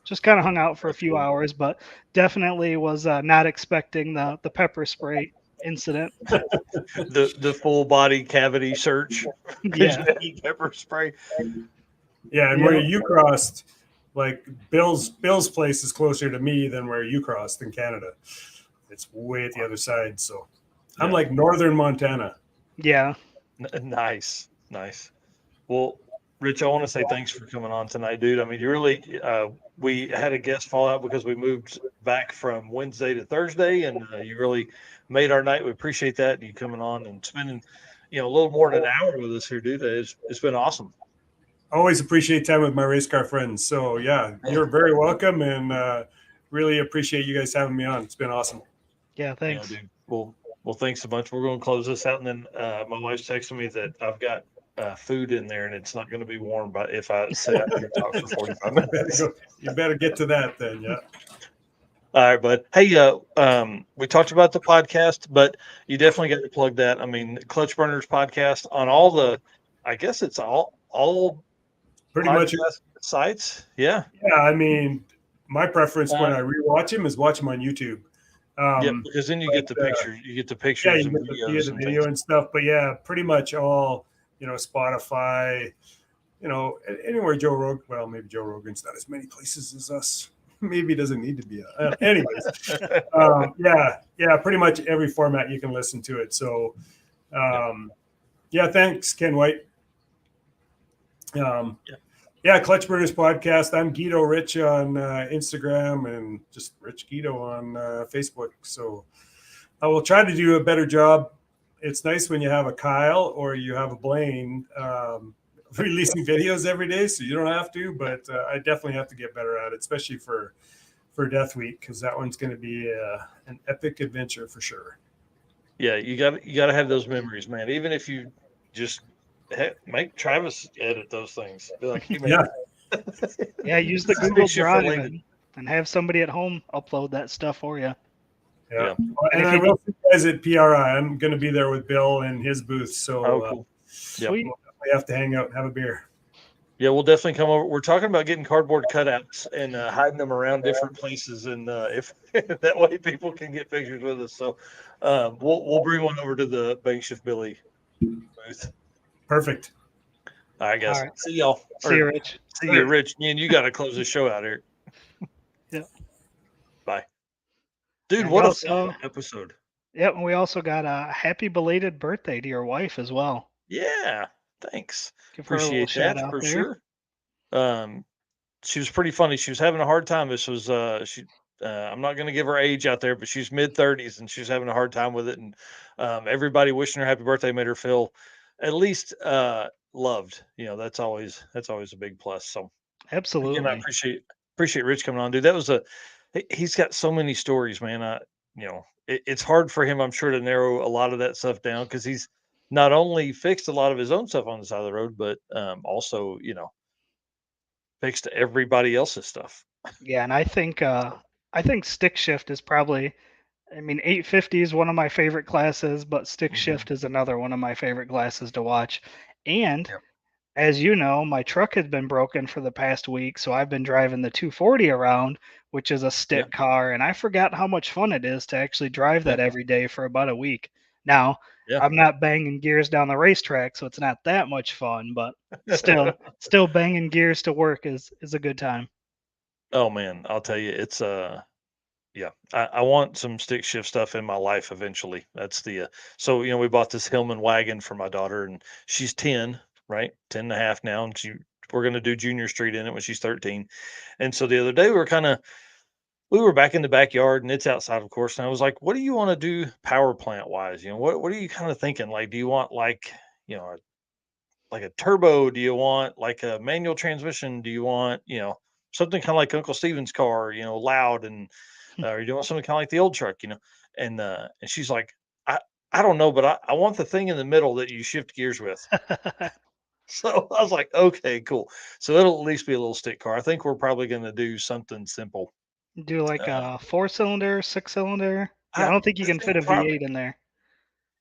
[SPEAKER 5] just kind of hung out for a few hours, but definitely was not expecting the pepper spray incident.
[SPEAKER 1] The full body cavity search.
[SPEAKER 5] Yeah.
[SPEAKER 1] Pepper spray.
[SPEAKER 8] Yeah, and where you crossed, like Bill's place is closer to me than where you crossed in Canada. It's way at the other side, so I'm like northern Montana.
[SPEAKER 5] Yeah.
[SPEAKER 1] Nice. Well, Rich, I want to say thanks for coming on tonight, dude. I mean, you really we had a guest fall out because we moved back from Wednesday to Thursday, and you really made our night. We appreciate that. You coming on and spending, a little more than an hour with us here, dude. It's been awesome.
[SPEAKER 8] Always appreciate time with my race car friends. So yeah, you're very welcome, and really appreciate you guys having me on. It's been awesome.
[SPEAKER 5] Yeah, thanks.
[SPEAKER 1] Dude. Well, thanks a bunch. We're going to close this out, and then my wife's texting me that I've got food in there, and it's not going to be warm. But if I say I can talk for 45 minutes,
[SPEAKER 8] you better get to that then. Yeah.
[SPEAKER 1] All right, bud. Hey, we talked about the podcast, but you definitely got to plug that. I mean, Clutch Burners podcast on all the, I guess it's all
[SPEAKER 8] pretty much
[SPEAKER 1] sites. Yeah.
[SPEAKER 8] Yeah. I mean, my preference when I rewatch him is watch him on YouTube.
[SPEAKER 1] Yeah, because then you get the pictures. You get the pictures
[SPEAKER 8] Yeah,
[SPEAKER 1] and videos
[SPEAKER 8] the video and stuff. But yeah, pretty much all, Spotify, anywhere Joe Rogan. Well, maybe Joe Rogan's not as many places as us. Maybe it doesn't need to be. Anyways, yeah, pretty much every format you can listen to it. So, yeah, thanks, Ken White. Yeah, Clutch Burners podcast. I'm Guido Rich on Instagram and just Rich Guido on Facebook. So I will try to do a better job. It's nice when you have a Kyle or you have a Blaine releasing videos every day, so you don't have to. But I definitely have to get better at it, especially for Death Week, because that one's going to be an epic adventure for sure.
[SPEAKER 1] Yeah, you got to have those memories, man. Even if you just make Travis edit those things. Be like, hey, man.
[SPEAKER 5] Yeah, use the Google Drive and have somebody at home upload that stuff for you.
[SPEAKER 8] Yeah. And I will see you guys at PRI. I'm going to be there with Bill in his booth. So
[SPEAKER 1] cool.
[SPEAKER 8] We'll definitely have to hang out and have a beer.
[SPEAKER 1] Yeah, we'll definitely come over. We're talking about getting cardboard cutouts and hiding them around different places, and if that way people can get pictures with us. So we'll bring one over to the Bank Shift Billy booth.
[SPEAKER 8] Perfect.
[SPEAKER 1] All right, guys.
[SPEAKER 5] All right.
[SPEAKER 1] See y'all.
[SPEAKER 5] See you, Rich.
[SPEAKER 1] See you, Rich. And you got to close this show out here.
[SPEAKER 5] Yeah.
[SPEAKER 1] Bye. Dude, what a fun episode.
[SPEAKER 5] Yep, and we also got a happy belated birthday to your wife as well.
[SPEAKER 1] Yeah, thanks.
[SPEAKER 5] Appreciate that for
[SPEAKER 1] sure. She was pretty funny. She was having a hard time. This was I'm not going to give her age out there, but she's mid-30s and she's having a hard time with it. And everybody wishing her happy birthday made her feel at least loved. That's always a big plus. So
[SPEAKER 5] absolutely,
[SPEAKER 1] again, I appreciate Rich coming on, dude. That was he's got so many stories, man. It's hard for him, I'm sure, to narrow a lot of that stuff down because he's not only fixed a lot of his own stuff on the side of the road, but also, fixed everybody else's stuff.
[SPEAKER 5] Yeah, and I think stick shift is probably, 850 is one of my favorite classes, but stick shift is another one of my favorite classes to watch. And as you know, my truck has been broken for the past week, so I've been driving the 240 around, which is a stick car, and I forgot how much fun it is to actually drive that every day for about a week. Now, I'm not banging gears down the racetrack, so it's not that much fun, but still banging gears to work is a good time.
[SPEAKER 1] Oh man, I'll tell you, it's I want some stick shift stuff in my life eventually. That's so we bought this Hillman wagon for my daughter, and she's 10, right? 10 and a half now, and we're going to do Junior Street in it when she's 13. And so the other day we were back in the backyard, and it's outside, of course. And I was like, what do you want to do power plant wise? What are you kind of thinking? Like, do you want like a turbo? Do you want like a manual transmission? Do you want, something kind of like Uncle Steven's car, loud, and or you want something kind of like the old truck, And she's like, I don't know, but I want the thing in the middle that you shift gears with. So I was like, okay, cool. So it'll at least be a little stick car. I think we're probably going to do something simple.
[SPEAKER 5] Do like a 4-cylinder, 6-cylinder? Yeah, I don't think you can fit a V8 in there.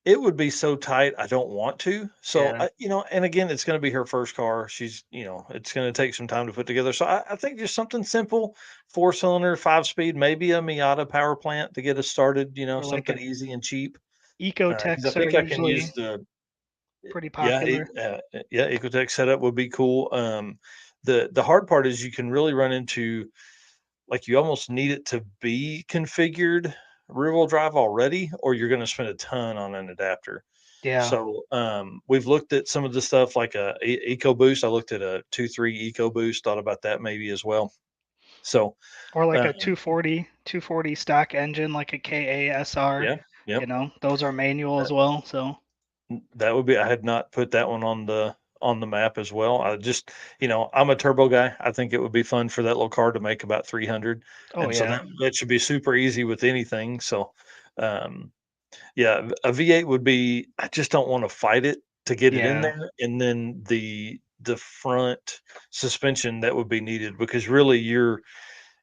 [SPEAKER 1] It would be so tight. I don't want to. So, and again, it's going to be her first car. She's, it's going to take some time to put together. So I think just something simple, 4-cylinder, 5-speed, maybe a Miata power plant to get us started, something easy and cheap.
[SPEAKER 5] Ecotechs
[SPEAKER 1] I think I can use
[SPEAKER 5] pretty popular.
[SPEAKER 1] Ecotech setup would be cool. The hard part is you can really run into, like, you almost need it to be configured rear-wheel drive already, or you're going to spend a ton on an adapter.
[SPEAKER 5] Yeah.
[SPEAKER 1] So we've looked at some of the stuff like a EcoBoost. I looked at a 2.3 EcoBoost, thought about that maybe as well. So
[SPEAKER 5] Or like
[SPEAKER 1] uh,
[SPEAKER 5] a 240 stock engine, like a KASR.
[SPEAKER 1] yeah, yep.
[SPEAKER 5] You know, those are manual as well. So
[SPEAKER 1] That would be. I had not put that one on the map as well. I just, I'm a turbo guy. I think it would be fun for that little car to make about 300,
[SPEAKER 5] oh
[SPEAKER 1] and so
[SPEAKER 5] yeah,
[SPEAKER 1] that should be super easy with anything. So, um, yeah, a V8 would be. I just don't want to fight it to get it in
[SPEAKER 5] yeah.
[SPEAKER 1] there, and then the front suspension that would be needed because really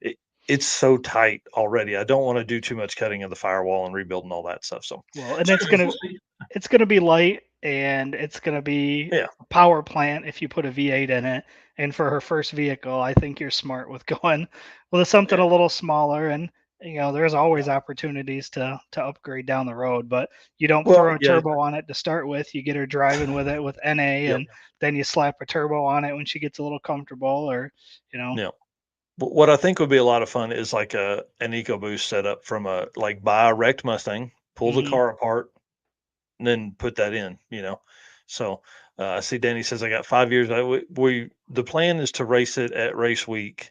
[SPEAKER 1] it, it's so tight already. I don't want to do too much cutting of the firewall and rebuilding all that stuff. So,
[SPEAKER 5] Well, and
[SPEAKER 1] so anyways, we'll see.
[SPEAKER 5] it's gonna be light and it's gonna be
[SPEAKER 1] Yeah.
[SPEAKER 5] a power plant if you put a V8 in it. And for her first vehicle, I think you're smart with going with something
[SPEAKER 1] Yeah.
[SPEAKER 5] a little smaller. And there's always opportunities to upgrade down the road, but you don't
[SPEAKER 1] Well,
[SPEAKER 5] throw a
[SPEAKER 1] yeah.
[SPEAKER 5] turbo on it to start with. You get her driving with it with NA,
[SPEAKER 1] Yep.
[SPEAKER 5] and then you slap a turbo on it when she gets a little comfortable, or
[SPEAKER 1] Yeah. What I think would be a lot of fun is like an EcoBoost setup from buy a wrecked Mustang, pull the
[SPEAKER 5] mhm.
[SPEAKER 1] car apart, and then put that in. So I see Danny says I got 5 years. The plan is to race it at race week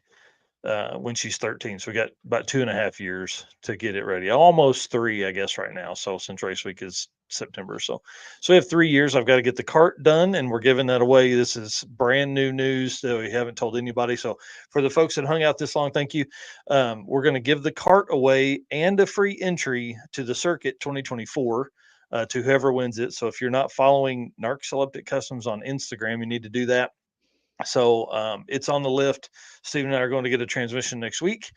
[SPEAKER 1] when she's 13. So we got about 2.5 years to get it ready. Almost three, I guess, right now. So since race week is September, so we have 3 years. I've got to get the cart done, and we're giving that away. This is brand new news that we haven't told anybody. So for the folks that hung out this long, thank you. We're going to give the cart away and a free entry to the circuit 2024. To whoever wins it. So if you're not following Narcoleptic Customs on Instagram, you need to do that. So it's on the lift. Steve and I are going to get a transmission next week,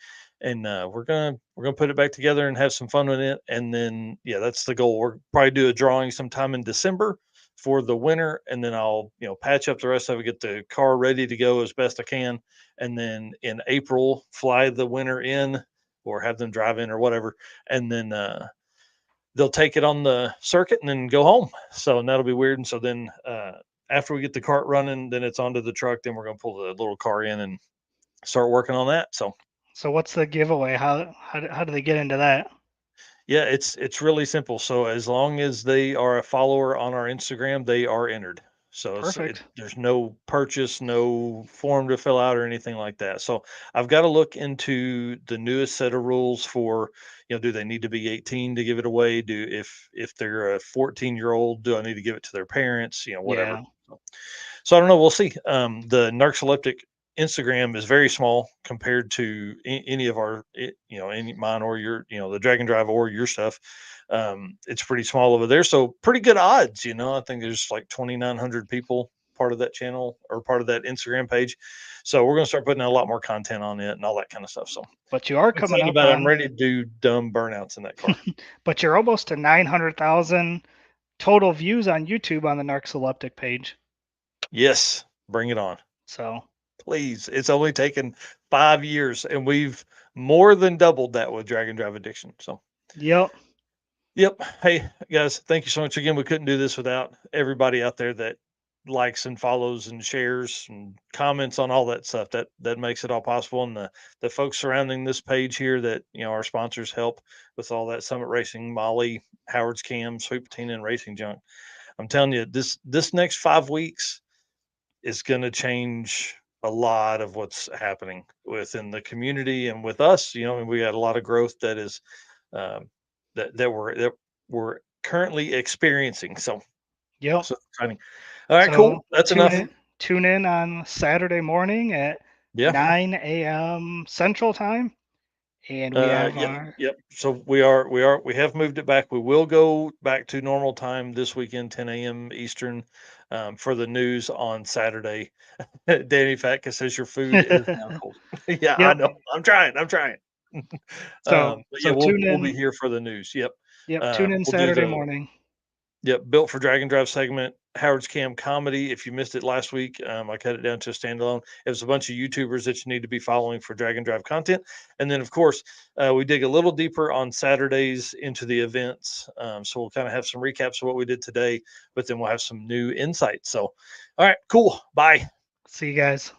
[SPEAKER 1] and we're gonna put it back together and have some fun with it. And then that's the goal. We'll probably do a drawing sometime in December for the winter, and then I'll patch up the rest of it, get the car ready to go as best I can, and then in April fly the winner in or have them drive in or whatever, and then they'll take it on the circuit and then go home. So and that'll be weird. And so then after we get the cart running, then it's onto the truck. Then we're gonna pull the little car in and start working on that. So
[SPEAKER 5] So what's the giveaway? How do they get into that?
[SPEAKER 1] yeah, it's really simple. So as long as they are a follower on our Instagram, they are entered. So
[SPEAKER 5] Perfect.
[SPEAKER 1] there's no purchase, no form to fill out or anything like that. So I've got to look into the newest set of rules for, do they need to be 18 to give it away? If they're a 14-year-old, do I need to give it to their parents? Whatever.
[SPEAKER 5] Yeah.
[SPEAKER 1] So I don't know. We'll see. The Narcoleptic Instagram is very small compared to any of our, any mine or your, the Drag and Drive or your stuff. It's pretty small over there, so pretty good odds. I think there's like 2,900 people part of that channel or part of that Instagram page. So we're gonna start putting out a lot more content on it and all that kind of stuff. So
[SPEAKER 5] But you are
[SPEAKER 1] I'm
[SPEAKER 5] coming
[SPEAKER 1] excited
[SPEAKER 5] up
[SPEAKER 1] about it. I'm
[SPEAKER 5] on,
[SPEAKER 1] ready to do dumb burnouts in that car.
[SPEAKER 5] but you're almost to 900,000 total views on YouTube on the Narcoleptic page.
[SPEAKER 1] Yes, bring it on.
[SPEAKER 5] So
[SPEAKER 1] Please. It's only taken 5 years, and we've more than doubled that with Drag and Drive Addiction. So,
[SPEAKER 5] yep.
[SPEAKER 1] yep. Hey, guys, thank you so much again. We couldn't do this without everybody out there that likes and follows and shares and comments on all that stuff. That makes it all possible. And the folks surrounding this page here that our sponsors help with all that Summit Racing, Molly, Howard's Cam, Sweet Patina, and Racing Junk. I'm telling you, this next 5 weeks is going to change a lot of what's happening within the community and with us. And we got a lot of growth that is um, that we're currently experiencing. So
[SPEAKER 5] Yep.
[SPEAKER 1] so exciting. All right,
[SPEAKER 5] So
[SPEAKER 1] cool. That's
[SPEAKER 5] tune
[SPEAKER 1] enough.
[SPEAKER 5] in tune in on Saturday morning at
[SPEAKER 1] Yeah.
[SPEAKER 5] 9 a.m. Central Time. And we have
[SPEAKER 1] Yep.
[SPEAKER 5] our
[SPEAKER 1] Yep. So we have moved it back. We will go back to normal time this weekend, 10 a.m. Eastern, for the news on Saturday. Danny Fatka says your food is now cold. Yeah, I
[SPEAKER 5] Yep.
[SPEAKER 1] know. I'm trying.
[SPEAKER 5] So
[SPEAKER 1] But yeah,
[SPEAKER 5] so
[SPEAKER 1] we'll be here for the news. Yep.
[SPEAKER 5] tune in
[SPEAKER 1] We'll do
[SPEAKER 5] Saturday
[SPEAKER 1] the
[SPEAKER 5] morning.
[SPEAKER 1] Built for Drag and Drive segment, Howard's Cam comedy. If you missed it last week, I cut it down to a standalone. It was a bunch of YouTubers that you need to be following for Drag and Drive content. And then, of course, we dig a little deeper on Saturdays into the events. So we'll kind of have some recaps of what we did today, but then we'll have some new insights. So, all right, cool. Bye.
[SPEAKER 5] See you guys.